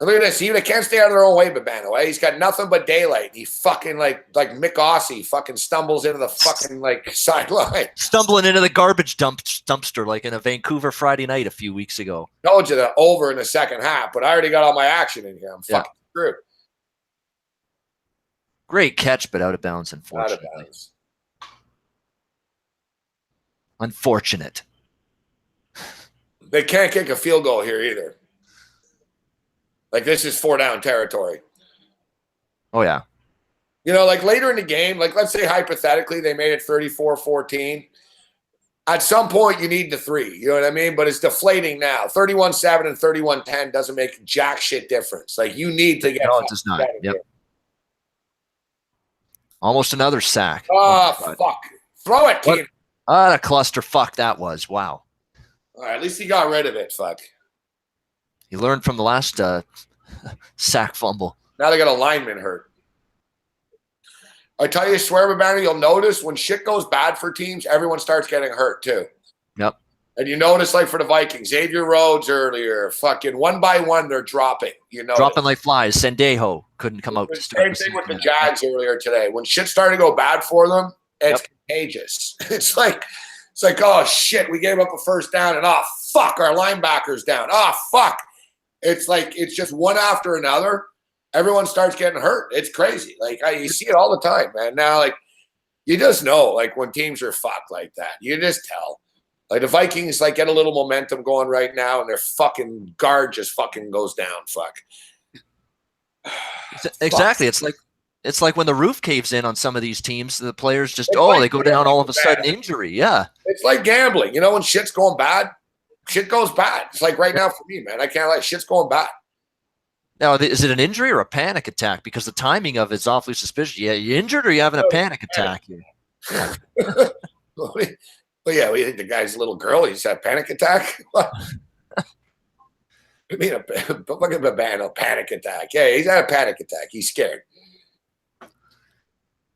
And look at this. They can't stay out of their own way, Babano. He's got nothing but daylight. He fucking like Mick Aussie fucking stumbles into the fucking sideline. Stumbling into the garbage dumpster like in a Vancouver Friday night a few weeks ago. Told you that over in the second half, but I already got all my action in here. I'm fucking screwed. Great catch, but out of bounds, unfortunately. Out of bounds. Unfortunate. They can't kick a field goal here either. This is 4-down territory. Oh, yeah. Later in the game, let's say hypothetically they made it 34-14. At some point, you need the 3. You know what I mean? But it's deflating now. 31-7 and 31-10 doesn't make jack shit difference. You need to get. No, it does not. Yep. Almost another sack. Oh, fuck. Throw it, Keenan. What a clusterfuck that was. Wow. All right, at least he got rid of it. Fuck. He learned from the last sack fumble. Now they got a lineman hurt. I tell you, swear, Babano, you'll notice when shit goes bad for teams, everyone starts getting hurt too. Yep. And you notice, for the Vikings, Xavier Rhodes earlier, fucking one by one, they're dropping. Dropping like flies. Sendejo couldn't come out. Same thing with the Jags earlier today. When shit started to go bad for them, it's contagious. It's like, oh shit, we gave up a first down, and oh fuck, our linebacker's down. Oh fuck. It's just one after another. Everyone starts getting hurt. It's crazy. You see it all the time, man. Now, you just know, when teams are fucked like that, you just tell. The Vikings, get a little momentum going right now, and their fucking guard just fucking goes down. Fuck. Exactly. Fuck. It's like when the roof caves in on some of these teams, the players just, they go down all of a sudden injury. Yeah. It's like gambling. When shit's going bad, shit goes bad. It's right now for me, man. I can't lie. Shit's going bad. Now, is it an injury or a panic attack? Because the timing of it's awfully suspicious. Yeah, you injured or you having a panic attack here? Yeah. Well, yeah, we think the guy's a little girl. He's had a panic attack. What? I mean, look at Babano, panic attack. Yeah, he's had a panic attack. He's scared.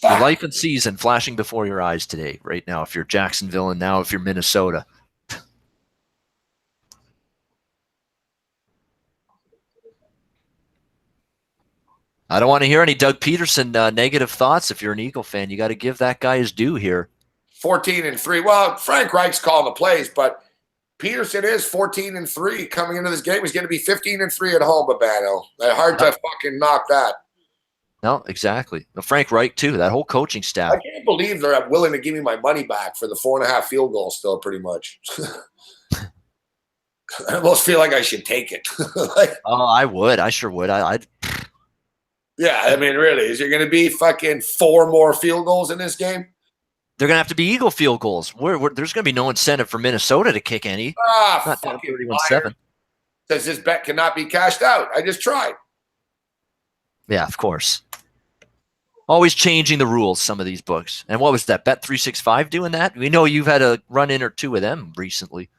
Your life and season flashing before your eyes today, right now, if you're Jacksonville and now if you're Minnesota. I don't want to hear any Doug Peterson negative thoughts. If you're an Eagle fan, you got to give that guy his due here. 14-3. Well, Frank Reich's calling the plays, but Peterson is 14-3 coming into this game. He's going to be 15-3 at home, Babano. Hard to fucking knock that. No, exactly. Frank Reich, too. That whole coaching staff. I can't believe they're willing to give me my money back for the 4.5 field goal still, pretty much. I almost feel like I should take it. I would. I sure would. I'd. Yeah, I mean, really, is there going to be fucking 4 more field goals in this game? They're going to have to be Eagle field goals. There's going to be no incentive for Minnesota to kick any. Not fucking 31-7. Says this bet cannot be cashed out. I just tried. Yeah, of course. Always changing the rules, some of these books. And what was that, Bet365 doing that? We know you've had a run-in or two with them recently.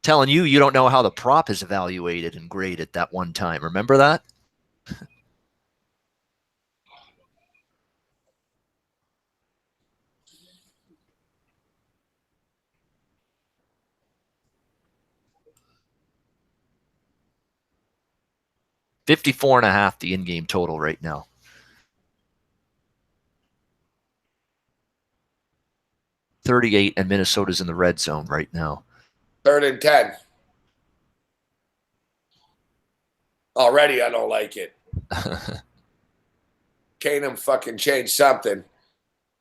Telling you don't know how the prop is evaluated and graded that one time. Remember that? $54.5 the in-game total right now. 38 and Minnesota's in the red zone right now. 3rd and 10. Already I don't like it. Keenum fucking changed something.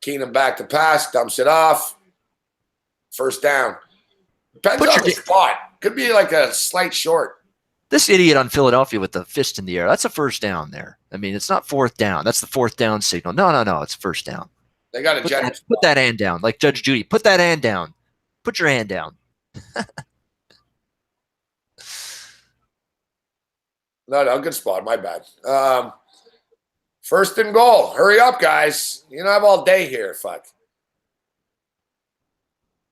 Keenum back to pass, dumps it off. First down. Depends on the spot. Could be like a slight short. This idiot on Philadelphia with the fist in the air, that's a first down there. I mean, it's not fourth down. That's the fourth down signal. No, it's first down. They got a generous. Put that hand down, like Judge Judy. Put that hand down. Put your hand down. No, good spot. My bad. First and goal. Hurry up, guys. You don't have all day here. Fuck.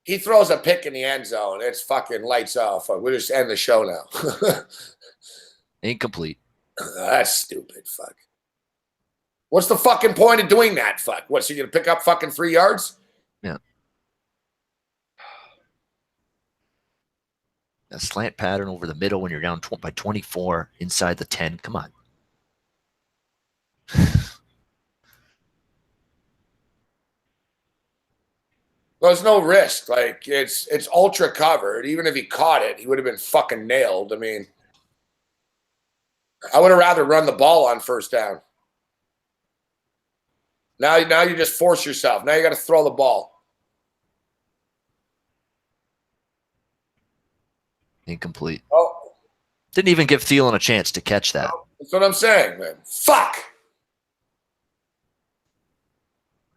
He throws a pick in the end zone. It's fucking lights off. We'll just end the show now. Incomplete. That's stupid. Fuck. What's the fucking point of doing that? Fuck. What, so you're going to pick up fucking 3 yards? Yeah. A slant pattern over the middle when you're down by 24 inside the 10. Come on. There's no risk. Like, it's ultra covered. Even if he caught it, he would have been fucking nailed. I mean, I would have rather run the ball on first down. Now you just force yourself. Now you got to throw the ball. Incomplete. Oh. Didn't even give Thielen a chance to catch that. That's what I'm saying, man. Fuck.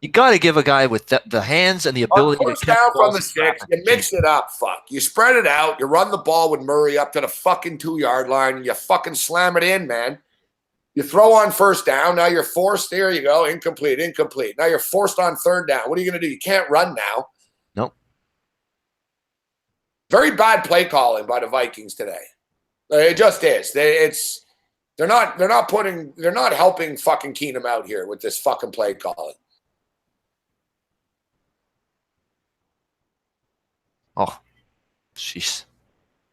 You got to give a guy with the hands and the ability to catch down from the 6. You mix it up, fuck. You spread it out. You run the ball with Murray up to the fucking 2-yard line. And you fucking slam it in, man. You throw on first down. Now you're forced. There you go. Incomplete. Now you're forced on third down. What are you going to do? You can't run now. Nope. Very bad play calling by the Vikings today. It just is. They're not helping fucking Keenum out here with this fucking play calling. Oh, jeez.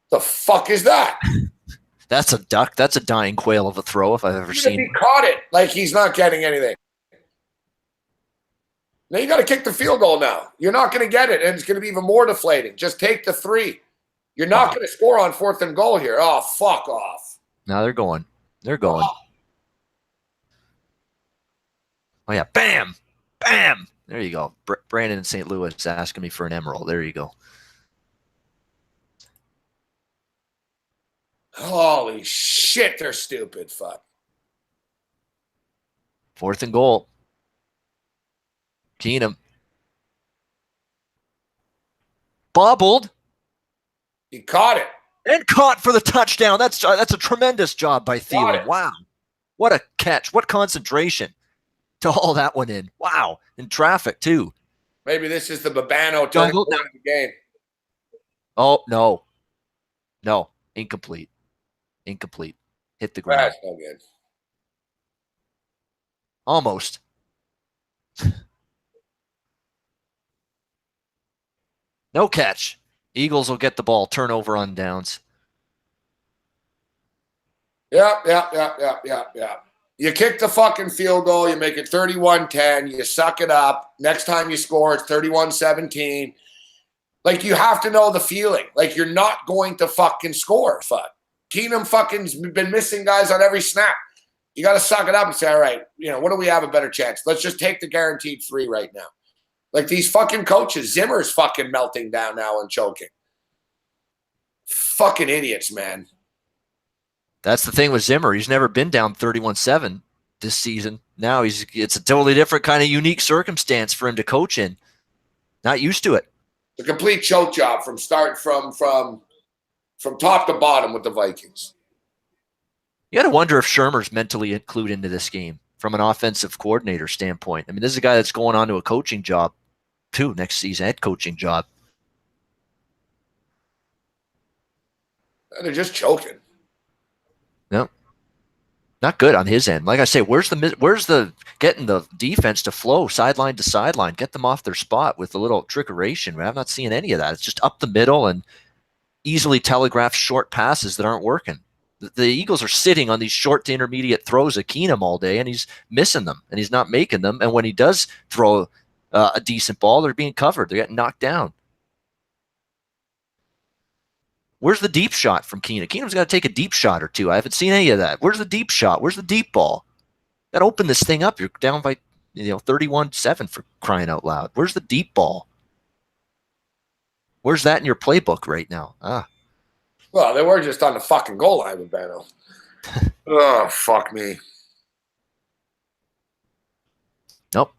The fuck is that? That's a duck. That's a dying quail of a throw if I've ever seen. He caught it like he's not getting anything. Now you got to kick the field goal now. You're not going to get it, and it's going to be even more deflating. Just take the 3. You're not going to score on 4th and goal here. Oh, fuck off. No, they're going. Oh, yeah. Bam. Bam. There you go. Brandon in St. Louis is asking me for an emerald. There you go. Holy shit, they're stupid. Fuck. 4th and goal. Keenum. Bobbled. He caught it. And caught for the touchdown. That's a tremendous job by Thielen. Wow. What a catch. What concentration to haul that one in. Wow. In traffic, too. Maybe this is the Babano turning point of the game. Oh, no. No. Incomplete. Hit the ground. That's no good. Almost. No catch. Eagles will get the ball. Turnover on downs. Yeah. You kick the fucking field goal. You make it 31-10. You suck it up. Next time you score, it's 31-17. Like, you have to know the feeling. Like, you're not going to fucking score. Fuck. Keenum fucking's been missing guys on every snap. You got to suck it up and say, all right, what do we have a better chance? Let's just take the guaranteed 3 right now. Like, these fucking coaches, Zimmer's fucking melting down now and choking. Fucking idiots, man. That's the thing with Zimmer. He's never been down 31-7 this season. Now it's a totally different kind of unique circumstance for him to coach in. Not used to it. The complete choke job from top to bottom with the Vikings. You got to wonder if Shermer's mentally included into this game from an offensive coordinator standpoint. I mean, this is a guy that's going on to a coaching job too next season, head coaching job. They're just choking. No, not good on his end. Like I say, where's the getting the defense to flow sideline to sideline, get them off their spot with a little trickeration? I'm not seeing any of that. It's just up the middle and easily telegraphed short passes that aren't working. The Eagles are sitting on these short to intermediate throws at Keenum all day, and he's missing them, and he's not making them. And when he does throw a decent ball, they're being covered. They're getting knocked down. Where's the deep shot from Keenum? Keenum's got to take a deep shot or two. I haven't seen any of that. Where's the deep shot? Where's the deep ball? Got to open this thing up. You're down by 31-7 for crying out loud. Where's the deep ball? Where's that in your playbook right now? Well, they were just on the fucking goal line with Bano. Oh, fuck me. Nope.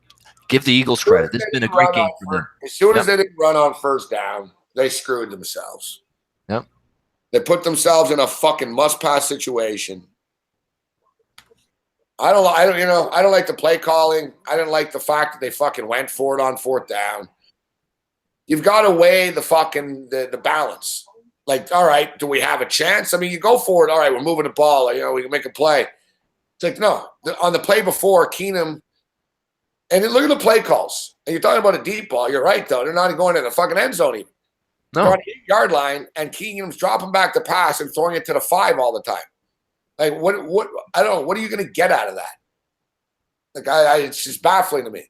Give the Eagles credit. This has been a great game for them. As soon as they didn't run on first down, they screwed themselves. Yep. They put themselves in a fucking must-pass situation. I don't like the play calling. I didn't like the fact that they fucking went for it on fourth down. You've got to weigh the fucking the balance. Like, all right, do we have a chance? I mean, you go for it. All right, we're moving the ball. We can make a play. It's like, no. On the play before, Keenum, and look at the play calls. And you're talking about a deep ball. You're right, though. They're not even going to the fucking end zone even. No. They're on the 8-yard line, and Keenum's dropping back the pass and throwing it to the 5 all the time. Like, what? I don't know. What are you going to get out of that? Like, it's just baffling to me.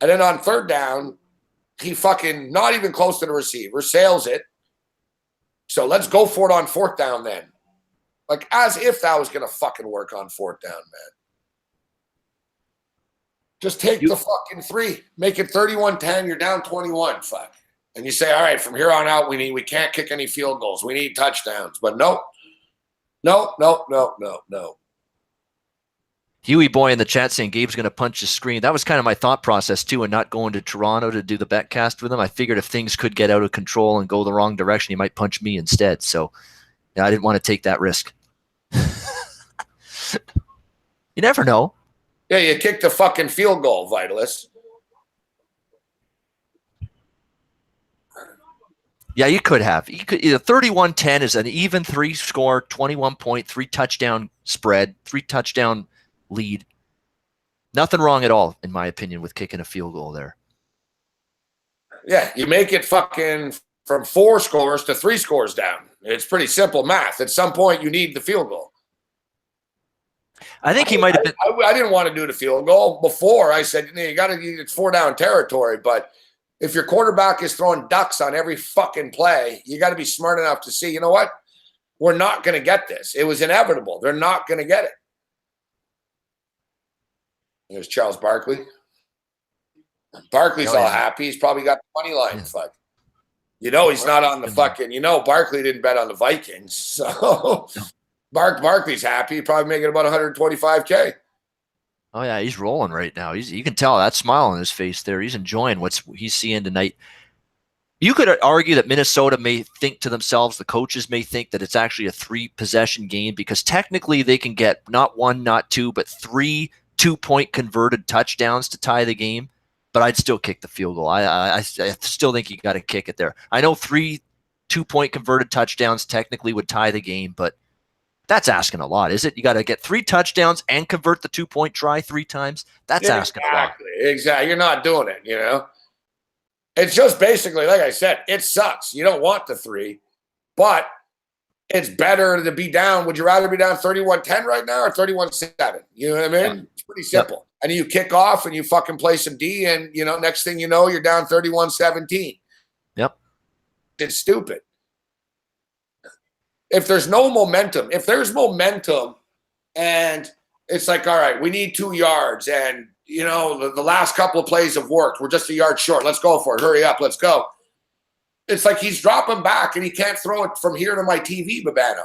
And then on third down, he fucking not even close to the receiver, sails it. So let's go for it on fourth down then. Like, as if that was going to fucking work on fourth down, man. Just take the fucking 3. Make it 31-10. You're down 21. Fuck. And you say, all right, from here on out, we can't kick any field goals. We need touchdowns. But nope. No. Huey Boy in the chat saying Gabe's going to punch the screen. That was kind of my thought process, too, and not going to Toronto to do the Betcast with him. I figured if things could get out of control and go the wrong direction, he might punch me instead. So I didn't want to take that risk. You never know. Yeah, you kicked the fucking field goal, Vitalis. Yeah, you could have. You could. 31-10 is an even 3-score, 21-point, 3-touchdown spread, 3-touchdown lead. Nothing wrong at all, in my opinion, with kicking a field goal there. Yeah, you make it fucking from 4 scores to 3 scores down. It's pretty simple math. At some point, you need the field goal. I think he might have been. I didn't want to do the field goal before. I said, you got to. It's 4-down territory, but if your quarterback is throwing ducks on every fucking play, you got to be smart enough to see, you know what? We're not going to get this. It was inevitable. They're not going to get it. There's Charles Barkley. Barkley's all happy. He's probably got the money line. Fuck. He's not on the fucking. Barkley didn't bet on the Vikings, so Barkley's happy. He's probably making about $125K. Oh yeah, he's rolling right now. You can tell that smile on his face there. He's enjoying what he's seeing tonight. You could argue that Minnesota may think to themselves, the coaches may think that it's actually a 3-possession game because technically they can get not 1, not 2, but 3 2-point converted touchdowns to tie the game. But I'd still kick the field goal. I still think you got to kick it there. I know 3 2-point converted touchdowns technically would tie the game, but that's asking a lot, is it? You got to get 3 touchdowns and convert the 2-point try 3 times. That's asking a lot. Exactly. You're not doing it, It's just basically, like I said, it sucks. You don't want the 3, but it's better to be down. Would you rather be down 31-10 right now or 31-7? You know what I mean? Yeah. It's pretty simple. Yep. And you kick off and you fucking play some D and, next thing you know, you're down 31-17. Yep. It's stupid. If there's momentum and it's like, all right, we need 2 yards and, the last couple of plays have worked. We're just a yard short. Let's go for it. Hurry up. Let's go. It's like he's dropping back and he can't throw it from here to my TV, Babano.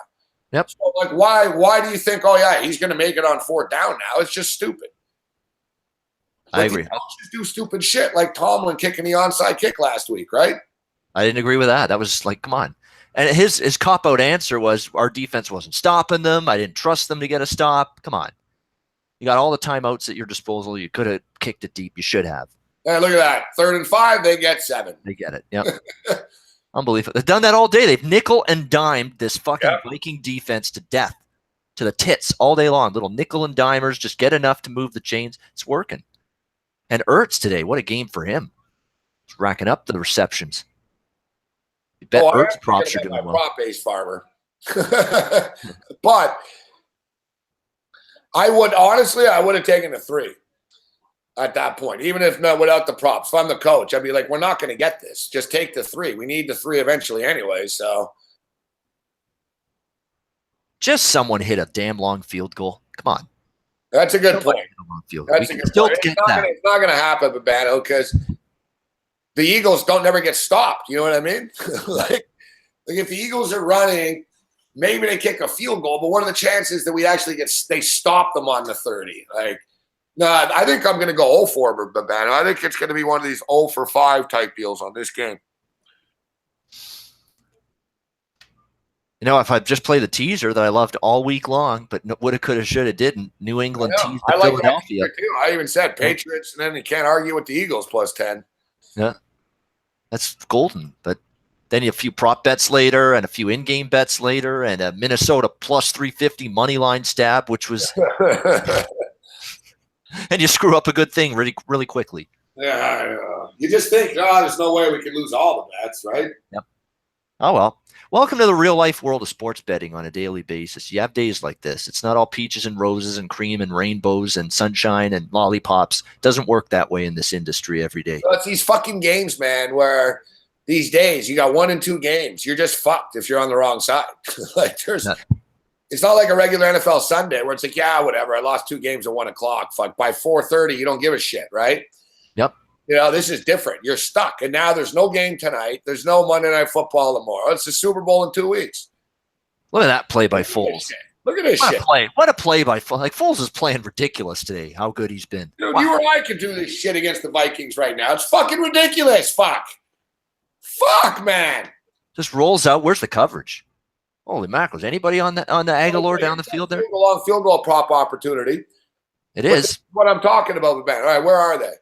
Yep. So, like, why do you think, oh, yeah, he's going to make it on 4th down now? It's just stupid. I agree. Coaches do stupid shit like Tomlin kicking the onside kick last week, right? I didn't agree with that. That was like, come on. And his cop-out answer was our defense wasn't stopping them. I didn't trust them to get a stop. Come on. You got all the timeouts at your disposal. You could have kicked it deep. You should have. Hey, look at that. 3rd and 5, they get 7. They get it. Yep. Unbelievable. They've done that all day. They've nickel and dimed this fucking Viking defense to death, to the tits all day long. Little nickel and dimers, just get enough to move the chains. It's working. And Ertz today, what a game for him. He's racking up the receptions. You bet Ertz props are doing well. Prop-based farmer. But I would have taken the 3 at that point, even if not without the props. If I'm the coach, I'd be like, we're not going to get this. Just take the 3. We need the 3 eventually anyway, so. Just someone hit a damn long field goal. Come on. That's a good point. That's a good point. It's not going to happen, Babano, because the Eagles don't never get stopped. You know what I mean? like if the Eagles are running, maybe they kick a field goal, but what are the chances that we actually they stop them on the 30? Like, no, I think I'm going to go 0 for Babano. I think it's going to be one of these 0 for 5 type deals on this game. You know, if I just play the teaser that I loved all week long, but woulda, coulda, shoulda, didn't. New England teased I like Philadelphia. That too. I even said Patriots, and then you can't argue with the Eagles plus 10. Yeah, that's golden. But then a few prop bets later, and a few in-game bets later, and a Minnesota plus 350 money line stab, which was, and you screw up a good thing really, really quickly. Yeah, you just think, there's no way we can lose all the bets, right? Yep. Oh well. Welcome to the real-life world of sports betting on a daily basis. You have days like this. It's not all peaches and roses and cream and rainbows and sunshine and lollipops. It doesn't work that way in this industry every day. So it's these fucking games, man, where these days you got 1 and 2 games. You're just fucked if you're on the wrong side. It's not like a regular NFL Sunday where it's like, yeah, whatever. I lost 2 games at 1 o'clock. Fuck, by 4:30, you don't give a shit, right? Yep. You know, this is different. You're stuck. And now there's no game tonight. There's no Monday Night Football tomorrow. It's the Super Bowl in 2 weeks. Look at that play by Foles. Look at this shit. What a play by Foles. Like, Foles is playing ridiculous today, how good he's been. Dude, you or I could do this shit against the Vikings right now. It's fucking ridiculous. Fuck, man. Just rolls out. Where's the coverage? Holy mackerel. Anybody on the Aguilar down the field there? A long field goal prop opportunity. It is. This is what I'm talking about, man. All right, where are they?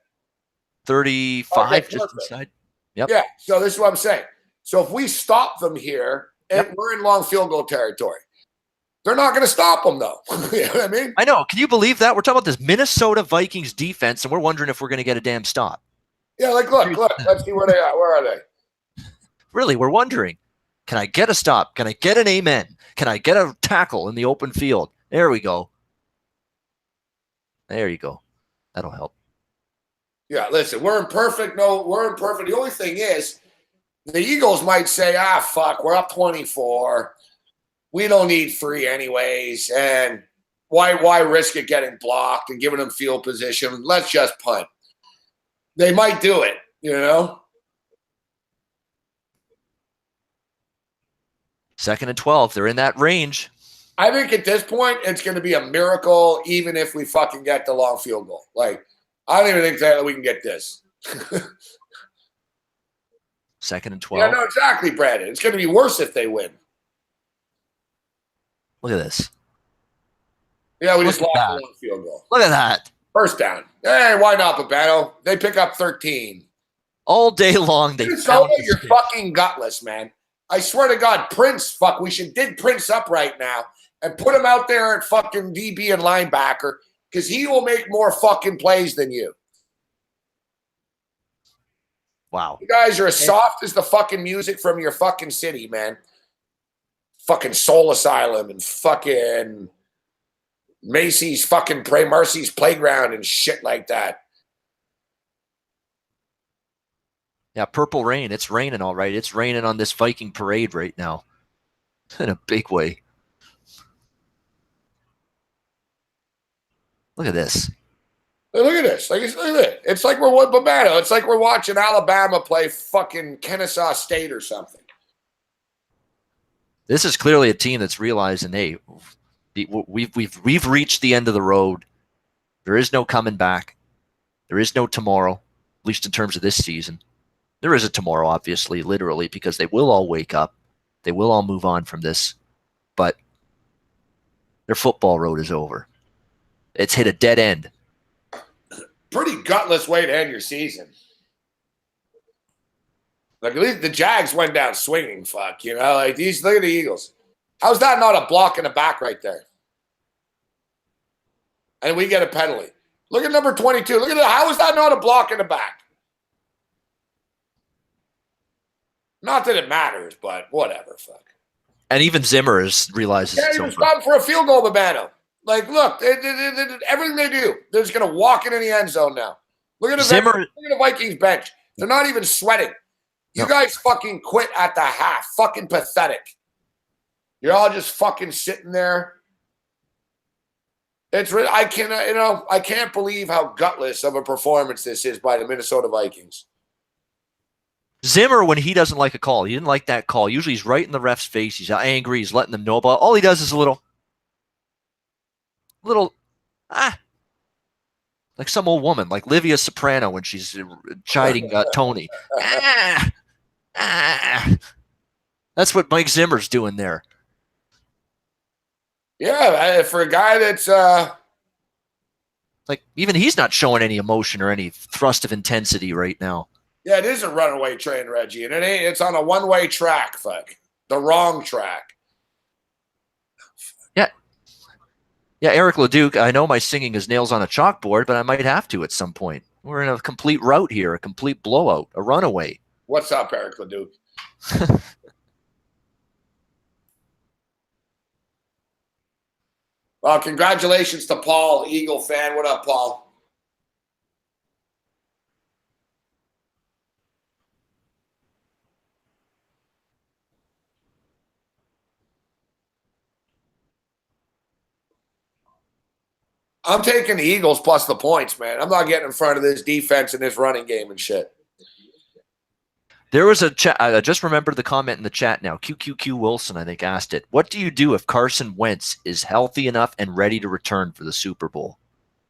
35 just inside. Yep. Yeah, so this is what I'm saying. So if we stop them here, and we're in long field goal territory. They're not going to stop them, though. You know what I mean? I know. Can you believe that? We're talking about this Minnesota Vikings defense, and we're wondering if we're going to get a damn stop. Yeah, look. Let's see where they are. Where are they? Really, we're wondering, can I get a stop? Can I get an amen? Can I get a tackle in the open field? There we go. There you go. That'll help. Yeah, listen, we're imperfect. No, we're imperfect. The only thing is, the Eagles might say, fuck, we're up 24. We don't need free anyways. And why risk it getting blocked and giving them field position? Let's just punt. They might do it, you know? 2nd and 12. They're in that range. I think at this point, it's going to be a miracle even if we fucking get the long field goal. Like, I don't even think that we can get this. 2nd and 12. Yeah, no, exactly, Brandon. It's going to be worse if they win. Look at this. Yeah, we just lost the long field goal. Look at that. First down. Hey, why not, Babano? They pick up 13. All day long, they you're fucking gutless, man. I swear to God, Prince, we should dig Prince up right now and put him out there at fucking DB and linebacker because he will make more fucking plays than you. Wow. You guys are as soft as the fucking music from your fucking city, man. Fucking Soul Asylum and fucking Macy's fucking Marcy's Playground and shit like that. Yeah, Purple Rain. It's raining all right. It's raining on this Viking parade right now in a big way. Look at this. Look at this. Look at it. It's like we're Babano. It's like we're watching Alabama play fucking Kennesaw State or something. This is clearly a team that's realizing, hey, we've reached the end of the road. There is no coming back. There is no tomorrow, at least in terms of this season. There is a tomorrow, obviously, literally, because they will all wake up. They will all move on from this. But their football road is over. It's hit a dead end. Pretty gutless way to end your season. Like, at least the Jags went down swinging, you know? Like, look at the Eagles. How's that not a block in the back right there? And we get a penalty. Look at number 22. Look at that. How is that not a block in the back? Not that it matters, but whatever, And even Zimmer realizes it's over. Stop for a field goal, Babano. Like, look, everything they do, they're just going to walk it in the end zone now. Look at the Vikings bench. They're not even sweating. You guys fucking quit at the half. Fucking pathetic. You're all just fucking sitting there. I cannot, I can't believe how gutless of a performance this is by the Minnesota Vikings. Zimmer, when he doesn't like a call, he didn't like that call. Usually he's right in the ref's face. He's angry. He's letting them know about. All he does is a little, like some old woman, like Livia Soprano when she's chiding Tony. That's what Mike Zimmer's doing there. Yeah, for a guy that's like, even he's not showing any emotion or any thrust of intensity right now. Yeah, it is a runaway train, Reggie, and it's on a one-way track, fuck. The wrong track. Yeah, Eric Leduc, I know my singing is nails on a chalkboard, but I might have to at some point. We're in a complete rout here, a complete blowout, a runaway. What's up, Eric Leduc? Well, congratulations to Paul, Eagle fan. What up, Paul? I'm taking the Eagles plus the points, man. I'm not getting in front of this defense and this running game and shit. There was a chat. I just remembered the comment in the chat now. QQQ Wilson, I think, asked it. What do you do if Carson Wentz is healthy enough and ready to return for the Super Bowl?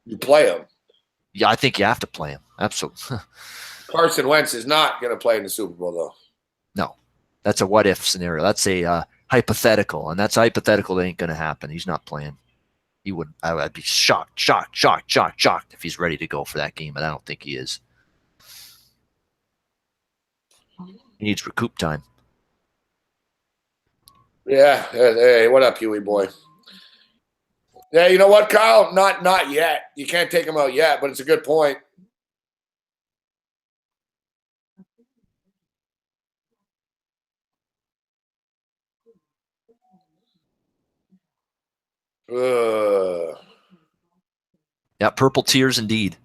You play him. Yeah, I think you have to play him. Absolutely. Carson Wentz is not going to play in the Super Bowl, though. No, that's a what-if scenario. That's a hypothetical, and that's hypothetical that ain't going to happen. He's not playing. He wouldn't. I'd be shocked if he's ready to go for that game, but I don't think he is. He needs recoup time. Yeah. Hey, what up, Huey boy? Yeah, you know what, Kyle? Not yet. You can't take him out yet, but it's a good point. Yeah, purple tears indeed.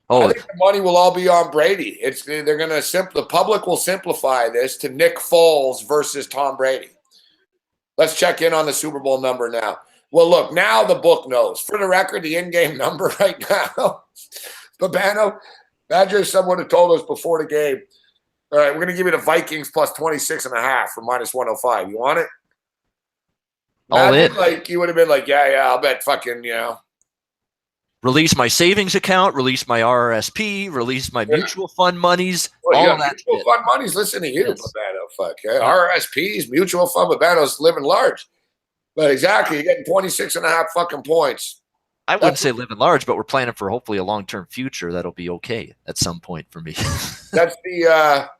I think the money will all be on Brady. They're going to the public will simplify this to Nick Foles versus Tom Brady. Let's check in on the Super Bowl number now. Well, look, now the book knows. For the record, the in-game number right now, Babano, imagine if someone had told us before the game, all right, we're going to give you the Vikings plus 26.5 for minus 105. You want it? All in. Like, you would have been like, yeah, I'll bet fucking, Release my savings account, release my RRSP, release my mutual fund monies, all that mutual shit. fund monies, listen to you, Yes. Babano. Fuck. RRSPs, mutual fund, Babano's living large. But exactly, you're getting 26.5 fucking points. I wouldn't say living large, but we're planning for hopefully a long-term future that'll be okay at some point for me. That's a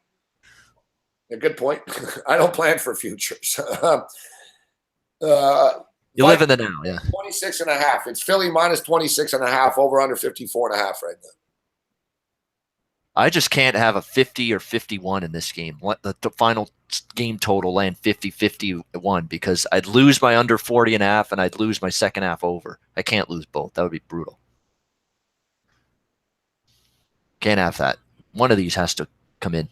good point. I don't plan for futures. You live in the now, yeah. 26.5. It's Philly minus 26.5, over under 54.5 right now. I just can't have a 50 or 51 in this game. Let the final game total land 50-51 because I'd lose my under 40.5 and I'd lose my second half over. I can't lose both. That would be brutal. Can't have that. One of these has to come in.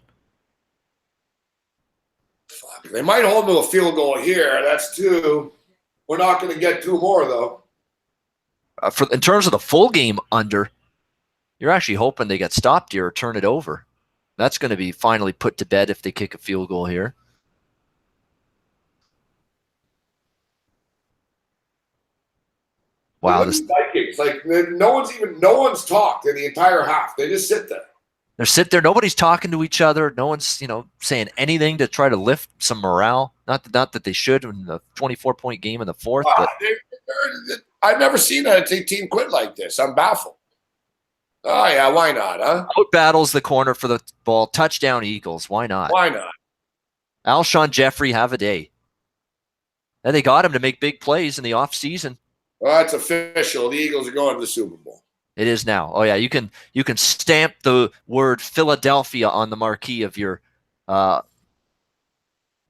Fuck. They might hold to a field goal here. That's 2. We're not going to get 2 more, though. In terms of the full game under, you're actually hoping they get stopped here or turn it over. That's going to be finally put to bed if they kick a field goal here. Wow, this Vikings, like no one's talked in the entire half. They just sit there. They're sit there. Nobody's talking to each other. No one's, saying anything to try to lift some morale. Not that they should in the 24-point game in the fourth. But I've never seen a team quit like this. I'm baffled. Oh, yeah, why not, huh? Out battles the corner for the ball. Touchdown Eagles. Why not? Why not? Alshon Jeffrey, have a day. And they got him to make big plays in the offseason. Well, that's official. The Eagles are going to the Super Bowl. It is now. Oh, yeah, you can stamp the word Philadelphia on the marquee of your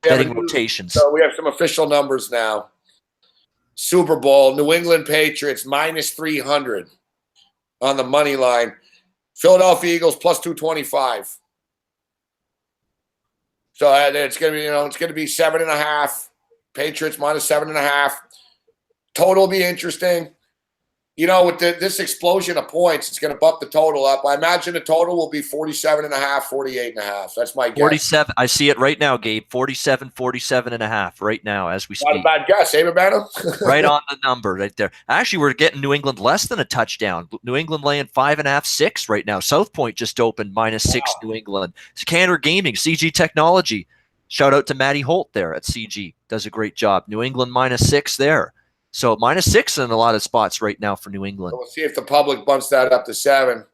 betting rotations. So we have some official numbers now. Super Bowl, New England Patriots minus 300 on the money line. Philadelphia Eagles plus 225. So it's going to be, it's going to be 7.5. Patriots minus 7.5. Total will be interesting. You know, with this explosion of points, it's going to bump the total up. I imagine the total will be 47.5, 48.5. That's my guess. 47. I see it right now, Gabe. 47.5 right now as we speak. Not a bad guess, eh, Babano? Right on the number right there. Actually, we're getting New England less than a touchdown. New England laying 5.5, 6 right now. South Point just opened -6 New England. Cantor Gaming, CG Technology. Shout out to Matty Holt there at CG. Does a great job. New England -6 there. So -6 in a lot of spots right now for New England. We'll see if the public bumps that up to 7.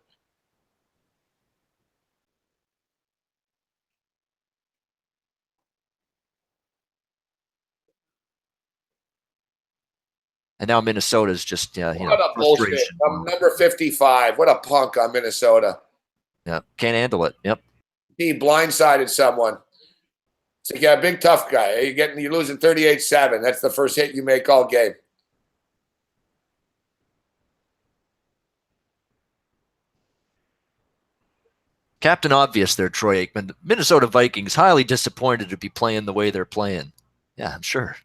And now Minnesota's just, what a bullshit. Number 55. What a punk on Minnesota. Yeah, can't handle it. Yep. He blindsided someone. So yeah, big tough guy. You're losing 38-7. That's the first hit you make all game. Captain Obvious there, Troy Aikman. The Minnesota Vikings highly disappointed to be playing the way they're playing. Yeah, I'm sure.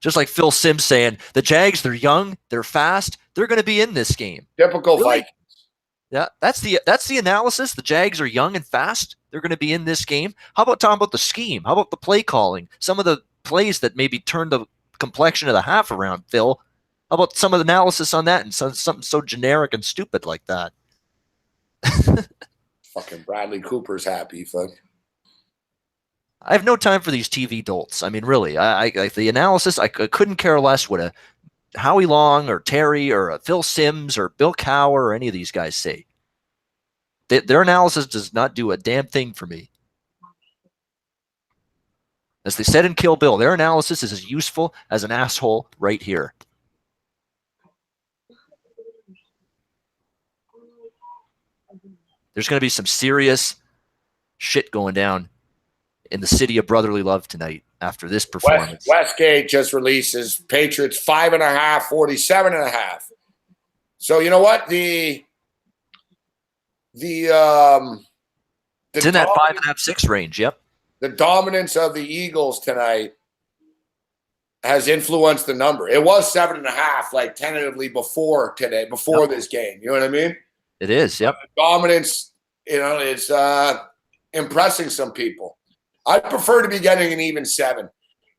Just like Phil Simms saying, the Jags, they're young, they're fast, they're going to be in this game. Typical really? Vikings. Yeah, that's the analysis. The Jags are young and fast. They're going to be in this game. How about talking about the scheme? How about the play calling? Some of the plays that maybe turned the complexion of the half around, Phil. How about some of the analysis on that and something so generic and stupid like that? Fucking Bradley Cooper's happy, fuck. I have no time for these TV dolts. I mean, really, I the analysis, I couldn't care less what a Howie Long or Terry or a Phil Simms or Bill Cowher or any of these guys say. Their analysis does not do a damn thing for me. As they said in Kill Bill, their analysis is as useful as an asshole right here. There's going to be some serious shit going down in the city of brotherly love tonight after this performance. Westgate just releases Patriots 5.5, 47.5. So you know what? It's in that 5.5, 6 range. Yep. The dominance of the Eagles tonight has influenced the number. It was 7.5, like tentatively before today, before this game. You know what I mean? It is. Yep. The dominance, it's impressing some people. I prefer to be getting an even 7.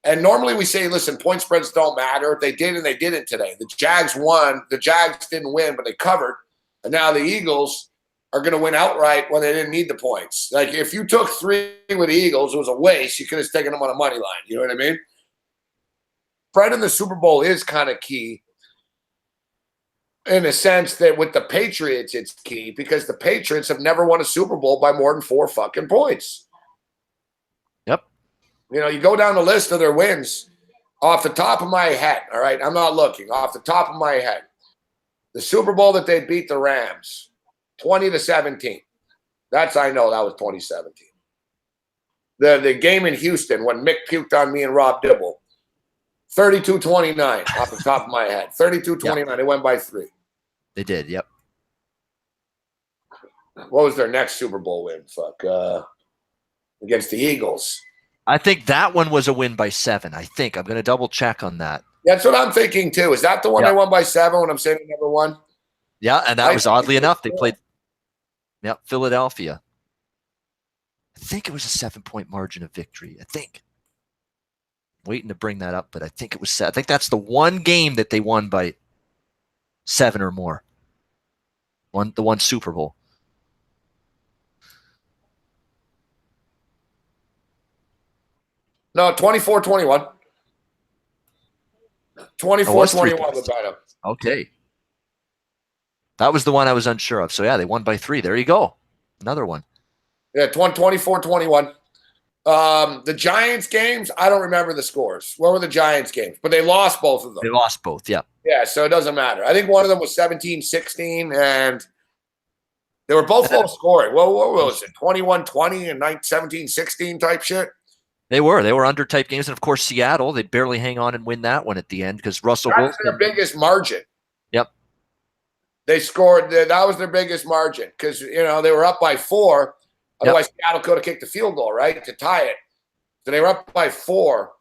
And normally we say, listen, point spreads don't matter. They did and they didn't today. The Jags won. The Jags didn't win, but they covered. And now the Eagles are going to win outright when they didn't need the points. Like if you took 3 with the Eagles, it was a waste. You could have taken them on a money line. You know what I mean? Spread in the Super Bowl is kind of key in a sense that with the Patriots, it's key because the Patriots have never won a Super Bowl by more than 4 fucking points. Yep. You know, you go down the list of their wins off the top of my head. All right. I'm not looking off the top of my head. The Super Bowl that they beat the Rams 20-17. I know that was 2017. The game in Houston when Mick puked on me and Rob Dibble. 32-29 off the top of my head. 32-29. Yep. They went by 3. They did. Yep. What was their next Super Bowl win? Against the Eagles. I think that one was a win by 7. I think I'm going to double check on that. That's what I'm thinking too. Is that the one they won by 7 when I'm saying number 1? Yeah, and that was oddly enough they played. Yep, Philadelphia. I think it was a 7-point margin of victory. I think. Waiting to bring that up, but I think it was. I think that's the one game that they won by 7 or more. The one Super Bowl. No, 24-21. 24-21 with that up. Okay. That was the one I was unsure of. So yeah, they won by 3. There you go. Another one. Yeah, 24-21. The Giants games, I don't remember the scores. What were the Giants games? But they lost both of them. They lost both, yeah. Yeah, so it doesn't matter. I think one of them was 17-16, and they were both low scoring. What was it? 21-20 and 17-16 type shit? They were under type games, and of course Seattle, they barely hang on and win that one at the end because Russell Wilson. That was their biggest margin. Yep. They scored. That was their biggest margin because they were up by 4. Otherwise, Seattle could have kicked the field goal, right, to tie it. So they were up by 4.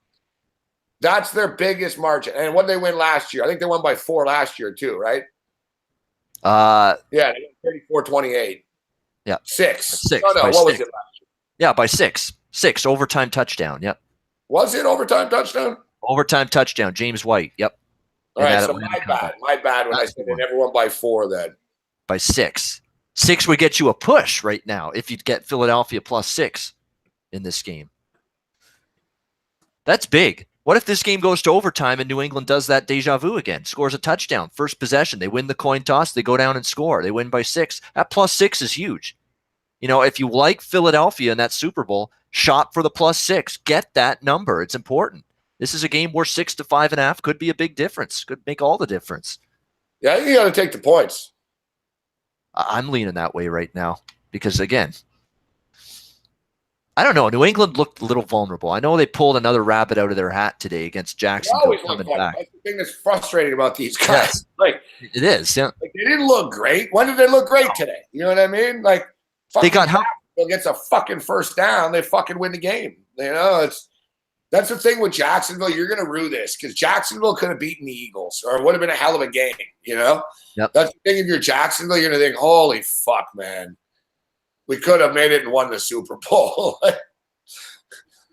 That's their biggest margin. And what did they win last year? I think they won by 4 last year too, right? Yeah, 34-28. Yeah. 6. 6. No, what was it last year? Yeah, by 6. 6 overtime touchdown. Yep. Was it overtime touchdown? Overtime touchdown. James White. Yep. All right, so my bad when I said they never won by 4 then. By 6. 6 would get you a push right now if you'd get Philadelphia plus 6 in this game. That's big. What if this game goes to overtime and New England does that deja vu again, scores a touchdown, first possession, they win the coin toss, they go down and score, they win by 6. That plus 6 is huge. You know, if you like Philadelphia in that Super Bowl, shop for the plus 6. Get that number. It's important. This is a game where 6 to 5.5 could be a big difference. Could make all the difference. Yeah, I think you got to take the points. I'm leaning that way right now because, again, I don't know. New England looked a little vulnerable. I know they pulled another rabbit out of their hat today against Jacksonville coming back. That's the thing that's frustrating about these guys. Yes. Like it is. Yeah. Like they didn't look great. When did they look great today? You know what I mean? Like they got gets a fucking first down, they fucking win the game. You know, that's the thing with Jacksonville. You're gonna rue this because Jacksonville could have beaten the Eagles, or it would have been a hell of a game. You know, That's the thing. If you're Jacksonville, you're gonna think, "Holy fuck, man, we could have made it and won the Super Bowl."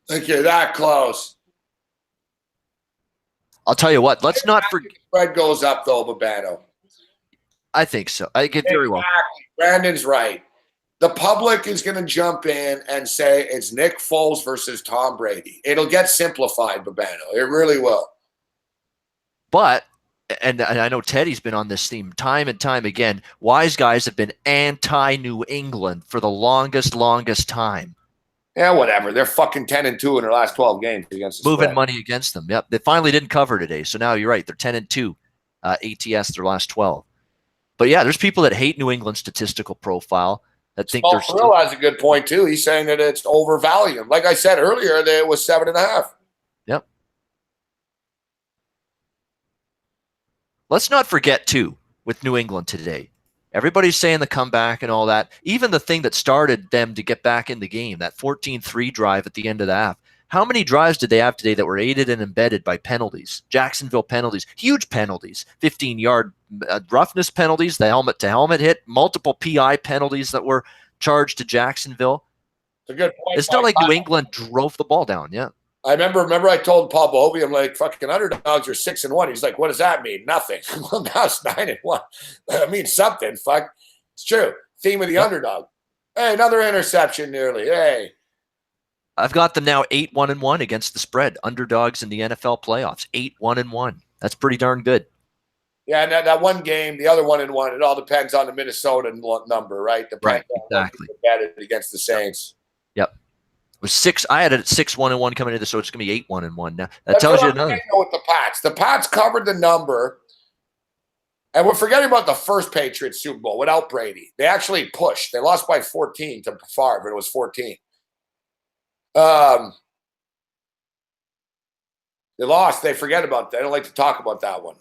Like you're that close. I'll tell you what. Let's not forget. Spread goes up though, Babano. I think so. I get very well. Brandon's right. The public is going to jump in and say it's Nick Foles versus Tom Brady. It'll get simplified, Babano. It really will. But, and I know Teddy's been on this theme time and time again, wise guys have been anti-New England for the longest time. Yeah, whatever. They're fucking 10-2 in their last 12 games against the moving spread. Money against them. Yep. They finally didn't cover today. So now you're right. They're 10-2 ATS their last 12. But yeah, there's people that hate New England's statistical profile that think they're still has a good point too. He's saying that it's overvalued. Like I said earlier, that it was 7.5. Yep. Let's not forget too with New England today. Everybody's saying the comeback and all that. Even the thing that started them to get back in the game, that 14-3 drive at the end of the half. How many drives did they have today that were aided and embedded by penalties? Jacksonville penalties, huge penalties, 15-yard roughness penalties, the helmet-to-helmet hit, multiple PI penalties that were charged to Jacksonville. It's a good point. It's not like New England drove the ball down, yeah. I remember I told Paul Bovey, I'm like, fucking underdogs are 6-1. He's like, what does that mean? Nothing. Well, now it's 9-1. That means something. Fuck. It's true. Theme of the underdog. Hey, another interception nearly. Hey. I've got them now 8-1-1 against the spread. Underdogs in the NFL playoffs. 8-1-1. That's pretty darn good. Yeah, and that one game, the other 1-1, it all depends on the Minnesota number, right? Right, exactly. Against the Saints. Yep. It was 6. I had it at 6-1-1 coming into this, so it's going to be 8-1-1 now. That tells you another. With the Pats. The Pats covered the number, and we're forgetting about the first Patriots Super Bowl without Brady. They actually pushed. They lost by 14 to Favre, but it was 14. They lost. They forget about that. I don't like to talk about that one.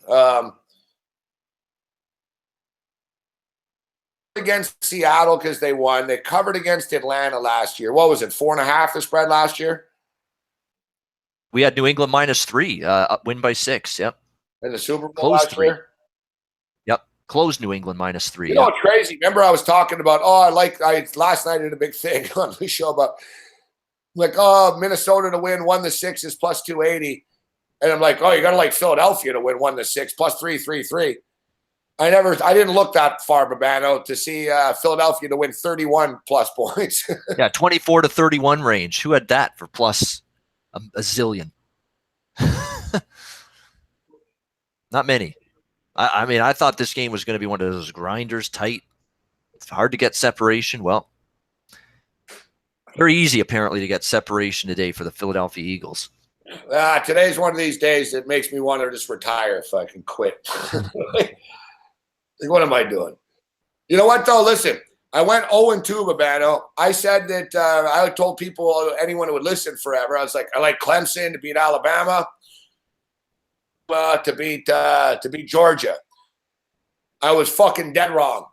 Against Seattle because they won. They covered against Atlanta last year. What was it? 4.5 the spread last year? We had New England -3, win by 6. Yep. In the Super Bowl last year? Yep. Closed New England -3. You know what's crazy? Remember I was talking about, last night I did a big thing on the show about Minnesota to win 1-6 is plus 280. And I'm like, you got to like Philadelphia to win 1-6 plus 333. I didn't look that far, Babano, to see Philadelphia to win 31 plus points. Yeah, 24 to 31 range. Who had that for plus a zillion? Not many. I mean, I thought this game was going to be one of those grinders, tight. It's hard to get separation. Well, very easy, apparently, to get separation today for the Philadelphia Eagles. Today's one of these days that makes me want to just retire if I can quit. Like, what am I doing? You know what, though? Listen, I went 0-2, Babano. I said that I told people, anyone who would listen forever, I was like, I like Clemson to beat Alabama, to beat Georgia. I was fucking dead wrong.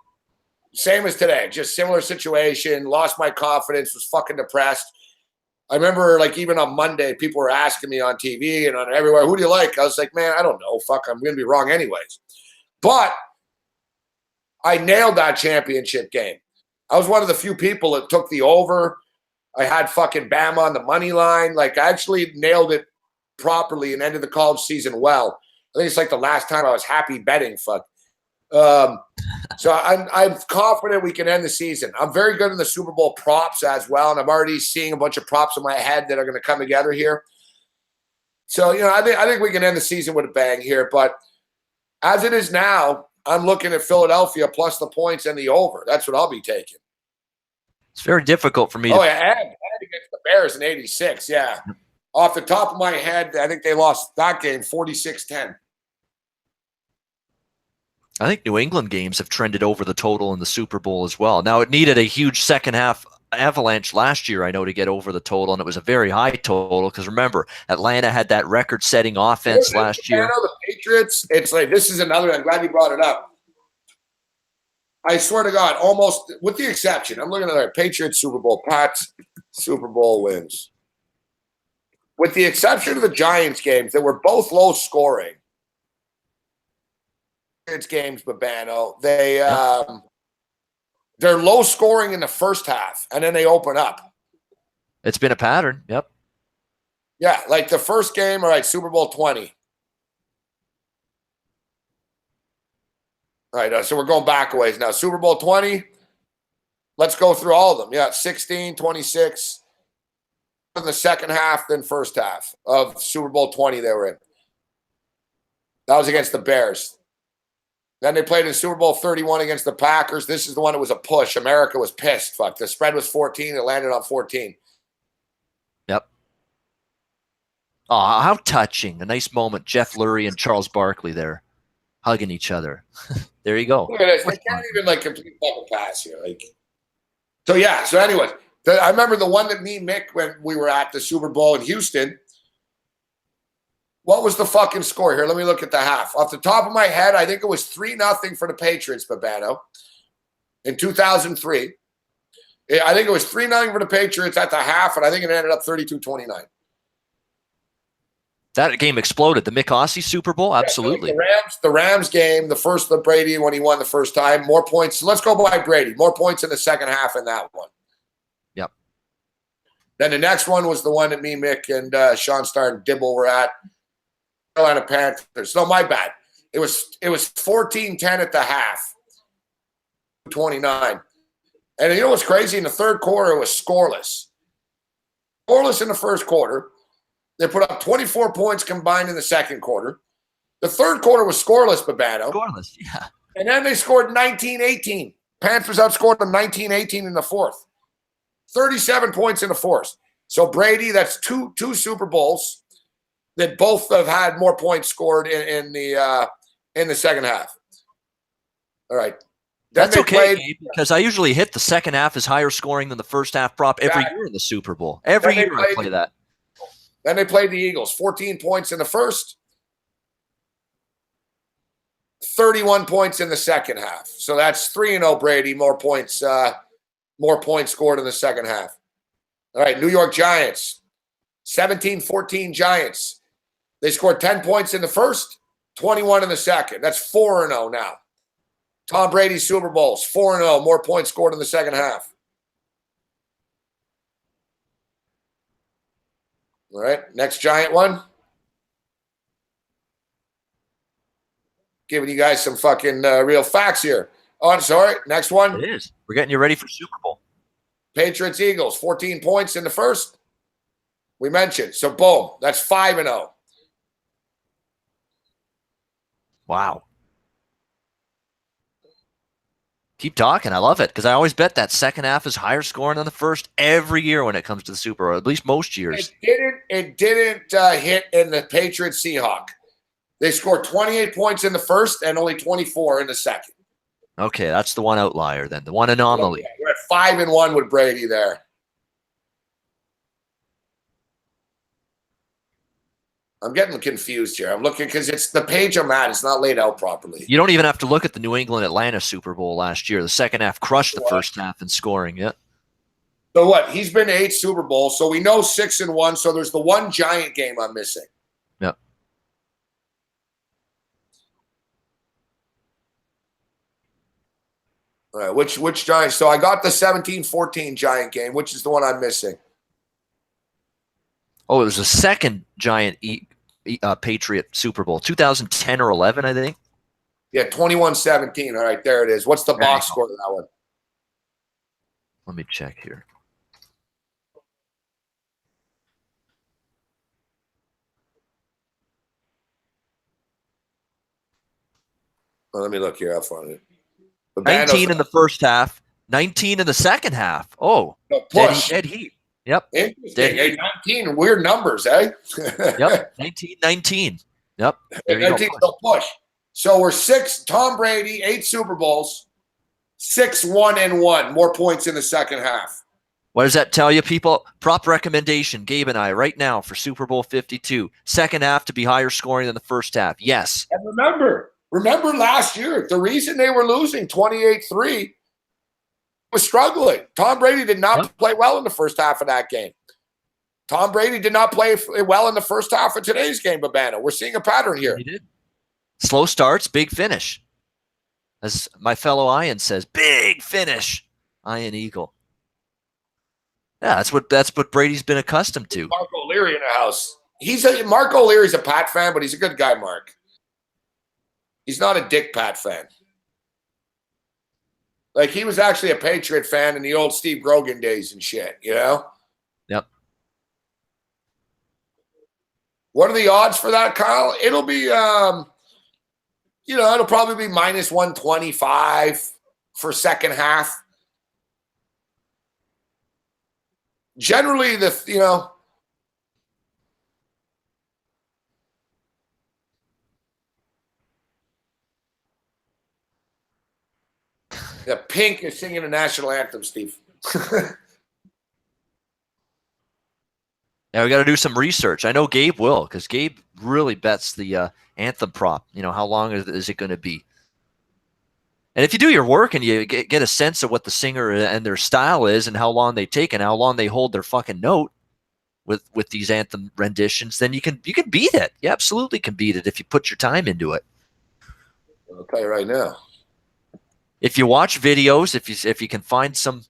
Same as today, just similar situation. Lost my confidence, was fucking depressed. I remember, like, even on Monday, people were asking me on TV and on everywhere, who do you like? I was like, man, I don't know. Fuck, I'm going to be wrong anyways. But I nailed that championship game. I was one of the few people that took the over. I had fucking Bama on the money line. Like, I actually nailed it properly and ended the college season well. I think it's like the last time I was happy betting. Fuck. So I'm confident we can end the season. I'm very good in the Super Bowl props as well, and I'm already seeing a bunch of props in my head that are going to come together here. So, I think we can end the season with a bang here. But as it is now, I'm looking at Philadelphia plus the points and the over. That's what I'll be taking. It's very difficult for me. Oh, yeah, and against the Bears in '86, yeah. Off the top of my head, I think they lost that game 46-10. I think New England games have trended over the total in the Super Bowl as well. Now, it needed a huge second half avalanche last year, I know, to get over the total, and it was a very high total because, remember, Atlanta had that record-setting offense last year. The Patriots, it's like, this is another, I'm glad you brought it up. I swear to God, almost, with the exception, I'm looking at our Patriots Super Bowl, Pats Super Bowl wins. With the exception of the Giants games that were both low scoring, Patriots games, Babano, they're low scoring in the first half, and then they open up. It's been a pattern, yep. Yeah, like the first game, all right, Super Bowl 20. All right, so we're going back a ways now. Super Bowl 20, let's go through all of them. Yeah, 16, 26 in the second half, then first half of Super Bowl 20 they were in. That was against the Bears. Then they played in Super Bowl 31 against the Packers. This is the one that was a push. America was pissed. Fuck, the spread was 14. It landed on 14. Yep. Oh, how touching. A nice moment. Jeff Lurie and Charles Barkley there hugging each other. There you go. Look at this. They can't even, like, complete fucking pass here. Like, so, yeah. So, anyways, I remember the one that me and Mick, when we were at the Super Bowl in Houston, what was the fucking score here? Let me look at the half. Off the top of my head, I think it was 3-0 for the Patriots, Babano, in 2003. I think it was 3-0 for the Patriots at the half, and I think it ended up 32-29. That game exploded. The Mick Aussie Super Bowl? Absolutely. Yeah, the Rams game, the first of Brady when he won the first time, more points. Let's go by Brady. More points in the second half in that one. Yep. Then the next one was the one that me, Mick, and Sean Starr and Dibble were at. Carolina Panthers. No, my bad. It was 14-10 at the half. 29. And you know what's crazy? In the third quarter, it was scoreless. Scoreless in the first quarter. They put up 24 points combined in the second quarter. The third quarter was scoreless, Babano. Scoreless, yeah. And then they scored 19-18. Panthers outscored them 19-18 in the fourth. 37 points in the fourth. So Brady, that's two Super Bowls that both have had more points scored in the second half. All right. Then that's okay, Gabe, because I usually hit the second half is higher scoring than the first half prop every year in the Super Bowl. Every year I play that. Then they played the Eagles. 14 points in the first, 31 points in the second half. So that's 3-0 Brady, more points scored in the second half. All right, New York Giants, 17-14 Giants. They scored 10 points in the first, 21 in the second. That's 4-0 now. Tom Brady's Super Bowls, 4-0, more points scored in the second half. All right, next Giant one. Giving you guys some fucking real facts here. Oh, I'm sorry. Next one. It is. We're getting you ready for Super Bowl. Patriots Eagles, 14 points in the first. We mentioned. So, boom, that's 5-0. Wow. Keep talking. I love it because I always bet that second half is higher scoring than the first every year when it comes to the Super Bowl, at least most years. It didn't hit in the Patriots Seahawks. They scored 28 points in the first and only 24 in the second. Okay, that's the one outlier then, the one anomaly. Yeah, we're at 5-1 with Brady there. I'm getting confused here. I'm looking because it's the page I'm at. It's not laid out properly. You don't even have to look at the New England-Atlanta Super Bowl last year. The second half crushed the first half in scoring. Yeah. So what? He's been to 8 Super Bowls, so we know 6-1. So there's the one giant game I'm missing. Yep. All right, which giant? So I got the 17-14 giant game. Which is the one I'm missing? Oh, it was the second giant Patriot Super Bowl, 2010 or 11, I think. Yeah, 21-17. All right, there it is. What's the box score of that one? Let me check here. Well, let me look here. I'll find it. 19 in the first half, 19 in the second half. Oh, dead heat. Yep. Interesting. Hey, 19, weird numbers, eh? Yep. 19-19. Yep. There you 19, go. so push. So we're 6, Tom Brady, 8 Super Bowls, 6-1-1. More points in the second half. What does that tell you, people? Prop recommendation, Gabe and I, right now for Super Bowl 52. Second half to be higher scoring than the first half. Yes. And remember last year, the reason they were losing 28-3 was struggling. Tom Brady did not play well in the first half of that game. Tom Brady did not play well in the first half of today's game, Babano. We're seeing a pattern here. He did. Slow starts, big finish. As my fellow Ian says, big finish. Ian Eagle. Yeah, that's what Brady's been accustomed to. Mark O'Leary in the house. Mark O'Leary's a Pat fan, but he's a good guy, Mark. He's not a Dick Pat fan. Like, he was actually a Patriot fan in the old Steve Grogan days and shit, you know? Yep. What are the odds for that, Kyle? It'll be, it'll probably be minus 125 for second half. Generally, the Pink is singing the national anthem, Steve. Yeah, we got to do some research. I know Gabe will, because Gabe really bets the anthem prop. How long is it going to be? And if you do your work and you get a sense of what the singer and their style is and how long they take and how long they hold their fucking note with these anthem renditions, then you can beat it. You absolutely can beat it if you put your time into it. I'll tell you right now. If you watch videos, if you can find some.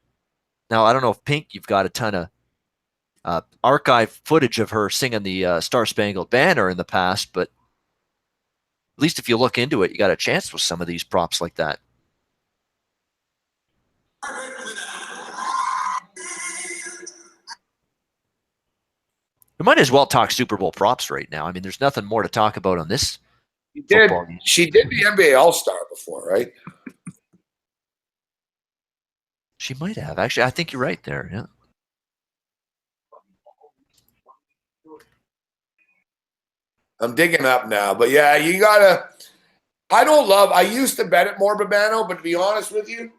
Now, I don't know if Pink, you've got a ton of archive footage of her singing the Star Spangled Banner in the past, but at least if you look into it, you got a chance with some of these props like that. We might as well talk Super Bowl props right now. I mean, there's nothing more to talk about on this. She did the NBA All-Star before, right? She might have. Actually, I think you're right there. Yeah. I'm digging up now. But yeah, you gotta. I used to bet it more, Babano, but to be honest with you,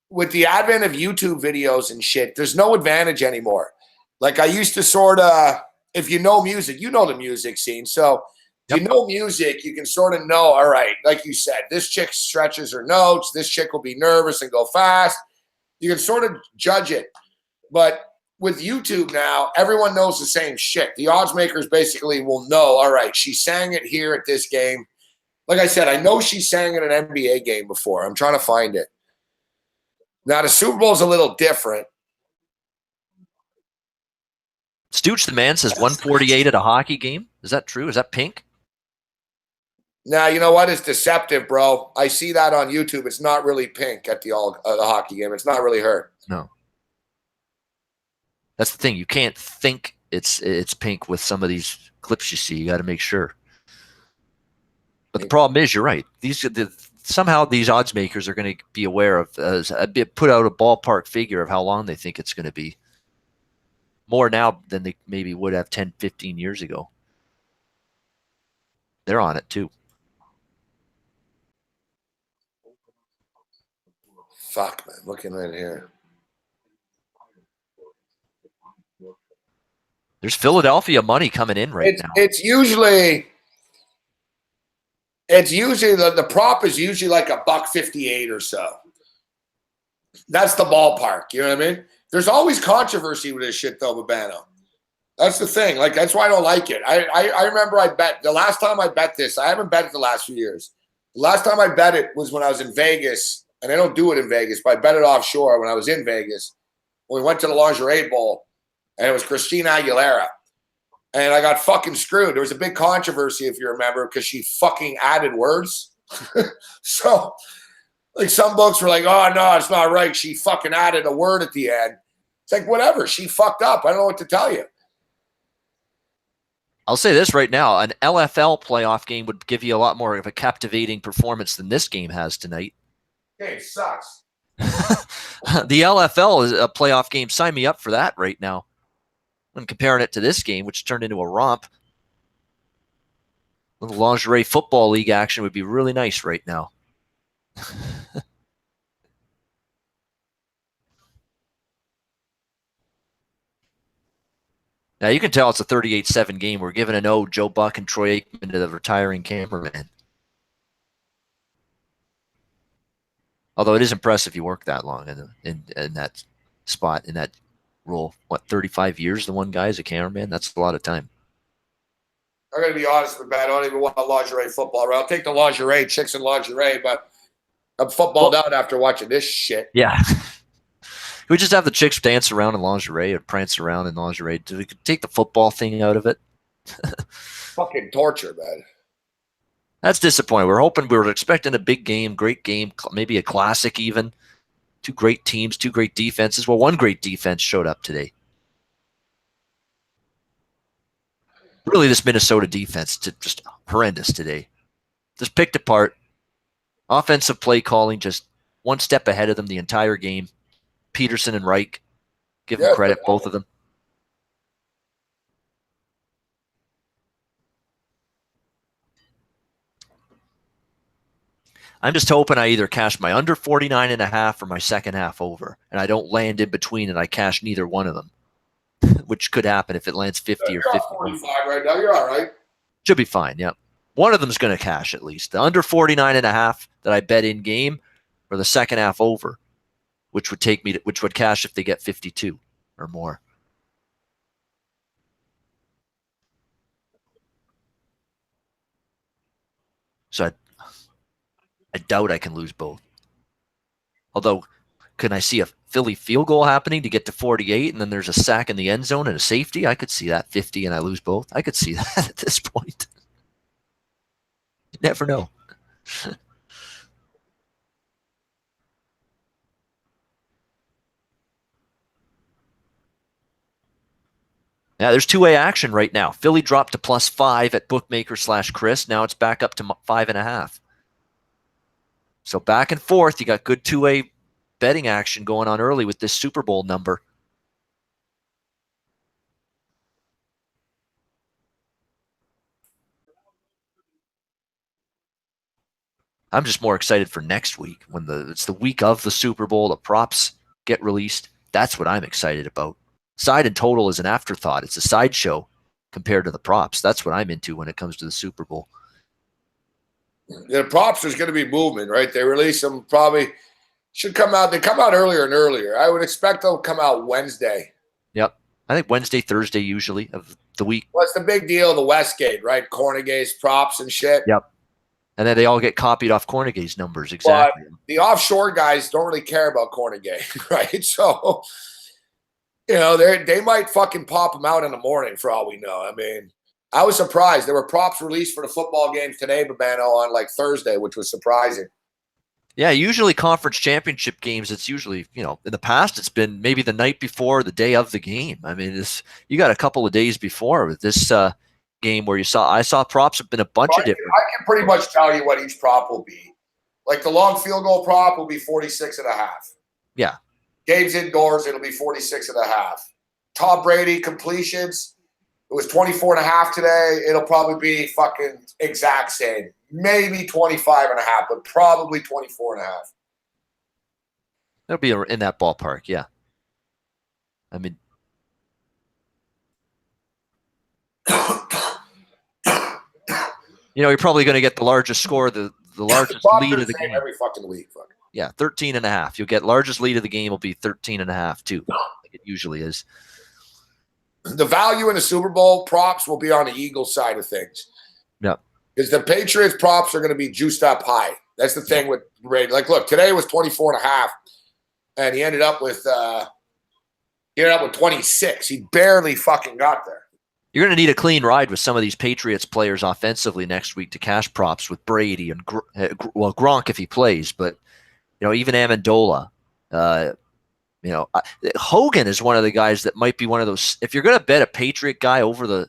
with the advent of YouTube videos and shit, there's no advantage anymore. Like, I used to sort of, if you know music, you know the music scene. So if you know music, you can sort of know, all right, like you said, this chick stretches her notes, this chick will be nervous and go fast. You can sort of judge it. But with YouTube now, everyone knows the same shit. The odds makers basically will know, all right, she sang it here at this game. Like I said, I know she sang at an NBA game before. I'm trying to find it. Now, the Super Bowl is a little different. Stooch the man says 148 at a hockey game. Is that true? Is that Pink? Now, you know what? It's deceptive, bro. I see that on YouTube. It's not really Pink at the hockey game. It's not really her. No. That's the thing. You can't think it's Pink with some of these clips you see. You got to make sure. But the problem is, you're right. Somehow these odds makers are going to be aware of, put out a ballpark figure of how long they think it's going to be. More now than they maybe would have 10, 15 years ago. They're on it too. Fuck, man. Looking right here. There's Philadelphia money coming in now. It's usually the prop is usually like $1.58 or so. That's the ballpark. You know what I mean? There's always controversy with this shit, though, Babano. That's the thing. Like, that's why I don't like it. I remember I bet the last time I bet this. I haven't bet it the last few years. The last time I bet it was when I was in Vegas, and I don't do it in Vegas, but I bet it offshore when I was in Vegas. When we went to the Lingerie Bowl, and it was Christina Aguilera. And I got fucking screwed. There was a big controversy, if you remember, because she fucking added words. So, like, some books were like, oh, no, it's not right. She fucking added a word at the end. It's like, whatever. She fucked up. I don't know what to tell you. I'll say this right now. An LFL playoff game would give you a lot more of a captivating performance than this game has tonight. Game sucks. The LFL is a playoff game. Sign me up for that right now. I'm comparing it to this game, which turned into a romp. A little lingerie football league action would be really nice right now. Now, you can tell it's a 38-7 game. We're giving an O, Joe Buck and Troy Aikman to the retiring cameraman. Although it is impressive you work that long in that spot, in that role. What, 35 years, the one guy is a cameraman? That's a lot of time. I'm going to be honest with that. I don't even want a lingerie football. I'll take the lingerie, chicks in lingerie, but I'm footballed out after watching this shit. Yeah. We just have the chicks dance around in lingerie or prance around in lingerie. Do we take the football thing out of it? Fucking torture, man. That's disappointing. We were expecting a big game, great game, maybe a classic even. Two great teams, two great defenses. Well, one great defense showed up today. Really, this Minnesota defense just horrendous today. Just picked apart. Offensive play calling just one step ahead of them the entire game. Peterson and Reich, give them credit, both of them. I'm just hoping I either cash my under 49.5 or my second half over, and I don't land in between and I cash neither one of them, which could happen if it lands 50 or 50. 45 right now. You're all right. Should be fine, yep. One of them's going to cash at least. The under 49.5 that I bet in game or the second half over, which would cash if they get 52 or more. So I doubt I can lose both. Although, can I see a Philly field goal happening to get to 48 and then there's a sack in the end zone and a safety? I could see that 50 and I lose both. I could see that at this point. You never know. Yeah, there's two-way action right now. Philly dropped to +5 at bookmaker/Chris. Now it's back up to 5.5. So back and forth, you got good two-way betting action going on early with this Super Bowl number. I'm just more excited for next week when it's the week of the Super Bowl. The props get released. That's what I'm excited about. Side and total is an afterthought. It's a sideshow compared to the props. That's what I'm into when it comes to the Super Bowl. The props, there's going to be movement, right? They release them probably should come out. They come out earlier and earlier. I would expect they'll come out Wednesday. Yep. I think Wednesday, Thursday usually of the week. What's the big deal? The Westgate, right? Cornegay's props and shit. Yep. And then they all get copied off Cornegay's numbers. Exactly. But the offshore guys don't really care about Cornegay, right? So, you know, they might fucking pop them out in the morning for all we know. I mean, I was surprised. There were props released for the football games today, Babano, on like Thursday, which was surprising. Yeah, usually conference championship games, it's usually, in the past, it's been maybe the night before, the day of the game. I mean, you got a couple of days before with this game where I saw props have been a bunch of different. I can pretty much tell you what each prop will be. Like the long field goal prop will be 46.5. Yeah. Games indoors, it'll be 46.5. Tom Brady completions, it was 24.5 today. It'll probably be fucking exact same. Maybe 25.5, but probably 24.5. It'll be in that ballpark, yeah. I mean, you're probably going to get the largest score, the largest lead of the game every fucking week. Fuck. Yeah, 13.5. You'll get largest lead of the game will be 13.5 too. Like it usually is. The value in the Super Bowl props will be on the Eagles side of things. Yeah. Because the Patriots props are going to be juiced up high. That's the thing with Brady. Like, look, today was 24.5, and he ended up with 26. He barely fucking got there. You're going to need a clean ride with some of these Patriots players offensively next week to cash props with Brady and Gronk if he plays, but even Amendola. Hogan is one of the guys that might be one of those. If you're going to bet a Patriot guy over the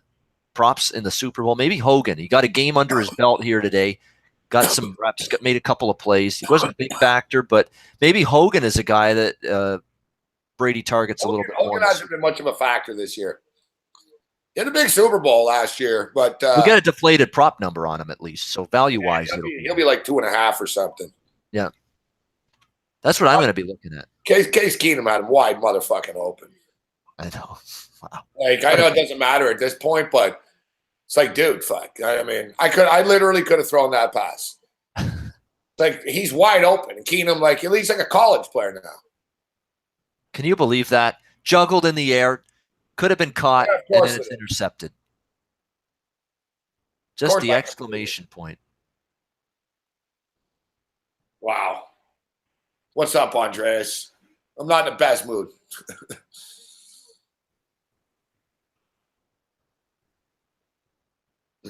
props in the Super Bowl, maybe Hogan. He got a game under his belt here today, got some reps, made a couple of plays. He wasn't a big factor, but maybe Hogan is a guy that Brady targets a little bit more. Hogan hasn't been much of a factor this year. He had a big Super Bowl last year, but we'll get a deflated prop number on him at least. So value-wise, he'll be like 2.5 or something. Yeah. That's what I'm going to be looking at. Case Keenum had him wide motherfucking open. I know. Wow. Like, I know it doesn't matter at this point, but it's like, dude, fuck. I mean, I literally could have thrown that pass. Like, he's wide open. And Keenum, like, at least like a college player now. Can you believe that? Juggled in the air, could have been caught, and then it's intercepted. Just the exclamation point. Wow. What's up, Andreas? I'm not in the best mood.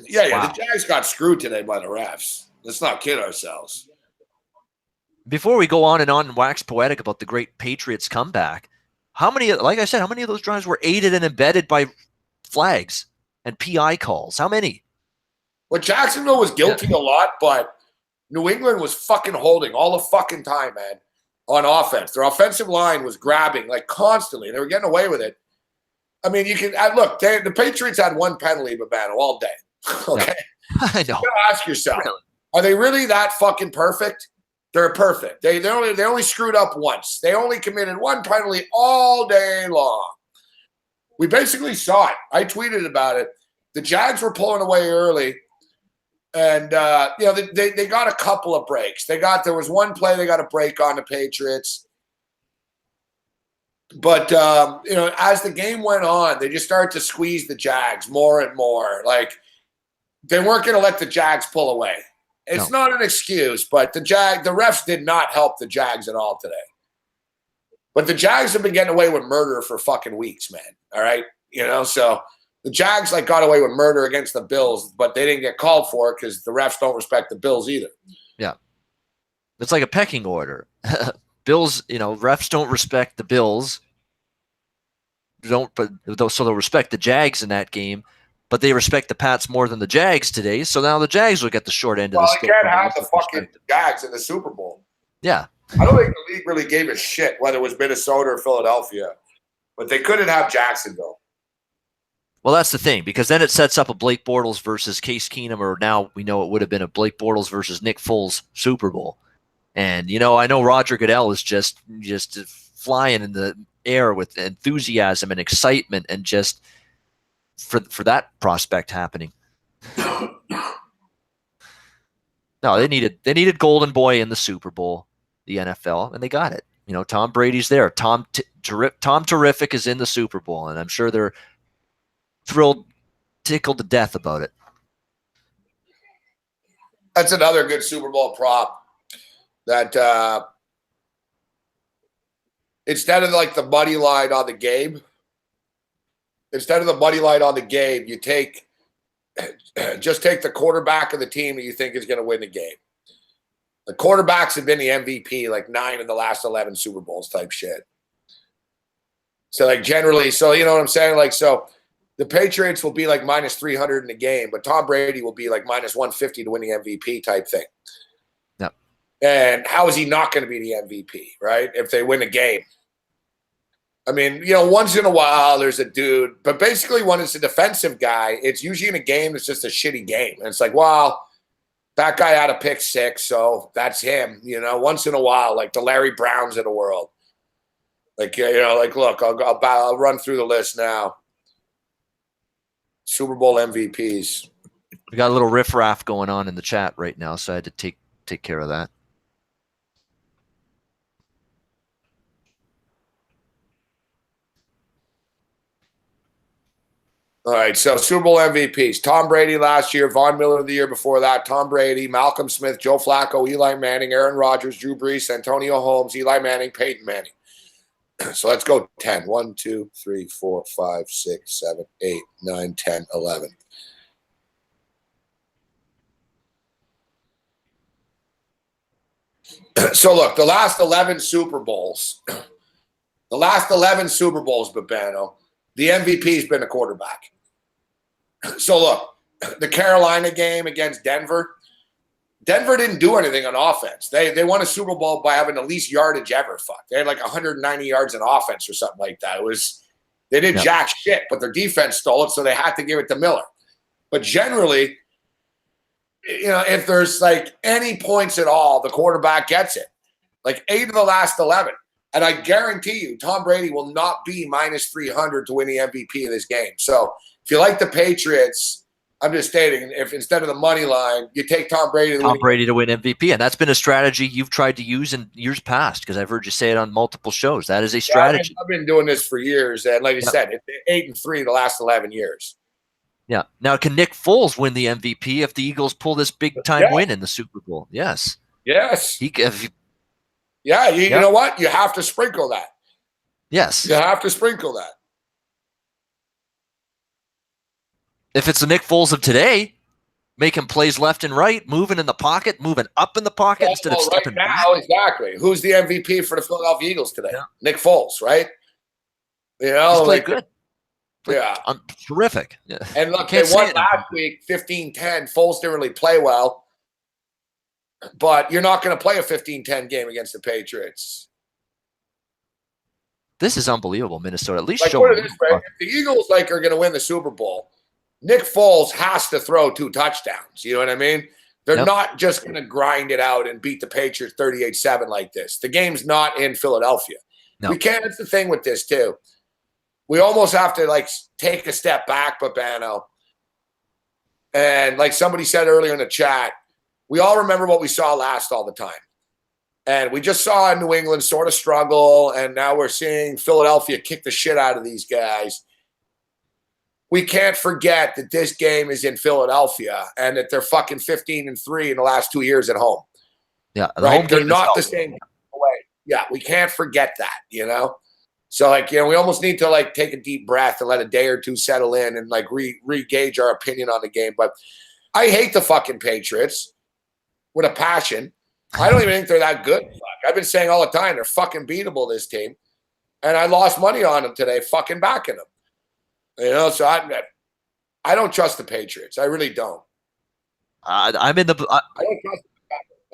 Yeah, the Jags got screwed today by the refs. Let's not kid ourselves. Before we go on and wax poetic about the great Patriots comeback, how many of those drives were aided and embedded by flags and PI calls? How many? Well, Jacksonville was guilty a lot, but New England was fucking holding all the fucking time, man, on offense. Their offensive line was grabbing like constantly. They were getting away with it. I mean, you can look. The Patriots had one penalty, Babano, all day. Okay, yeah. I know. You gotta ask yourself: Are they really that fucking perfect? They're perfect. They only screwed up once. They only committed one penalty all day long. We basically saw it. I tweeted about it. The Jags were pulling away early, and they got a couple of breaks. There was one play they got a break on the Patriots. But as the game went on, they just started to squeeze the Jags more and more. Like, they weren't going to let the Jags pull away. It's not an excuse, but the refs did not help the Jags at all today. But the Jags have been getting away with murder for fucking weeks, man. All right? So the Jags got away with murder against the Bills, but they didn't get called for it because the refs don't respect the Bills either. Yeah. It's like a pecking order. Bills, refs don't respect the Bills. So they'll respect the Jags in that game. But they respect the Pats more than the Jags today, so now the Jags will get the short end of the stick. Well, they can't have the fucking Jags in the Super Bowl. Yeah. I don't think the league really gave a shit whether it was Minnesota or Philadelphia, but they couldn't have Jacksonville. Well, that's the thing, because then it sets up a Blake Bortles versus Case Keenum, or now we know it would have been a Blake Bortles versus Nick Foles Super Bowl. And, I know Roger Goodell is just flying in the air with enthusiasm and excitement and just – for that prospect happening. No, they needed Golden Boy in the Super Bowl, the NFL, and they got it. Tom Brady's there. Tom Terrific is in the Super Bowl, and I'm sure they're tickled to death about it. That's another good Super Bowl prop that instead of the money line on the game, instead of the money line on the game, you just take the quarterback of the team that you think is going to win the game. The quarterbacks have been the MVP 9 of the last 11 Super Bowls type shit. So generally, so you know what I'm saying? So the Patriots will be minus 300 in the game, but Tom Brady will be minus 150 to win the MVP type thing. Yep. And how is he not going to be the MVP, right? If they win a game. I mean, once in a while there's a dude, but basically when it's a defensive guy, it's usually in a game that's just a shitty game. And it's well, that guy had a pick 6, so that's him. Once in a while, the Larry Browns of the world. Look, I'll run through the list now. Super Bowl MVPs. We got a little riffraff going on in the chat right now, so I had to take care of that. All right, so Super Bowl MVPs. Tom Brady last year, Von Miller the year before that, Tom Brady, Malcolm Smith, Joe Flacco, Eli Manning, Aaron Rodgers, Drew Brees, Antonio Holmes, Eli Manning, Peyton Manning. So let's go 10. 1, 2, 3, 4, 5, 6, 7, 8, 9, 10, 11. So look, the last 11 Super Bowls, Babano, the MVP's been a quarterback. So look, the Carolina game against Denver didn't do anything on offense. They won a Super Bowl by having the least yardage ever. Fuck, they had like 190 yards in offense or something like that. They did jack shit, but their defense stole it, so they had to give it to Miller. But generally, if there's like any points at all, the quarterback gets it. Like 8 of the last 11. And I guarantee you, Tom Brady will not be minus 300 to win the MVP of this game. So if you like the Patriots, I'm just stating, if instead of the money line, you take Tom Brady to win MVP. And that's been a strategy you've tried to use in years past, because I've heard you say it on multiple shows. That is a strategy. I've been doing this for years. And like I said, it's 8-3 the last 11 years. Yeah. Now, can Nick Foles win the MVP if the Eagles pull this big-time win in the Super Bowl? Yes. Yes. You know what? You have to sprinkle that. Yes. You have to sprinkle that. If it's the Nick Foles of today, making plays left and right, moving in the pocket, moving up in the pocket instead of stepping back. Exactly. Who's the MVP for the Philadelphia Eagles today? Yeah. Nick Foles, right? He's played good. Terrific. Yeah. And look, they won last week 15-10. Foles didn't really play well. But you're not going to play a 15-10 game against the Patriots. This is unbelievable, Minnesota. At least show me. If the Eagles are going to win the Super Bowl, Nick Foles has to throw 2 touchdowns. You know what I mean? They're not just going to grind it out and beat the Patriots 38-7 like this. The game's not in Philadelphia. No. We can't. That's the thing with this, too. We almost have to, take a step back, Babano. And like somebody said earlier in the chat, we all remember what we saw last all the time. And we just saw New England sort of struggle, and now we're seeing Philadelphia kick the shit out of these guys. We can't forget that this game is in Philadelphia and that they're fucking 15-3 in the last 2 years at home. Yeah, they're not the same way. Yeah, we can't forget that, So, we almost need to, take a deep breath and let a day or two settle in and, re-gauge our opinion on the game. But I hate the fucking Patriots with a passion. I don't even think they're that good. Fuck. I've been saying all the time, they're fucking beatable, this team. And I lost money on them today, fucking backing them. So I don't trust the Patriots. I really don't. I don't trust them.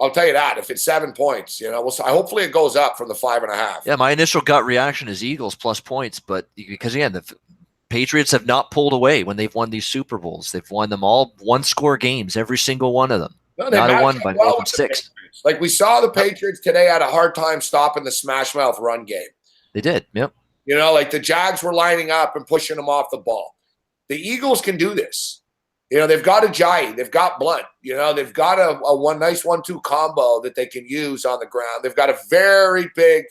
I'll tell you that. If it's 7 points, hopefully it goes up from the 5.5. Yeah, my initial gut reaction is Eagles plus points, but because, again, the Patriots have not pulled away when they've won these Super Bowls. They've won them all one-score games, every single one of them. No, not one by more than 6. We saw the Patriots today had a hard time stopping the smash mouth run game. They did, yep. The Jags were lining up and pushing them off the ball. The Eagles can do this. They've got Ajayi. They've got Blunt. They've got a nice 1-2 combo that they can use on the ground. They've got a very big,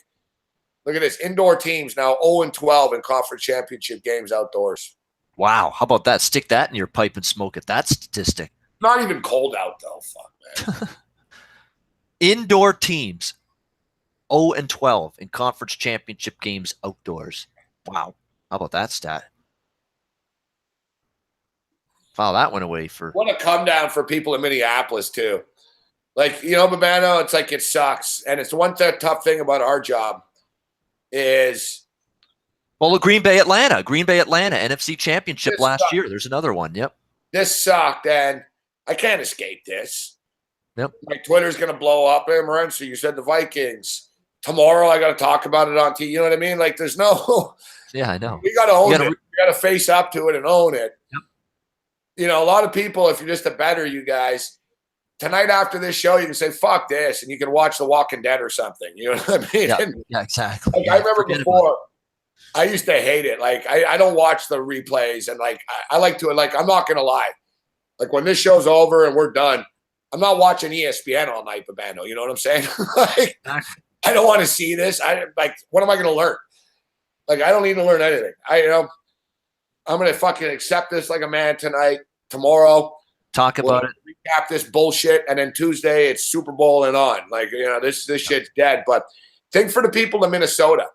look at this, indoor teams now 0-12 in conference championship games outdoors. Wow. How about that? Stick that in your pipe and smoke it. That statistic. Not even cold out, though. Fuck, man. Indoor teams, 0-12 in conference championship games outdoors. Wow. How about that stat? Wow, that went away for... What a come down for people in Minneapolis, too. Babano, it's it sucks. And it's one tough thing about our job is... Well, Green Bay, Atlanta, NFC Championship last year. There's another one, yep. This sucked, and I can't escape this. Yep. My Twitter's going to blow up. Hey, Morency, you said the Vikings. Tomorrow I got to talk about it on TV. You know what I mean? There's no... Yeah, I know. We got to own it. We got to face up to it and own it. Yep. A lot of people, if you're just a bettor, you guys, tonight after this show, you can say, fuck this, and you can watch The Walking Dead or something. You know what I mean? Yeah, exactly. I remember before, I used to hate it. I don't watch the replays, and I like to, I'm not going to lie. When this show's over and we're done, I'm not watching ESPN all night, Babano. You know what I'm saying? I don't want to see this. What am I going to learn? I don't need to learn anything. I'm going to fucking accept this like a man tonight. Tomorrow, Talk about it. Recap this bullshit, and then Tuesday it's Super Bowl and on. Like, this shit's dead. But think for the people of Minnesota.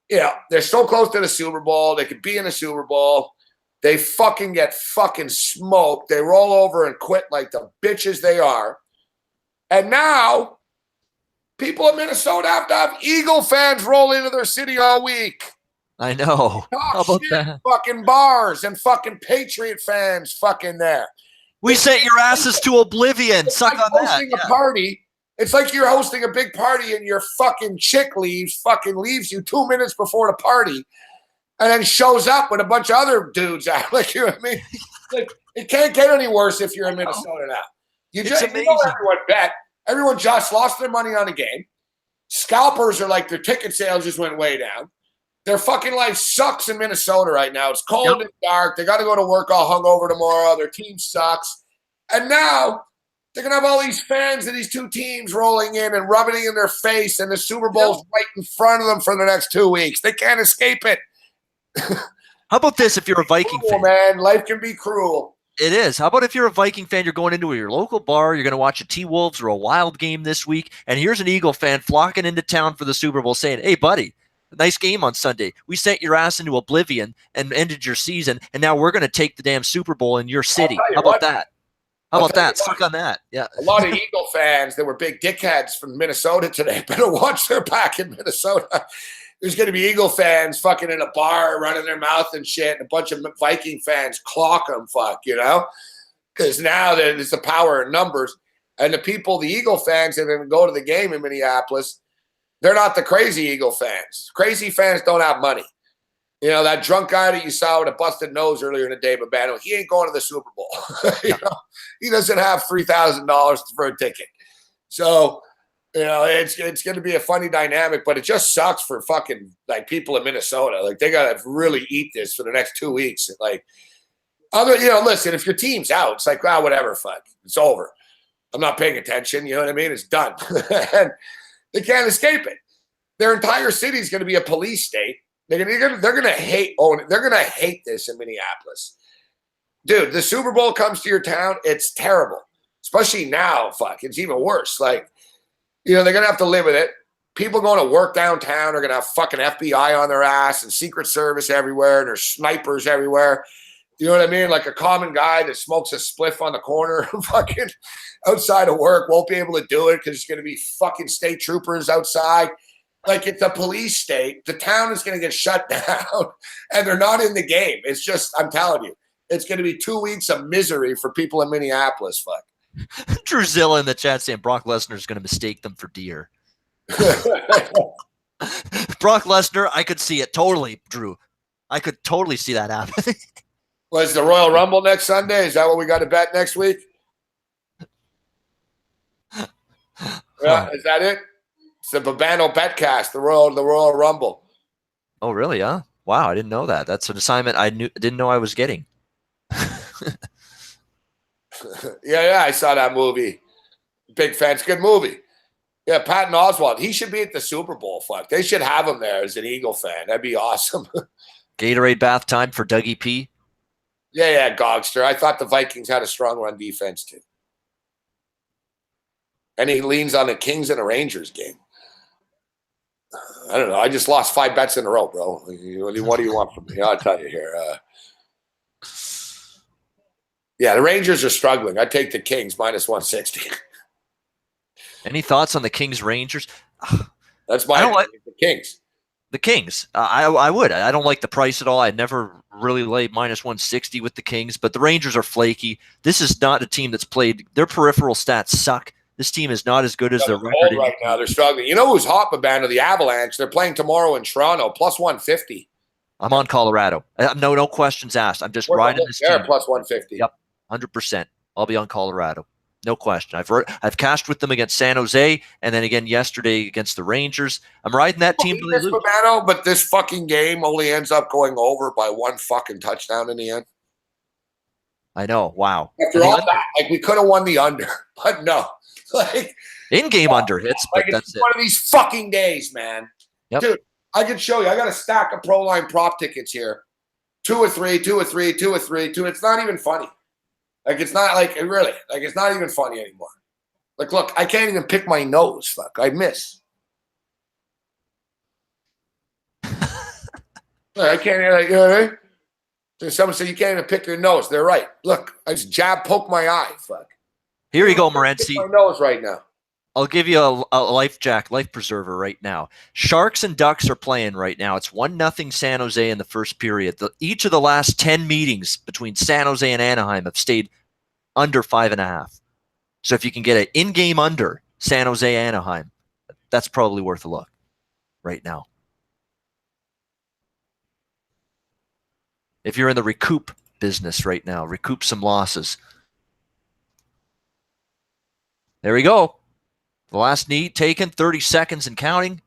They're so close to the Super Bowl. They could be in the Super Bowl. They fucking get fucking smoked. They roll over and quit like the bitches they are. And now, people in Minnesota have to have Eagle fans roll into their city all week. I know. How about that? Fucking bars and fucking Patriot fans fucking there. We sent your asses to oblivion. Suck like on that. Hosting a party. It's like you're hosting a big party and your fucking chick leaves you 2 minutes before the party and then shows up with a bunch of other dudes out. Like, you know what I mean? Like, it can't get any worse if you're in Minnesota now. Everyone just lost their money on a game. Scalpers are like their ticket sales just went way down. Their fucking life sucks in Minnesota right now. It's cold and dark. They got to go to work all hungover tomorrow. Their team sucks. And now they're going to have all these fans of these two teams rolling in and rubbing it in their face, and the Super Bowl's right in front of them for the next 2 weeks. They can't escape it. How about this if you're a Viking fan? Man, life can be cruel. It is. How about if you're a Viking fan, you're going into your local bar, you're going to watch a T-Wolves or a Wild game this week, and here's an Eagle fan flocking into town for the Super Bowl saying, hey, buddy, nice game on Sunday. We sent your ass into oblivion and ended your season, and now we're going to take the damn Super Bowl in your city. How about that? How about that? Suck on that. Yeah. A lot of Eagle fans that were big dickheads from Minnesota today better watch their back in Minnesota. There's going to be Eagle fans fucking in a bar running their mouth and shit, and a bunch of Viking fans clock them, because now there's the power in numbers. And the Eagle fans that didn't go to the game in Minneapolis, they're not the crazy Eagle fans. Crazy fans don't have money. That drunk guy that you saw with a busted nose earlier in the day, Babano, he ain't going to the Super Bowl. He doesn't have $3,000 for a ticket. So, it's going to be a funny dynamic, but it just sucks for fucking people in Minnesota. Like, they got to really eat this for the next 2 weeks. Listen, if your team's out, it's like, whatever, fuck, it's over. I'm not paying attention. You know what I mean? It's done. And they can't escape it. Their entire city is going to be a police state. They're going to hate They're going to hate this in Minneapolis. Dude, the Super Bowl comes to your town. It's terrible. Especially now, it's even worse. They're going to have to live with it. People going to work downtown are going to have fucking FBI on their ass and Secret Service everywhere, and there's snipers everywhere. You know what I mean? Like a common guy that smokes a spliff on the corner fucking outside of work won't be able to do it because there's going to be fucking state troopers outside. Like, it's a police state. The town is going to get shut down, and they're not in the game. It's just, I'm telling you, it's going to be 2 weeks of misery for people in Minneapolis. Drew Zilla in the chat saying Brock Lesnar is going to mistake them for deer. Brock Lesnar, I could see it totally, Drew. I could totally see that happening. Was the Royal Rumble next Sunday? Is that what we got to bet next week? Yeah, is that it? It's the Babano Betcast, the Royal Rumble. Oh, really? Huh? Wow, I didn't know that. That's an assignment I didn't know I was getting. Yeah, I saw that movie. Big fan. It's a good movie. Yeah, Patton Oswalt. He should be at the Super Bowl. Fuck, they should have him there as an Eagle fan. That'd be awesome. Gatorade bath time for Dougie P. Yeah, Gogster. I thought the Vikings had a strong run defense too. And he leans on the Kings and the Rangers game. I don't know. I just lost 5 bets in a row, bro. What do you want from me? I'll tell you here. Yeah, the Rangers are struggling. I take the Kings minus 160. Any thoughts on the Kings Rangers? That's the Kings. The Kings. I would. I don't like the price at all. I never really laid minus 160 with the Kings, but the Rangers are flaky. This is not a team that's played. Their peripheral stats suck. This team is not as good as their record. Right now, they're struggling. You know who's hot, Babano? The Avalanche. They're playing tomorrow in Toronto, plus 150. I'm on Colorado. No questions asked. I'm just riding this team. Plus 150. Yep, 100%. I'll be on Colorado. No question. I've cashed with them against San Jose, and then again yesterday against the Rangers. I'm riding that team. Babano, but this fucking game only ends up going over by 1 fucking touchdown in the end. I know. Wow. After all that, we could have won the under, but no. In-game under hits, but that's one of these fucking days, man. Yep. Dude, I can show you. I got a stack of Pro Line prop tickets here. 2 or 3, 2 or 3, 2 or 3, 2. It's not even funny. Like, it's not like, really, like, it's not even funny anymore. Like, look, I can't even pick my nose. Fuck, I miss. I can't, like, you know what I mean? So someone said, you can't even pick your nose. They're right. Look, I just poke my eye. Fuck. Here you go, Pick Morency. my nose right now. I'll give you a life preserver right now. Sharks and Ducks are playing right now. It's 1-0 San Jose in the first period. Each of the last 10 meetings between San Jose and Anaheim have stayed under 5.5. So if you can get an in-game under San Jose Anaheim, that's probably worth a look right now. If you're in the recoup business right now, recoup some losses. There we go. The last knee taken, 30 seconds and counting.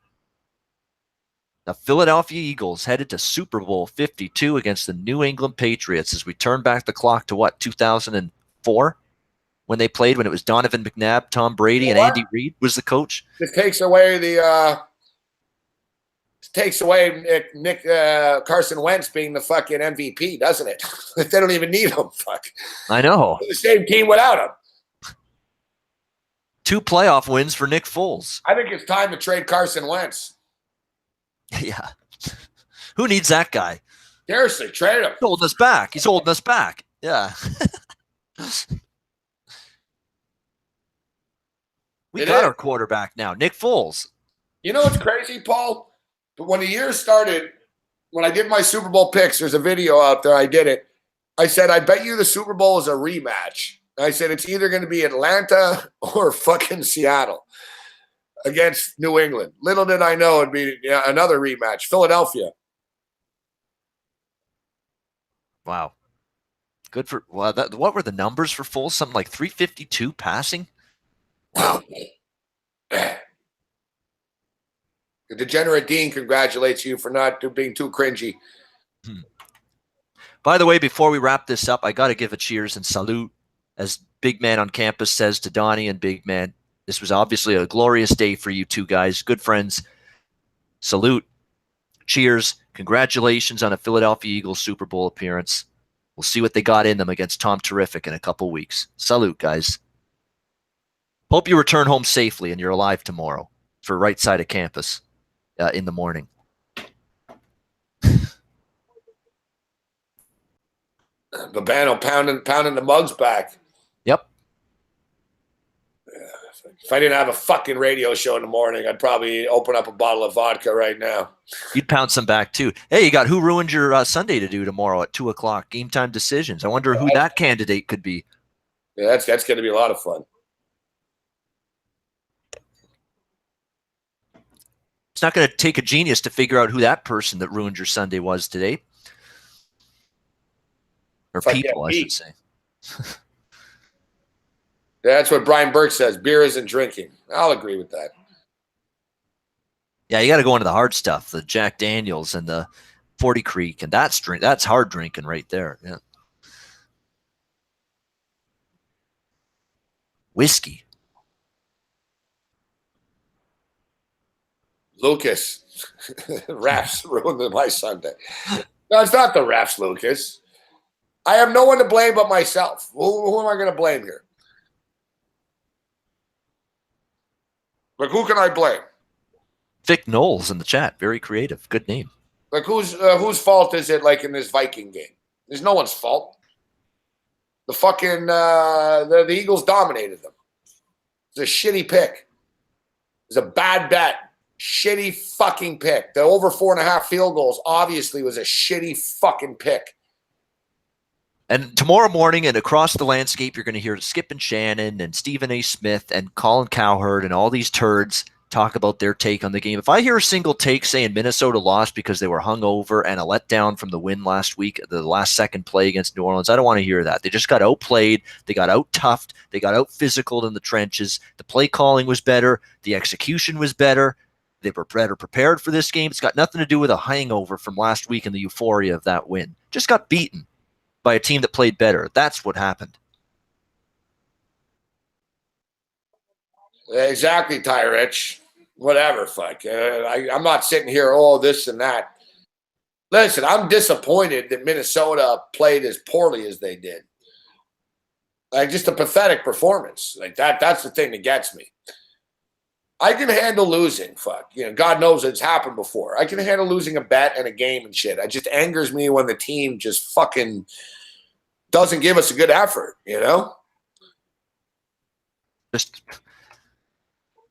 The Philadelphia Eagles headed to Super Bowl 52 against the New England Patriots as we turn back the clock to 2004 when they played, when it was Donovan McNabb, Tom Brady, and Andy Reid was the coach. This takes away Nick Carson Wentz being the fucking MVP, doesn't it? They don't even need him. Fuck. I know. They're the same team without him. 2 playoff wins for Nick Foles. I think it's time to trade Carson Wentz. Yeah. Who needs that guy? Seriously, trade him. He's holding us back. He's holding us back. Yeah. We got our quarterback now, Nick Foles. You know what's crazy, Paul? But when the year started, when I did my Super Bowl picks, there's a video out there. I did it. I said, I bet you the Super Bowl is a rematch. I said, it's either going to be Atlanta or fucking Seattle against New England. Little did I know it'd be another rematch. Philadelphia. Wow. Good for, well, what were the numbers for Foles? Something like 352 passing? Wow. The degenerate Dean congratulates you for not being too cringy. By the way, before we wrap this up, I got to give a cheers and salute, as Big Man on campus says to Donnie and Big Man. This was obviously a glorious day for you two guys. Good friends. Salute. Cheers. Congratulations on a Philadelphia Eagles Super Bowl appearance. We'll see what they got in them against Tom Terrific in a couple weeks. Salute, guys. Hope you return home safely and you're alive tomorrow for right side of campus in the morning. Babano pounding the mugs back. Yep. If I didn't have a fucking radio show in the morning, I'd probably open up a bottle of vodka right now. You'd pound some back too. Hey, you got Who Ruined Your Sunday to do tomorrow at 2:00. Game time decisions. I wonder who that candidate could be. Yeah, that's going to be a lot of fun. It's not going to take a genius to figure out who that person that ruined your Sunday was today. Or people, I should say. That's what Brian Burke says. Beer isn't drinking. I'll agree with that. Yeah, you got to go into the hard stuff, the Jack Daniels and the 40 Creek, and that's hard drinking right there. Yeah. Whiskey. Lucas. Refs ruined my Sunday. No, it's not the refs, Lucas. I have no one to blame but myself. Who am I going to blame here? Like, who can I blame? Vic Knowles in the chat. Very creative. Good name. Like, whose fault is it, like, in this Viking game? There's no one's fault. The fucking the Eagles dominated them. It's a shitty pick. It's a bad bet. Shitty fucking pick. The over 4.5 field goals obviously was a shitty fucking pick. And tomorrow morning and across the landscape, you're going to hear Skip and Shannon and Stephen A. Smith and Colin Cowherd and all these turds talk about their take on the game. If I hear a single take saying Minnesota lost because they were hungover and a letdown from the win last week, the last second play against New Orleans, I don't want to hear that. They just got outplayed. They got out-toughed. They got out-physicaled in the trenches. The play calling was better. The execution was better. They were better prepared for this game. It's got nothing to do with a hangover from last week and the euphoria of that win. Just got beaten by a team that played better. That's what happened. Exactly, Ty Rich. Whatever, fuck. I'm not sitting here, this and that. Listen, I'm disappointed that Minnesota played as poorly as they did. Like, just a pathetic performance. Like, that's the thing that gets me. I can handle losing. Fuck. God knows it's happened before. I can handle losing a bet and a game and shit. It just angers me when the team just fucking doesn't give us a good effort, Just,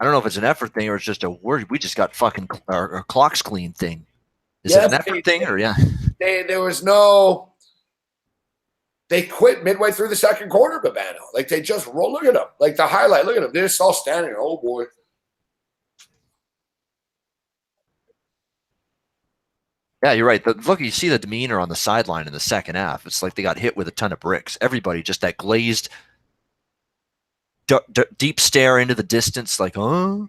I don't know if it's an effort thing or it's just a word. We just got fucking our clocks clean thing. Is it an effort thing or yeah? There was no. They quit midway through the second quarter, Babano. Like, they just roll. Look at them. Like, the highlight. Look at them. They're just all standing there. Oh, boy. Yeah, you're right. Look, you see the demeanor on the sideline in the second half. It's like they got hit with a ton of bricks. Everybody just that glazed, deep stare into the distance, like, huh?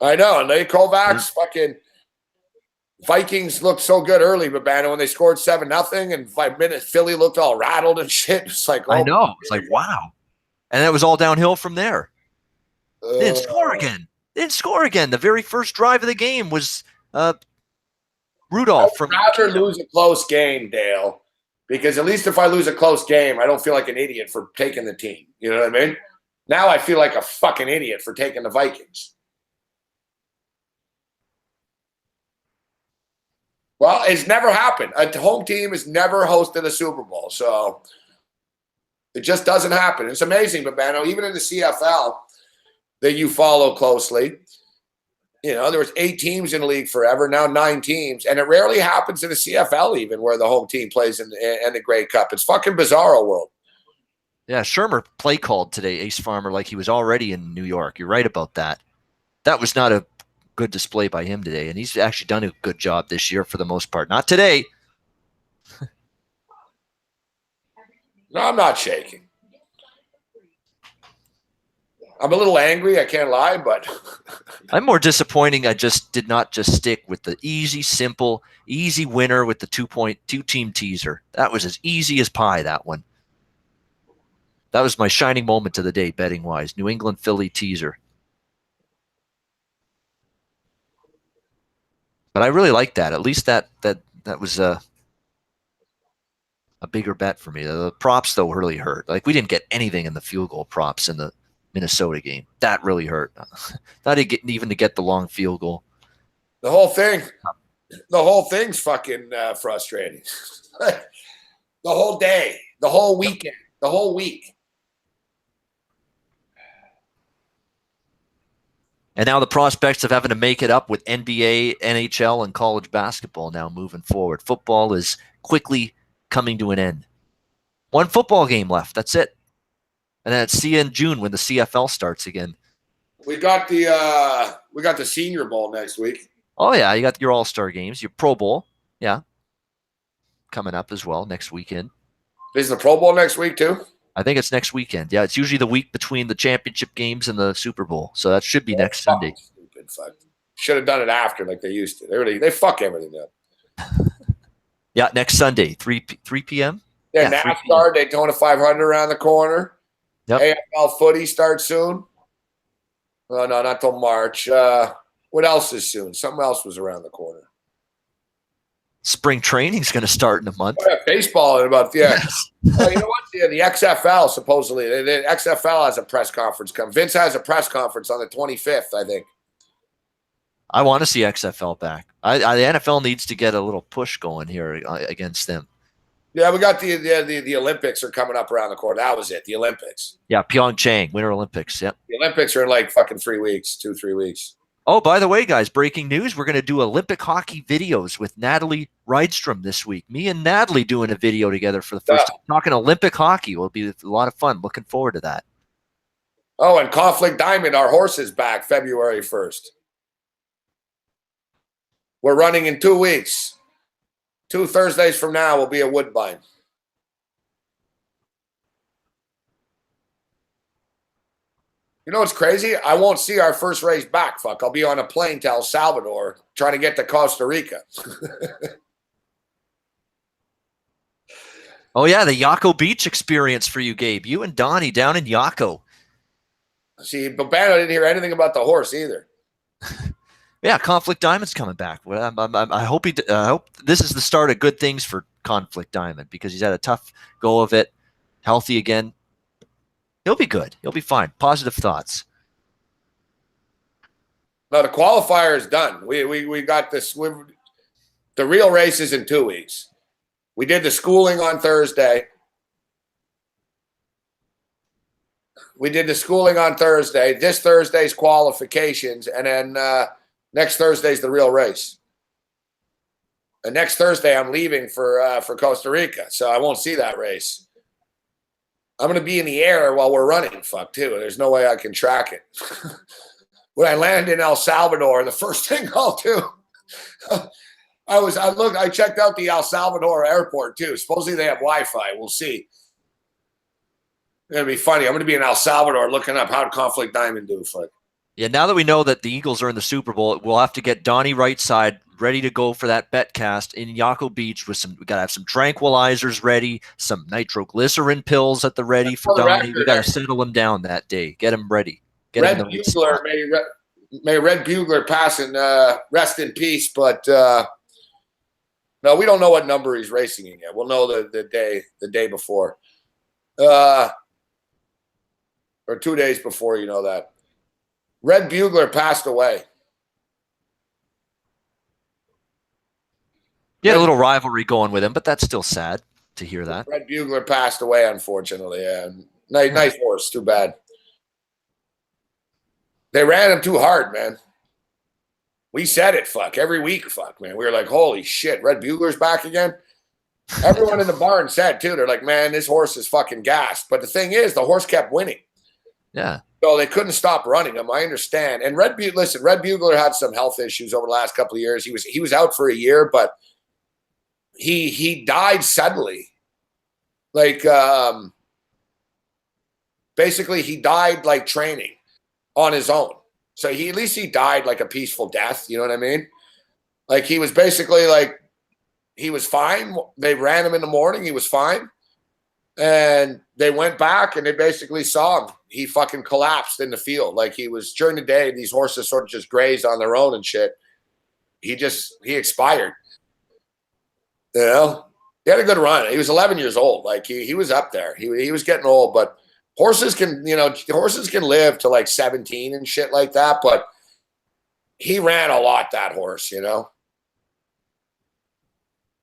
I know. And they Kovacs fucking Vikings looked so good early, Babano, when they scored 7-0, and 5 minutes Philly looked all rattled and shit. It's like, I know. It's like, wow. And it was all downhill from there. They didn't score again. The very first drive of the game was Rudolph from. I'd rather lose a close game, Dale, because at least if I lose a close game, I don't feel like an idiot for taking the team. You know what I mean? Now I feel like a fucking idiot for taking the Vikings. Well, it's never happened. A home team has never hosted a Super Bowl, so it just doesn't happen. It's amazing, Babano, even in the CFL that you follow closely. There was 8 teams in the league forever, now 9 teams, and it rarely happens in the CFL even where the home team plays in the Grey Cup. It's fucking bizarro world. Yeah, Shermer play called today, Ace Farmer, like he was already in New York. You're right about that. That was not a good display by him today, and he's actually done a good job this year for the most part. Not today. No, I'm not shaking. I'm a little angry, I can't lie, but I'm more disappointing. I just did not just stick with the easy, simple, easy winner with the 2-team teaser. That was as easy as pie, that one. That was my shining moment of the day, betting-wise. New England Philly teaser. But I really like that. At least that was a bigger bet for me. The props, though, really hurt. Like, we didn't get anything in the field goal props in the Minnesota game. That really hurt. Not even to get the long field goal. The whole thing's fucking frustrating. The whole day, the whole weekend, the whole week. And now the prospects of having to make it up with NBA, NHL, and college basketball now moving forward. Football is quickly coming to an end. One football game left. That's it. And then see you in June when the CFL starts again. We got the Senior Bowl next week. Oh yeah, you got your All-Star games, your Pro Bowl, yeah, coming up as well next weekend. Is the Pro Bowl next week too? I think it's next weekend. Yeah, it's usually the week between the championship games and the Super Bowl, so that should be next Sunday. Stupid fuck. Should have done it after like they used to. They fuck everything up. Yeah, next Sunday, 3 p.m. Yeah, NASCAR, Daytona 500 around the corner. Yep. AFL footy starts soon. Oh, no, not till March. What else is soon? Something else was around the corner. Spring training's going to start in a month. Oh, yeah, baseball in about, yeah. Well, you know what? The XFL, supposedly. The XFL has a press conference coming. Vince has a press conference on the 25th, I think. I want to see XFL back. The NFL needs to get a little push going here against them. Yeah, we got the Olympics are coming up around the corner. That was it, the Olympics. Yeah, Pyeongchang, Winter Olympics, yep. The Olympics are in like fucking 3 weeks, 2-3 weeks. Oh, by the way, guys, breaking news. We're going to do Olympic hockey videos with Natalie Rydstrom this week. Me and Natalie doing a video together for the first time. Talking Olympic hockey will be a lot of fun. Looking forward to that. Oh, and Conflict Diamond, our horse is back February 1st. We're running in 2 weeks. 2 Thursdays from now will be a Woodbine. You know what's crazy? I won't see our first race back. Fuck, I'll be on a plane to El Salvador trying to get to Costa Rica. Oh, yeah, the Yaco Beach experience for you, Gabe. You and Donnie down in Yaco. See, Babano didn't hear anything about the horse either. Yeah, Conflict Diamond's coming back. Well, I hope I hope this is the start of good things for Conflict Diamond because he's had a tough go of it. Healthy again. He'll be good. He'll be fine. Positive thoughts. No, the qualifier is done. We got this. The real race is in 2 weeks. We did the schooling on Thursday. This Thursday's qualifications, and then next Thursday's the real race. And next Thursday, I'm leaving for Costa Rica, so I won't see that race. I'm going to be in the air while we're running. Fuck, too. There's no way I can track it. When I land in El Salvador, the first thing I'll do, I checked out the El Salvador airport, too. Supposedly they have Wi-Fi. We'll see. It's going to be funny. I'm going to be in El Salvador looking up how Conflict Diamond do. Fuck. Yeah, now that we know that the Eagles are in the Super Bowl, we'll have to get Donnie Rightside ready to go for that Betcast in Yaco Beach with we got to have some tranquilizers ready, some nitroglycerin pills at the ready for Donnie. We got to settle him down that day. Get him ready. Red Bugler, may Red Bugler pass and rest in peace, but no, we don't know what number he's racing in yet. We'll know the day before. Or 2 days before, you know that. Red Bugler passed away. You had a little rivalry going with him, but that's still sad to hear that. Red Bugler passed away, unfortunately. Yeah. Nice horse. Too bad. They ran him too hard, man. We said it, fuck. Every week, fuck, man. We were like, holy shit, Red Bugler's back again? Everyone in the barn said, too. They're like, man, this horse is fucking gassed. But the thing is, the horse kept winning. Yeah. So they couldn't stop running him. I understand. And Red Bugler had some health issues over the last couple of years. He was out for a year, but he died suddenly. Like basically he died like training on his own. So at least he died like a peaceful death, you know what I mean? Like he was basically like he was fine. They ran him in the morning, he was fine. And they went back and they basically saw him. He fucking collapsed in the field. Like he was during the day, these horses sort of just grazed on their own and shit. He expired. You know? He had a good run. He was 11 years old. Like he was up there. He was getting old, but horses can live to like 17 and shit like that, but he ran a lot, that horse, you know?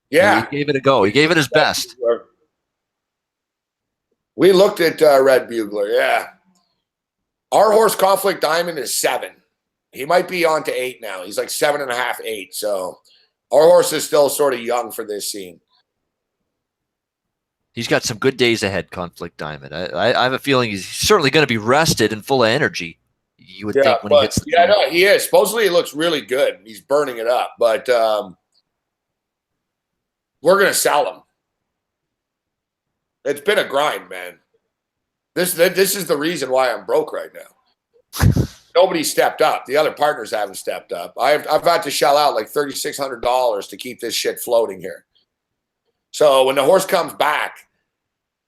Yeah. He gave it a go. He gave it his best. We looked at Red Bugler, yeah. Our horse, Conflict Diamond, is 7. He might be on to 8 now. He's like 7.5, 8. So our horse is still sort of young for this scene. He's got some good days ahead, Conflict Diamond. I have a feeling he's certainly going to be rested and full of energy. You would think when he hits the field. No, he is. Supposedly he looks really good. He's burning it up, but we're going to sell him. It's been a grind, man. This is the reason why I'm broke right now. Nobody stepped up. The other partners haven't stepped up. I've had to shell out like $3,600 to keep this shit floating here. So when the horse comes back,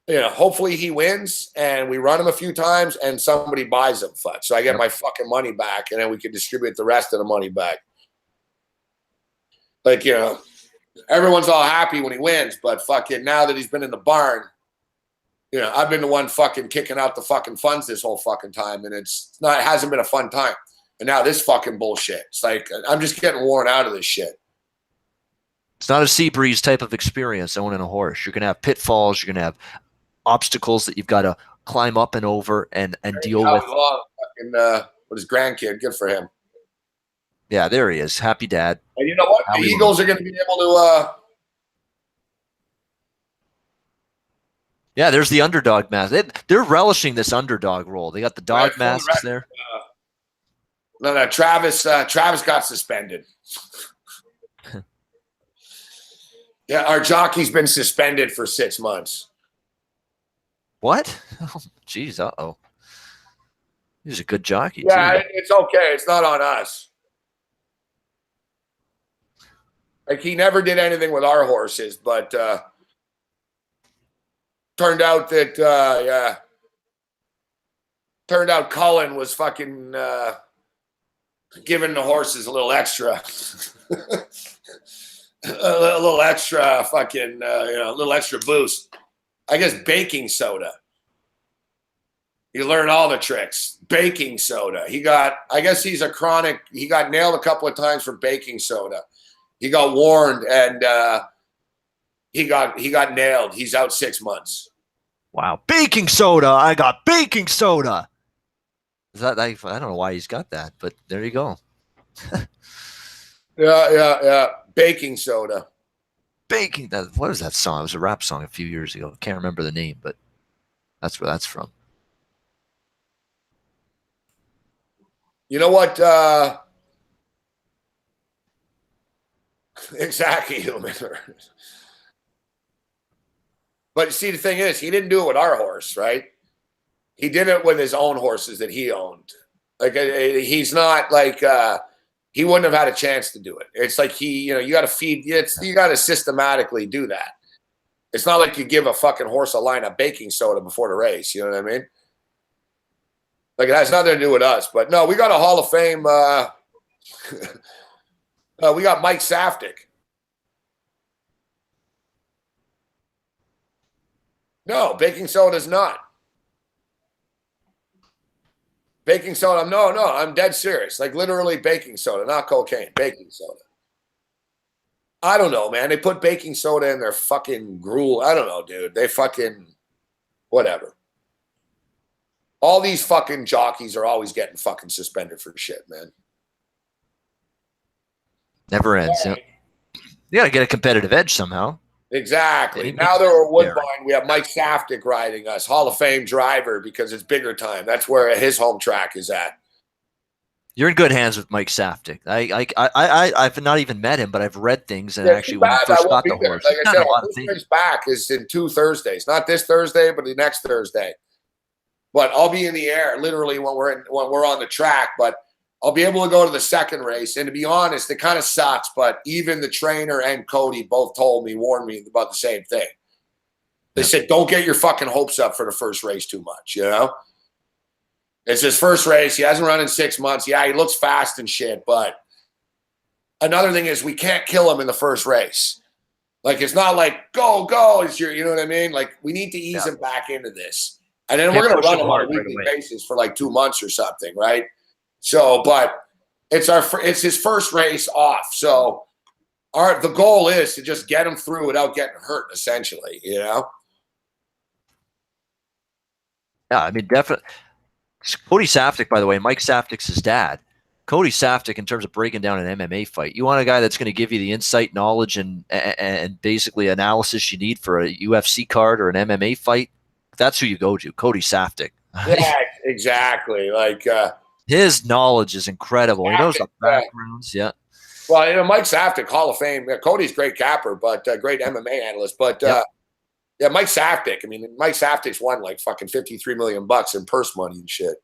you know, hopefully he wins and we run him a few times and somebody buys him. So I get my fucking money back and then we can distribute the rest of the money back. Like, you know, everyone's all happy when he wins, but fucking now that he's been in the barn, you know, I've been the one fucking kicking out the fucking funds this whole fucking time, and it hasn't been a fun time. And now this fucking bullshit. It's like I'm just getting worn out of this shit. It's not a sea breeze type of experience owning a horse. You're gonna have pitfalls. You're gonna have obstacles that you've got to climb up and over and deal with. With his grandkid, good for him. Yeah, there he is. Happy dad. And you know what? The Eagles are going to be able to. Yeah, there's the underdog mask. They're relishing this underdog role. They got the dog masks there. No, Travis got suspended. Yeah, our jockey's been suspended for 6 months. What? Oh, geez, uh-oh. He's a good jockey, yeah, too. It's okay. It's not on us. Like, he never did anything with our horses, but turned out that, Cullen was fucking giving the horses a little extra, a little extra fucking, a little extra boost. I guess baking soda. You learn all the tricks. Baking soda. I guess he got nailed a couple of times for baking soda. He got warned and he got nailed. He's out 6 months. Wow. Baking soda. I got baking soda. Is that, I don't know why he's got that, but there you go. Yeah. Baking soda. What is that song? It was a rap song a few years ago. Can't remember the name, but that's where that's from. You know what? Exactly. But see, the thing is, he didn't do it with our horse, right? He did it with his own horses that he owned. Like he's not like he wouldn't have had a chance to do it. It's like you got to feed. You got to systematically do that. It's not like you give a fucking horse a line of baking soda before the race. You know what I mean? Like it has nothing to do with us. But no, we got a Hall of Fame. We got Mike Saftik. No, baking soda is not. Baking soda, no, I'm dead serious. Like literally baking soda, not cocaine, baking soda. I don't know, man. They put baking soda in their fucking gruel. I don't know, dude. They fucking, whatever. All these fucking jockeys are always getting fucking suspended for shit, man. Never ends. Yeah. You got to get a competitive edge somehow. Exactly. Now they're at Woodbine. We have Mike Saftik riding us, Hall of Fame driver, because it's bigger time. That's where his home track is at. You're in good hands with Mike Saftik. I've not even met him, but I've read things. And actually, when I first got the horse, like I said, our first race back is in 2 Thursdays. Not this Thursday, but the next Thursday. But I'll be in the air literally when we're on the track. But I'll be able to go to the second race. And to be honest, it kind of sucks. But even the trainer and Cody both warned me about the same thing. They said, don't get your fucking hopes up for the first race too much, you know? It's his first race. He hasn't run in 6 months. Yeah, he looks fast and shit. But another thing is we can't kill him in the first race. Like, it's not like, go. It's you know what I mean? Like, we need to ease him back into this. And then we're going to run him on a weekly basis for like 2 months or something, right? So, but it's his first race off. So the goal is to just get him through without getting hurt, essentially, you know? Yeah, I mean, definitely. Cody Saftik, by the way, Mike Saftik's his dad. Cody Saftik, in terms of breaking down an MMA fight, you want a guy that's going to give you the insight, knowledge, and basically analysis you need for a UFC card or an MMA fight. That's who you go to, Cody Saftik. Yeah, exactly. Like his knowledge is incredible. He knows the backgrounds. Yeah. Well, you know, Mike Saftik, Hall of Fame. Yeah, Cody's a great capper, but great MMA analyst. But yeah, Mike Saftik. I mean, Mike Saftik's won like fucking $53 million in purse money and shit.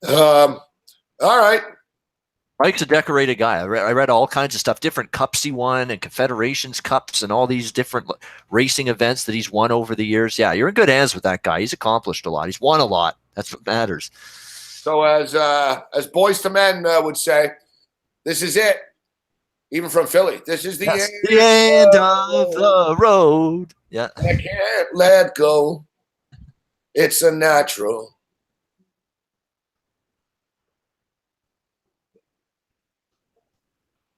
All right. Mike's a decorated guy. I read all kinds of stuff, different cups he won and Confederations Cups and all these different racing events that he's won over the years. Yeah, you're in good hands with that guy. He's accomplished a lot. He's won a lot. That's what matters. So as Boys to Men would say, this is it. Even from Philly, this is the end of the road. Yeah, I can't let go. It's a natural.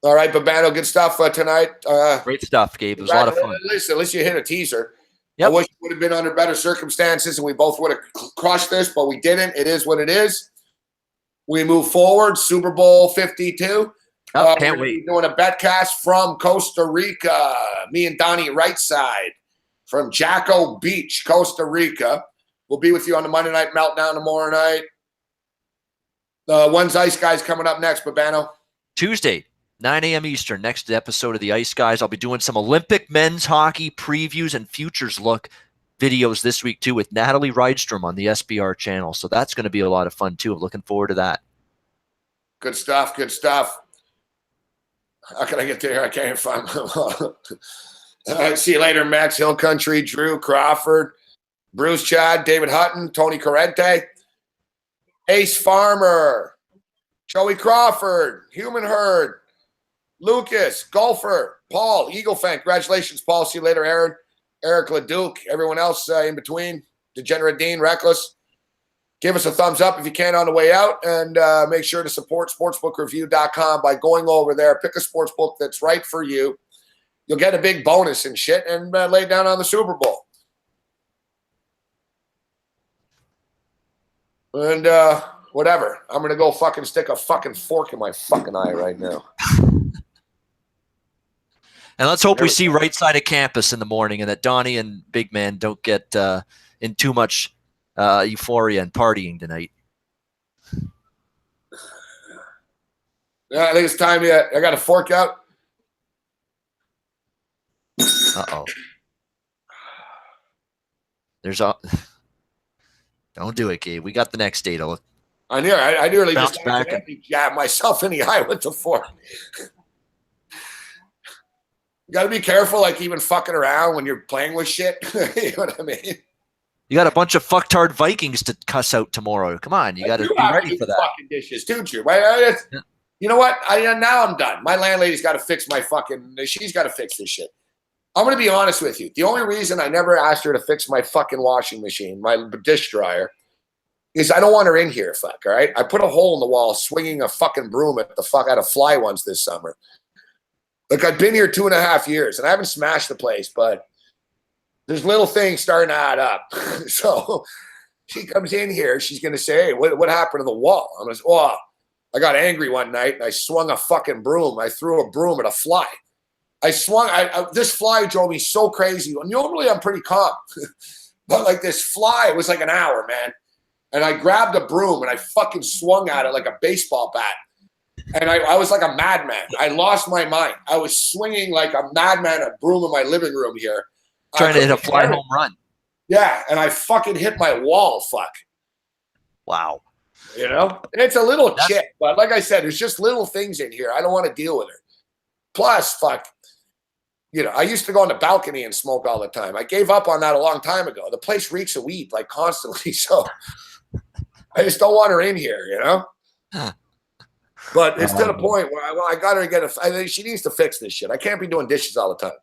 All right, Babano, good stuff tonight. Great stuff, Gabe. It was a lot of fun. Listen, at least you hit a teaser. Yep. I wish it would have been under better circumstances and we both would have crushed this, but we didn't. It is what it is. We move forward. Super Bowl 52. Can't wait. Doing a Betcast from Costa Rica. Me and Donnie Rightside from Jacko Beach, Costa Rica. We'll be with you on the Monday Night Meltdown tomorrow night. When's Ice Guys coming up next, Babano? Tuesday, 9 a.m. Eastern, next episode of the Ice Guys. I'll be doing some Olympic men's hockey previews and futures look videos this week, too, with Natalie Rydstrom on the SBR channel. So that's going to be a lot of fun, too. I'm looking forward to that. Good stuff. Good stuff. How can I get there? I can't find see you later, Max Hill Country, Drew Crawford, Bruce Chad, David Hutton, Tony Corrente, Ace Farmer, Joey Crawford, Human Herd, Lucas, Golfer, Paul, Eagle Fan. Congratulations, Paul. See you later, Aaron. Eric LeDuc, everyone else in between. Degenerate Dean, Reckless. Give us a thumbs up if you can on the way out, and make sure to support sportsbookreview.com by going over there. Pick a sportsbook that's right for you. You'll get a big bonus and shit, and lay it down on the Super Bowl. And whatever. I'm going to go fucking stick a fucking fork in my fucking eye right now. And let's hope we see right side of campus in the morning, and that Donnie and Big Man don't get in too much euphoria and partying tonight. Yeah, I think it's time yet. I got a fork out. Uh-oh. There's a... Don't do it, Gabe. We got the next data. I nearly Bounce just back jabbed myself in the eye with the fork. You got to be careful, like even fucking around when you're playing with shit. You know what I mean? You got a bunch of fucktard Vikings to cuss out tomorrow. Come on, you got to be ready for that. Fucking dishes, don't you? You know what? Now I'm done. My landlady's got to fix my fucking. She's got to fix this shit. I'm going to be honest with you. The only reason I never asked her to fix my fucking washing machine, my dish dryer, is I don't want her in here. Fuck, all right? I put a hole in the wall, swinging a fucking broom at the fuck out of fly once this summer. Look, I've been here 2.5 years, and I haven't smashed the place, but there's little things starting to add up. So she comes in here. She's going to say, hey, what happened to the wall? I'm going to say, oh, I got angry one night, and I swung a fucking broom. I threw a broom at a fly. This fly drove me so crazy. Normally, I'm pretty calm. But like this fly, it was like an hour, man. And I grabbed a broom, and I fucking swung at it like a baseball bat. And I was like a madman. I lost my mind. I was swinging like a madman a broom in my living room here. Trying to hit a fly home run. Yeah, and I fucking hit my wall, fuck. Wow. You know? And it's a little chick, but like I said, there's just little things in here. I don't want to deal with her. Plus, fuck, you know, I used to go on the balcony and smoke all the time. I gave up on that a long time ago. The place reeks of weed, like, constantly, so I just don't want her in here, you know? Huh. But it's to the point where I got her to get I think she needs to fix this shit. I can't be doing dishes all the time.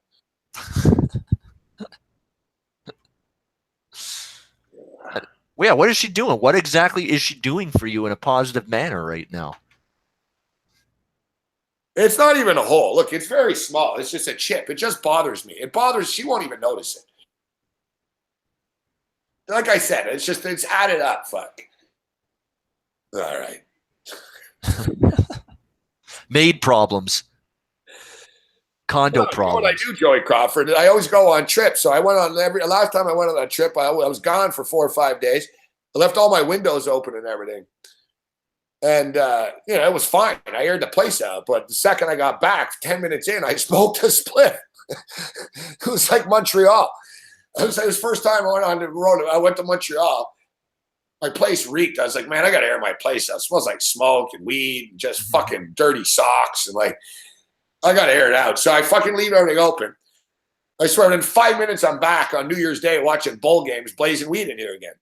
Yeah, what is she doing? What exactly is she doing for you in a positive manner right now? It's not even a hole. Look, it's very small. It's just a chip. It just bothers me. She won't even notice it. Like I said, it's added up. Fuck. All right. Maid problems. Condo problems. What I do, Joey Crawford, I always go on trips. So I went on last time I went on a trip, I was gone for 4 or 5 days. I left all my windows open and everything. And, you know, it was fine. I aired the place out. But the second I got back, 10 minutes in, I smoked a spliff. It was like Montreal. It was the first time I went on the road. I went to Montreal. My place reeked. I was like, man, I got to air my place out. It smells like smoke and weed and just fucking dirty socks. And like, I got to air it out. So I fucking leave everything open. I swear, in 5 minutes, I'm back on New Year's Day watching bowl games, blazing weed in here again.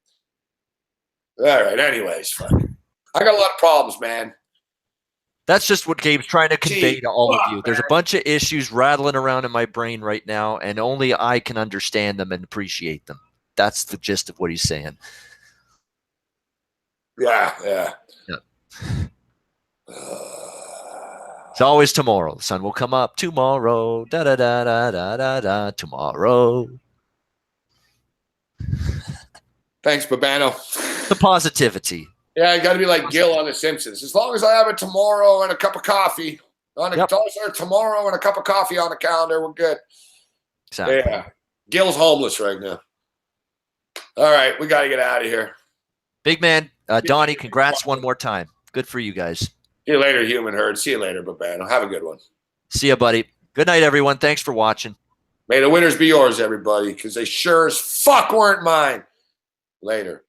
All right. Anyways, fuck. I got a lot of problems, man. That's just what Gabe's trying to convey to all of you. There's a bunch of issues rattling around in my brain right now, and only I can understand them and appreciate them. That's the gist of what he's saying. Yeah. It's always tomorrow. The sun will come up tomorrow. Da da da da da da da. Tomorrow. Thanks, Babano. The positivity. Yeah, you got to be like Gil on The Simpsons. As long as I have it tomorrow and a cup of coffee tomorrow and a cup of coffee on the calendar, we're good. Exactly. Yeah. Gil's homeless right now. All right, we got to get out of here. Big man, Donnie, congrats one more time. Good for you guys. See you later, Human Herd. See you later, Babano. Have a good one. See ya, buddy. Good night, everyone. Thanks for watching. May the winners be yours, everybody, because they sure as fuck weren't mine. Later.